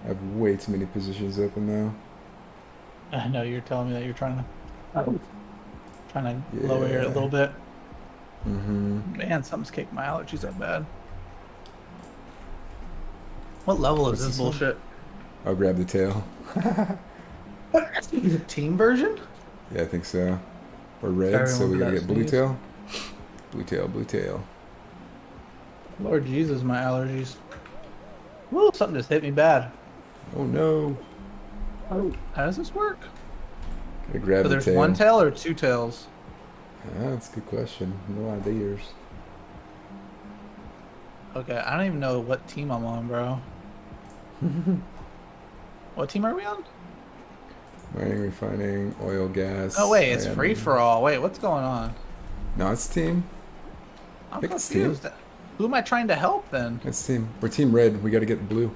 I have way too many positions open now.
I know you're telling me that you're trying to lower it a little bit.
Mm-hmm.
Man, something's kicked my allergies up bad. What level is this bullshit?
I'll grab the tail.
Is it team version?
Yeah, I think so. Or red,
Everyone
so we gotta
does
get blue
these.
tail. Blue tail, blue tail.
Lord Jesus, my allergies. Woo, something just hit me bad.
Oh no.
How does this work?
Gotta grab
So
the
there's
tail.
one tail or two tails?
Yeah, that's a good question. No ideas.
Okay, I don't even know what team I'm on, bro. What team are we on?
Mining, refining, oil, gas.
Oh wait, it's
iron.
free for all. Wait, what's going on?
No, it's team.
I'm
Pick this team.
confused. Who am I trying to help then?
It's team. We're team red. We got to get the blue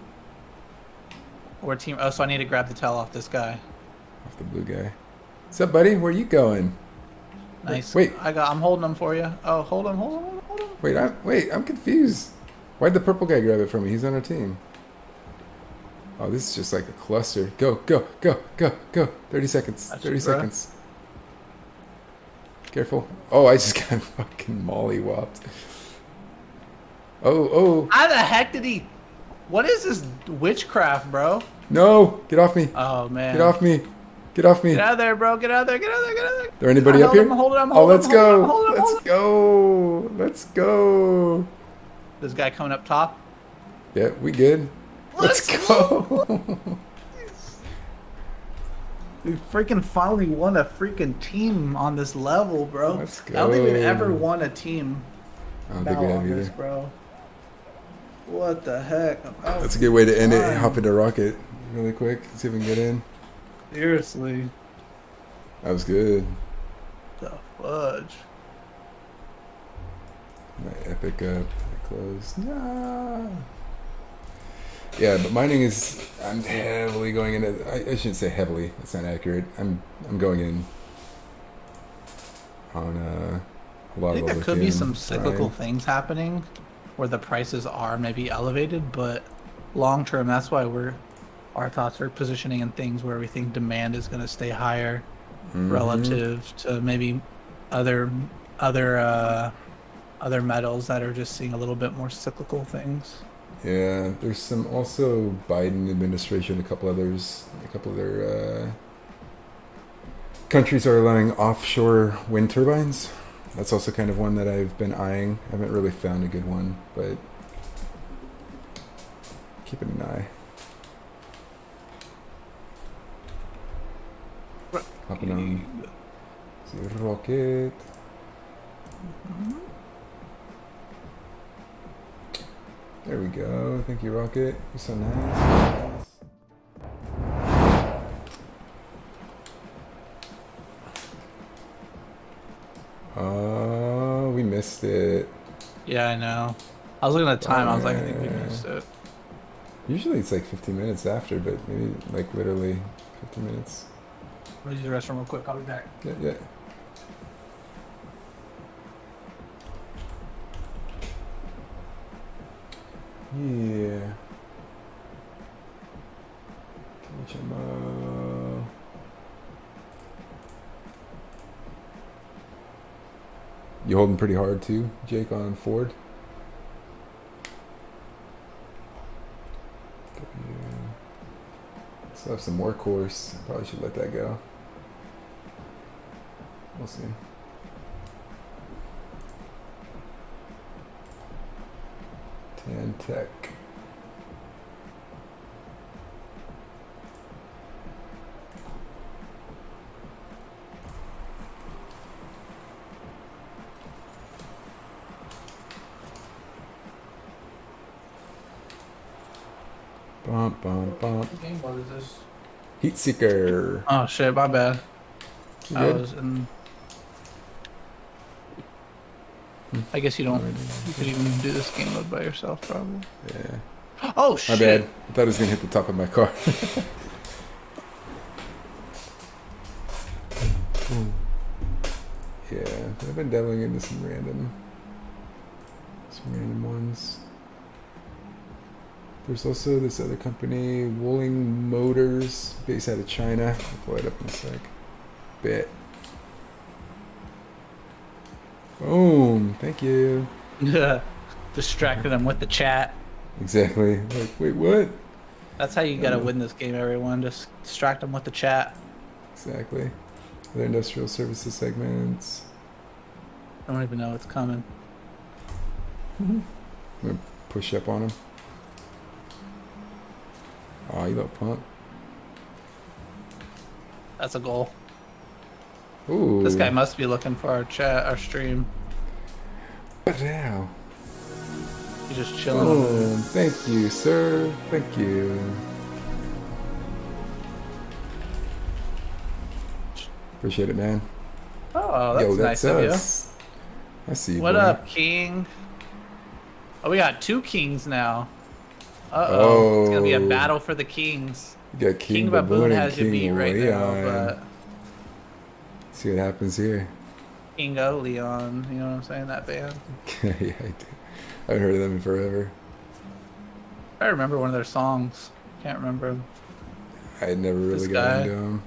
We're team. Oh, so I need to grab the tail off this guy.
off the blue guy. What's up, buddy? Where you going?
Nice.
Wait.
I'm holding him for you. Oh, hold him, hold him, hold him.
Wait. I'm confused. Why'd the purple guy grab it from me? He's on our team. Oh, this is just like a cluster. Go. 30 seconds.
That's
30
bruh.
seconds. Careful. Oh, I just got fucking mollywopped. Oh.
How the heck did he? What is this witchcraft, bro?
No. Get off me.
Oh man.
Get off me. Get off me.
Get out of there, bro. Get out of there. Get out of there. Get out of there.
There anybody up
Hold
here?
him, hold him,
Oh,
hold
let's
him,
go.
hold him, hold him.
Let's go. Let's go.
This guy coming up top.
Yeah, we good. Let's go.
We freaking finally won a freaking team on this level, bro.
Let's
I don't think we've
go.
ever won a team
I don't think
battle
we have
on this,
either.
bro. What the heck? Oh,
That's a good way to end it.
fine.
Hop into rocket really quick. See if we can get in.
Seriously.
That was good.
The fudge.
My epic close. Nah. Yeah, but mining is. I'm heavily going into. I shouldn't say heavily. That's not accurate. I'm going in on a lot
I think
of
there could be
lithium
some cyclical
brine.
things happening where the prices are maybe elevated, but long term, that's why our thoughts are positioning in things where we think demand is going to stay higher
Mhm.
relative to maybe other metals that are just seeing a little bit more cyclical things.
Yeah, there's some also Biden administration, a couple other countries are allowing offshore wind turbines. That's also kind of one that I've been eyeing. I haven't really found a good one, but keeping an eye. Hopping on the rocket. There we go. Thank you, Rocket. You're so nice. Oh, we missed it.
Yeah, I know. I was looking at the time. I was like, I think we missed it.
Usually it's like 15 minutes after, but maybe like literally 15 minutes.
I'll use the restroom real quick. I'll be back.
Yeah. Yeah. HMO. You holding pretty hard too, Jake, on Ford? Still have some workhorse. Probably should let that go. We'll see. Tan Tech. Bump.
What game mode is this?
Heat Seeker.
Oh shit, my bad.
You
I
good?
was in. I guess you don't. You could even do this game mode by yourself, probably.
Yeah.
Oh
My
shit!
bad. I thought it was gonna hit the top of my car. Yeah, I've been dabbling into some random ones. There's also this other company, Wooling Motors, based out of China. I'll pull it up in a sec. Bet. Boom. Thank you.
Distracted them with the chat.
Exactly. Like, wait, what?
That's how you gotta win this game, everyone. Just distract them with the chat.
Exactly. Other industrial services segments.
I don't even know what's coming.
I'm gonna push up on him. Oh, you little punk.
That's a goal.
Ooh.
This guy must be looking for our chat, our stream.
But now.
He's just chilling. over there.
Oh, thank you, sir. Thank you. Appreciate it, man.
Oh, that's
Yo,
nice
that's
of you.
us. I see you.
What
boy.
up, King? Oh, we got 2 kings now. Uh-oh. It's gonna be a
Oh.
battle for the kings.
You got
King Baboon
and
has you beat
King
right now,
Leon.
but
See what happens here.
Kingo Leon, you know what I'm saying? That band.
Yeah, I do. I haven't heard of them in forever.
I remember one of their songs. Can't remember.
I had never really
This
got
guy.
into him.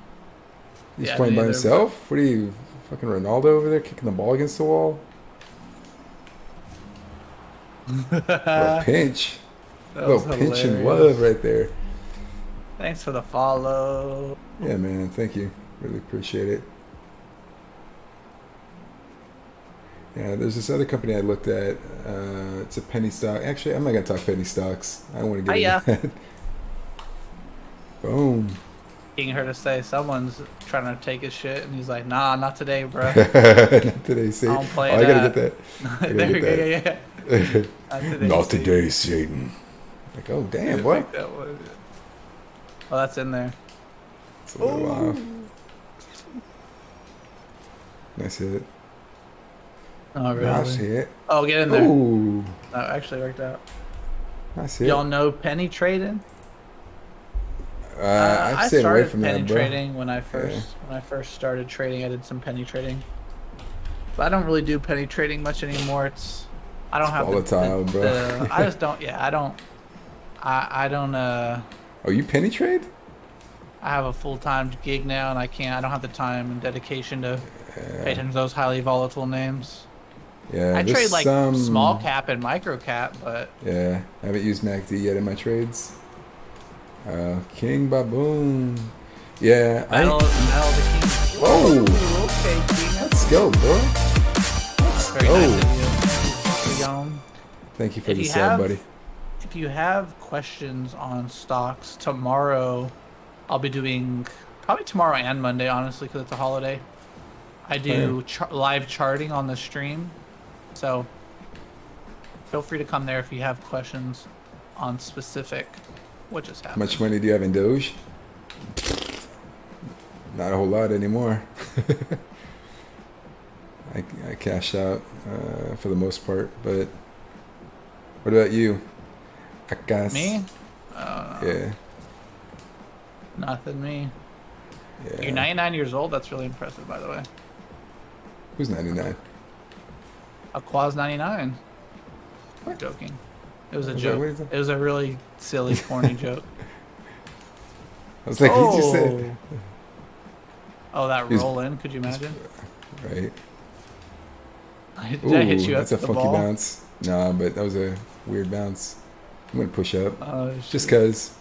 He's
Yeah,
playing
me
by
either,
himself? What are you, fucking Ronaldo over there kicking the ball against the wall? What a pinch.
That
Little
was
pinch and
hilarious.
love right there.
Thanks for the follow.
Yeah, man. Thank you. Really appreciate it. Yeah, there's this other company I looked at. It's a penny stock. Actually, I'm not going to talk penny stocks. I don't want to get into that. Boom.
King heard us say someone's trying to take his shit, and he's like, "Nah, not today, bro."
Not today, Satan.
I don't play
I gotta
that.
get that. I gotta
There we
get
go.
that.
Yeah. Not today.
Not
Steve.
today, Satan. Like, oh, damn,
I
what?
like that one. Oh, that's in there.
It's a little off. Nice hit.
Oh, really?
Nice hit.
Oh, get in there.
Ooh.
That actually worked out.
Nice hit.
Y'all know penny trading?
I've
I
stayed away
started
from
penny
that, bro.
trading when I first started trading. I did some penny trading, but I don't really do penny trading much anymore. I don't have
volatile, bro.
I just don't. Yeah, I don't. I don't.
Oh, you penny trade?
I have a full-time gig now, and I don't have the time and dedication to pay attention to those highly volatile names.
Yeah.
I
there's
trade like
some,
small cap and micro cap, but
Yeah, I haven't used MACD yet in my trades. King Baboon. Yeah,
Battle of the Kings.
Whoa.
Okay, King.
Let's go, bro. Let's
Very
go.
nice of you, Leon.
Thank you for
If
the
you
sub,
have-
buddy.
If you have questions on stocks, tomorrow I'll be doing, probably tomorrow and Monday, honestly, because it's a holiday. I do live charting on the stream, so feel free to come there if you have questions on specific what just
How
happened.
much money do you have in Doge? Not a whole lot anymore. I cashed out for the most part, but what about you? I guess.
Me?
Yeah.
Nothing, me.
Yeah.
You're 99 years old? That's really impressive, by the way.
Who's 99?
Aqua's 99. I'm joking. It was a
What
joke.
is that?
It was a really silly, corny joke.
I was like, he just said,
Oh, that
He's-
roll in. Could you imagine?
right?
Did I hit you
That's a
up the
funky
ball?
bounce. Nah, but that was a weird bounce. I'm gonna push up
Oh,
just
shit.
cause.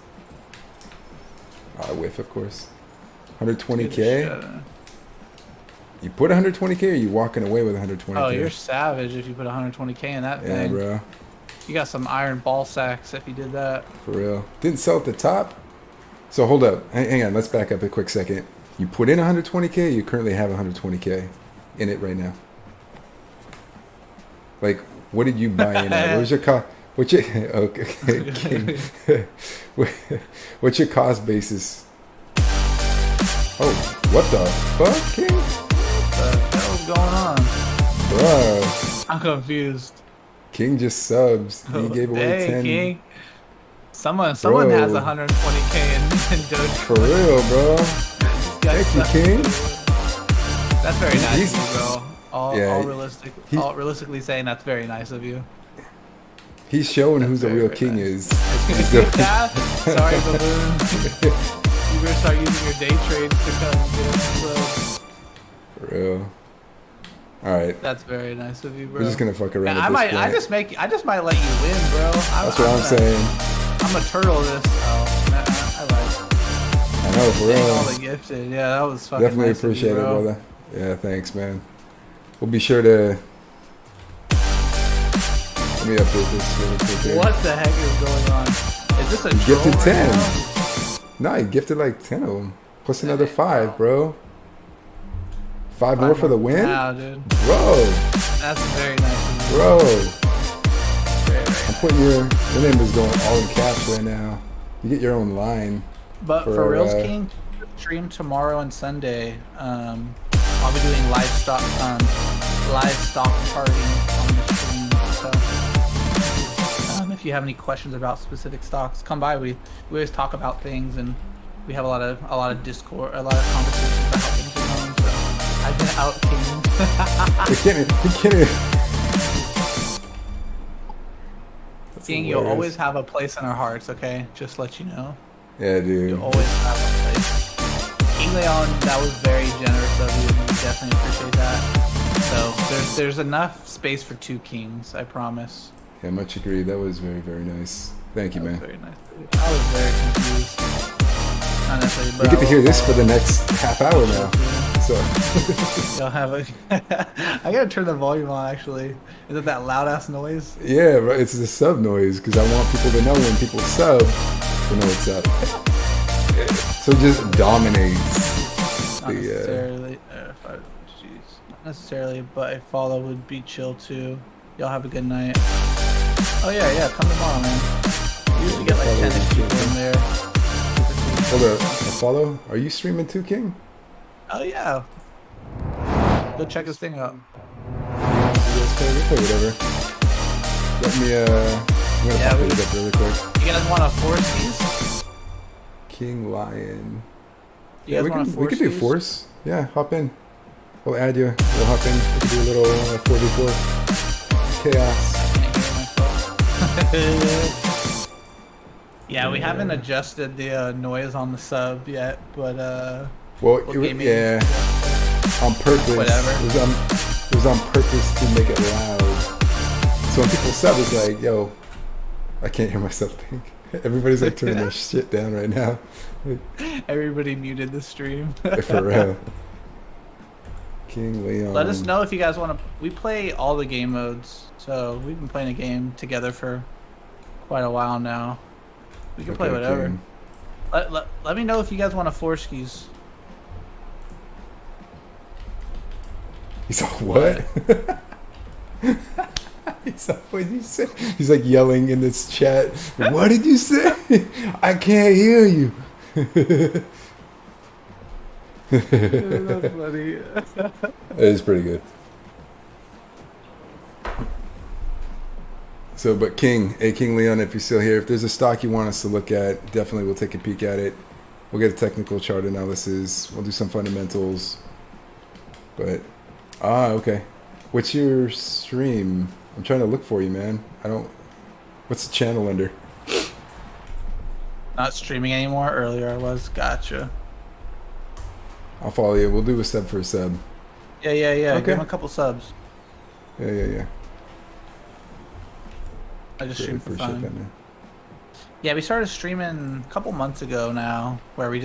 I whiff, of course.
Get the
120k.
shit out of it.
You put 120k, or you walking away with 120k?
Oh, you're savage if you put 120k in that
Yeah,
thing.
bro.
You got some iron ball sacks if you did that.
For real. Didn't sell at the top. So hold up. Hang on. Let's back up a quick second. You put in 120k. You currently have 120k in it right now. Like, what did you buy in at? What was your cost? What's your okay? King. What's your cost basis? Oh, what the fuck, King?
What the hell's going on?
Bruh.
I'm confused.
King just subs. He gave away
Dang,
10.
King. Someone has
Bro.
120k in Doge.
For real, bro. Thank you, King.
That's very nice
He's-
of you, bro. All
he-
realistically saying that's very nice of you.
He's showing who the
very,
real
very
king
nice.
is.
Yeah? Sorry, Balloon. You better start using your day trades to come get us.
For real. All right.
That's very nice of you, bro.
We're just gonna fuck around
Man,
at this
I
point.
just might let you win, bro.
That's what I'm saying.
I'm a turtle this. Oh, man, I
I know, for
like all
real.
the gifted. Yeah, that was fucking
Definitely
nice of you,
appreciate it,
bro.
brother. Yeah, thanks, man. We'll be sure to. Let me update this really quick here.
What the heck is going on? Is this a
You gifted
troll
10.
right now?
No, you gifted like 10 of them. Plus another 5, bro. 5 more for the win?
Wow, dude.
Bro,
That's very nice of you.
bro.
Very, very
I'm
nice.
putting your name is going all in caps right now. You get your own line.
But
for,
for Reals
uh,
King, stream tomorrow and Sunday. I'll be doing livestock charting on the stream. So if you have any questions about specific stocks, come by. We always talk about things, and we have a lot of Discord, a lot of conversations about how things are going. So I've been out King. King, you'll
hilarious.
always have a place in our hearts. Okay, just let you know.
Yeah, dude.
You always have a place. King Leon, that was very generous of you. We definitely appreciate that. So there's enough space for 2 kings, I promise.
Yeah, much agreed. That was very, very nice. Thank you,
That was
man.
very nice. I was very confused. Not necessarily, but
We get to
I
hear
will
this for the
follow.
next half hour now. So
You'll have a. I gotta turn the volume on. Actually, is it that loud ass noise?
yeah, right. It's the sub noise because I want people to know when people sub to know what's up. So it just dominates
Not
the.
necessarily. Not necessarily, but a follow would be chill too. Y'all have a good night. Oh yeah, come tomorrow, man. We usually get like 10 people in there.
Hold up, a follow? Are you streaming too, King?
Oh yeah. Go check this thing out.
Yes, play whatever. Let me I'm gonna
Yeah,
pop
we-
it up really quick.
You guys want to force these?
King Lion.
You
Yeah,
guys
we
want
can
to
we
force
can do
these?
force. Yeah, hop in. We'll add you. We'll hop in. We can do a little 4v4 chaos.
Can't hear myself. Yeah, we haven't adjusted the noise on the sub yet, but
Well,
what
it,
gaming-
yeah, on purpose.
Whatever.
It was on purpose to make it loud. So when people sub, it's like, yo, I can't hear myself think. Everybody's like turning their shit down right now.
everybody muted the stream.
For real. King Leon.
Let us know if you guys want to. We play all the game modes, so we've been playing a game together for quite a while now. We can play
Okay,
whatever.
King.
Let me know if you guys want to force skis.
He's like, what? He's like, what did you say? He's like yelling in this chat. What did you say? I can't hear you.
That's funny.
It is pretty good. So, but King Leon, if you're still here, if there's a stock you want us to look at, definitely we'll take a peek at it. We'll get a technical chart analysis. We'll do some fundamentals. But, okay. What's your stream? I'm trying to look for you, man. What's the channel under?
Not streaming anymore. Earlier I was. Gotcha.
I'll follow you. We'll do a sub for a sub.
Yeah.
Okay.
Give him a couple subs.
Yeah.
I just
Greatly
stream for
appreciate
fun.
that, man.
Yeah, we started streaming a couple months ago now, where we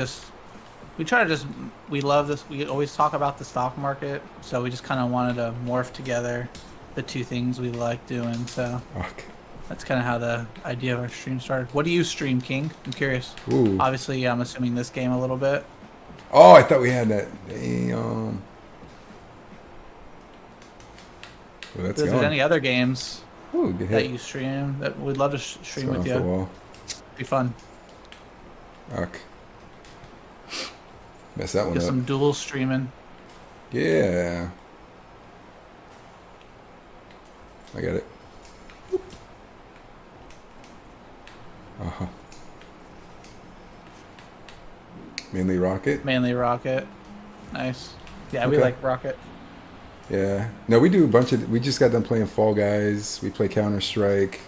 love this. We always talk about the stock market, so we just kind of wanted to morph together the two things we like doing. So
Okay.
that's kind of how the idea of our stream started. What do you stream, King? I'm curious.
Ooh.
Obviously, I'm assuming this game a little bit.
Oh, I thought we had that. Damn. Well, that's
If there's
going.
any other games
Ooh, good
that
hit.
you stream, that we'd love to stream
It's
with
going off the
you.
wall.
Be fun.
Okay. Mess that one
Get
up.
some dual streaming.
Yeah. I got it. Uh-huh. Mainly Rocket?
Mainly Rocket. Nice. Yeah, we
Okay.
like Rocket.
Yeah. No, we do a bunch of... We just got done playing Fall Guys. We play Counter-Strike.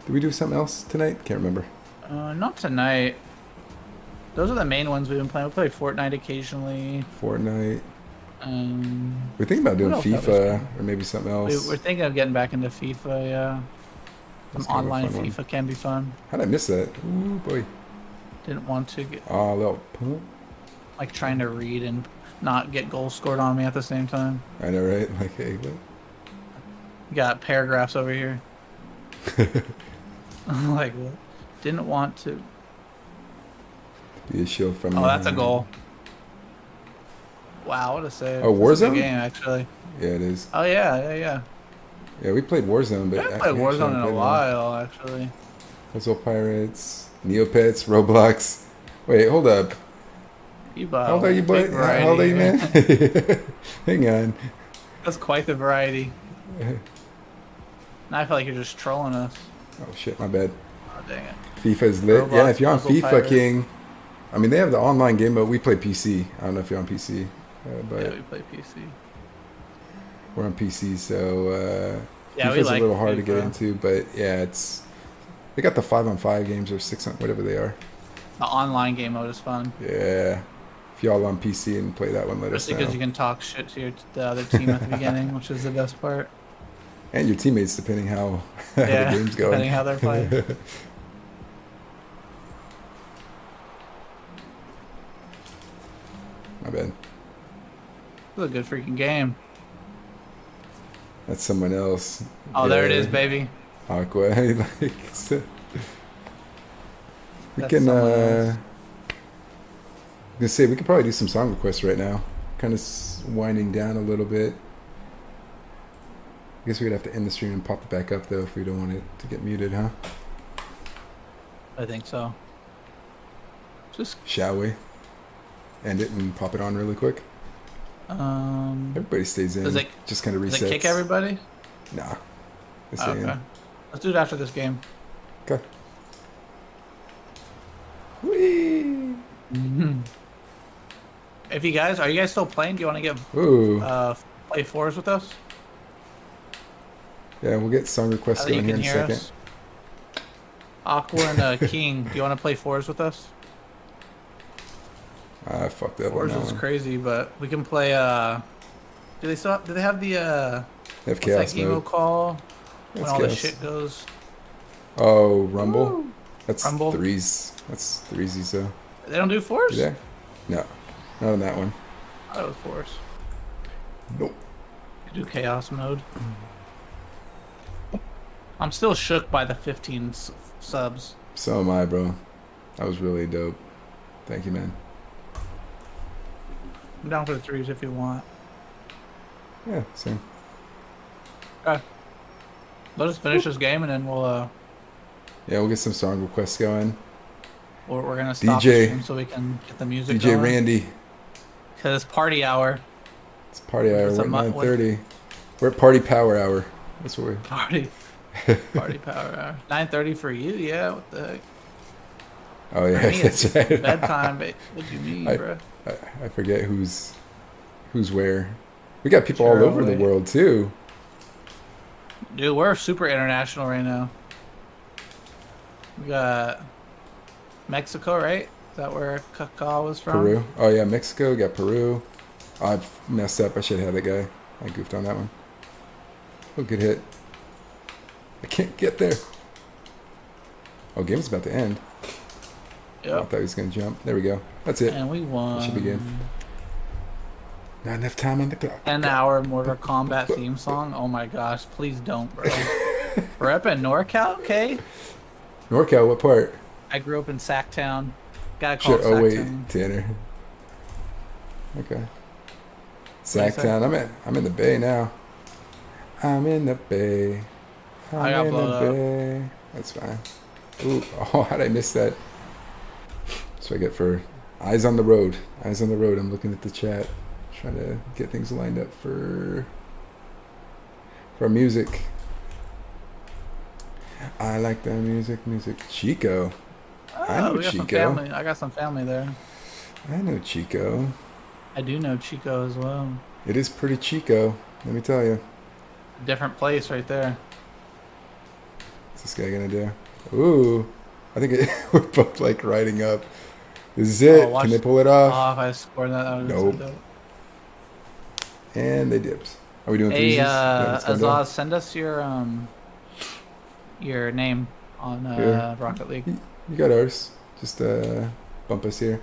Did we do something else tonight? Can't remember.
Not tonight. Those are the main ones we've been playing. We play Fortnite occasionally.
Fortnite.
Um,
We're thinking about doing
What else that was
FIFA
fun?
or maybe something else.
we're thinking of getting back into FIFA. Yeah,
That's
some
kind of a
online
fun one.
FIFA can be fun.
How'd I miss that? Ooh, boy.
Didn't want to get
Oh, little pump.
like trying to read and not get goals scored on me at the same time.
I know, right? Like, hey, what?
You got paragraphs over here. I'm like, what? Didn't want to.
Be a show from.
Oh, that's a goal. Wow, what a save.
Oh,
This is a good
Warzone?
game, actually.
Yeah, it is.
Oh, yeah.
Yeah, we played Warzone,
I
but
haven't played
we actually
Warzone
haven't
in a
played
while, actually.
Puzzle Pirates, Neopets, Roblox. Wait, hold up. How old are you, boy?
Big
How old are you, man?
variety.
Hang on.
That's quite the variety. Now I feel like you're just trolling us.
Oh shit, my bad.
Oh, dang it.
FIFA's lit.
Roblox,
Yeah, if you're on
Puzzle
FIFA,
Pirate.
King. I mean, they have the online game mode. We play PC. I don't know if you're on PC, but
Yeah, we play PC.
we're on PC, so
Yeah,
FIFA's
we like
a little hard to get
FIFA.
into. But yeah, they got the 5-on-5 games or 6 on whatever they are.
The online game mode is fun.
Yeah, if y'all on PC and play that one, let us
Especially
know.
because you can talk shit to the other team at the beginning, which is the best part.
And your teammates, depending how
Yeah,
the game's going.
depending how they're playing.
My bad.
It's a good freaking game.
That's someone else.
Oh, there it
Yeah.
is, baby.
Aqua. Like, we
That's
can,
someone else.
I was gonna say, we could probably do some song requests right now. Kind of winding down a little bit. I guess we'd have to end the stream and pop it back up, though, if we don't want it to get muted, huh?
I think so. Just
Shall we? End it and pop it on really quick? Everybody stays in.
Does it-
just kind of resets.
does it kick everybody?
Nah. They
Oh,
stay
okay.
in.
Let's do it after this game.
Okay. Whee!
If you guys, are you guys still playing? Do you want to get
Ooh.
play fours with us?
Yeah, we'll get song requests
Now that you
going here
can
in a
hear
second.
us. Aqua and King, do you want to play fours with us?
I fucked up on
Fours
that
is
one.
crazy, but we can play. Do they still? Do they have the?
They have
What's
chaos
that game we'll
mode.
call when
That's
all
chaos.
the shit goes?
Oh, Rumble? That's
Rumble.
threes. That's threesies, though.
They don't do fours.
You there? No. Not on that one.
I thought it was fours.
Nope.
You do chaos mode. I'm still shook by the 15 subs.
So am I, bro. That was really dope. Thank you, man.
I'm down for the threes if you want.
Yeah, same.
Okay. Let us finish this game and then we'll
Yeah, we'll get some song requests going.
we're gonna stop
DJ.
the stream so we can get the music
DJ
going.
Randy.
Cause it's party hour.
It's party hour.
What's
We're
a
at
mu- what-
9:30. We're at party power hour. That's what we're...
Party. Party power hour. 9:30 for you? Yeah. What the heck?
Oh, yeah,
For me,
that's
it's
right.
bedtime. What do you mean,
I-
bro?
I forget who's where. We got people all
Sure,
over the
wait.
world, too.
Dude, we're super international right now. We got Mexico, right? Is that where Cacao was from?
Peru. Oh, yeah, Mexico. Got Peru. I messed up. I should have had that guy. I goofed on that one. Oh, good hit. I can't get there. Oh, game's about to end. Oh, I
Yep.
thought he was going to jump. There we go. That's it.
And we won.
Should be good. Not enough time on the clock.
10-hour Mortal Kombat theme song. Oh my gosh, please don't, bro. We're up in NorCal, okay?
NorCal, what part?
I grew up in Sacktown. Gotta call
Shit,
it
oh, wait.
Sacktown.
Tanner. Okay.
What'd you say?
Sacktown. I'm in the Bay now. I'm in the Bay.
I got
I'm in
blown
the
up.
Bay. That's fine. Ooh, oh, how'd I miss that? That's what I get for eyes on the road. Eyes on the road. I'm looking at the chat. Trying to get things lined up for our music. I like the music. Chico. I know
we got some
Chico.
family. I got some family there.
I know Chico.
I do know Chico as well.
It is pretty Chico, let me tell you.
Different place right there.
What's this guy gonna do? Ooh, I think we're both like riding up. This is it.
watch-
Can they pull it off?
Oh, if I scored that, that would have
Nope.
been so dope.
And they dipped. Are we doing
Hey,
threesies? Yeah, let's go down.
Azaz, send us your name on
Here.
Rocket League.
You got ours. Just bump us here.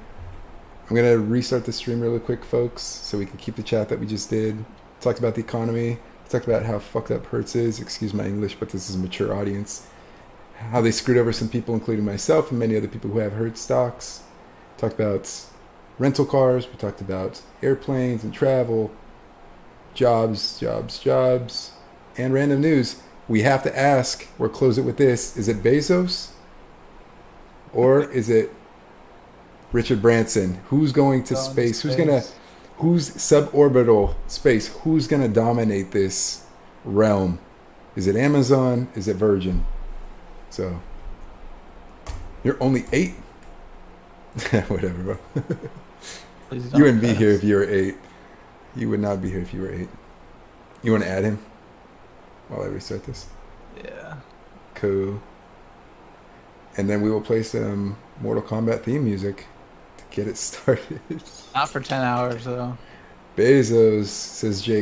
I'm gonna restart the stream really quick, folks, so we can keep the chat that we just did. Talked about the economy. Talked about how fucked up Hertz is. Excuse my English, but this is a mature audience. How they screwed over some people, including myself and many other people who have Hertz stocks. Talked about rental cars. We talked about airplanes and travel, jobs, and random news. We have to ask, we'll close it with this. Is it Bezos? Or is it Richard Branson? Who's going to space? Who's suborbital space? Who's gonna dominate this realm? Is it Amazon? Is it Virgin? So you're only 8. Whatever, bro.
Please
You
don't
wouldn't be
pass.
here if you were 8. You would not be here if you were 8. You want to add him while I restart this?
Yeah.
Cool. And then we will play some Mortal Kombat theme music to get it started.
Not for 10 hours though.
Bezos, says Jake.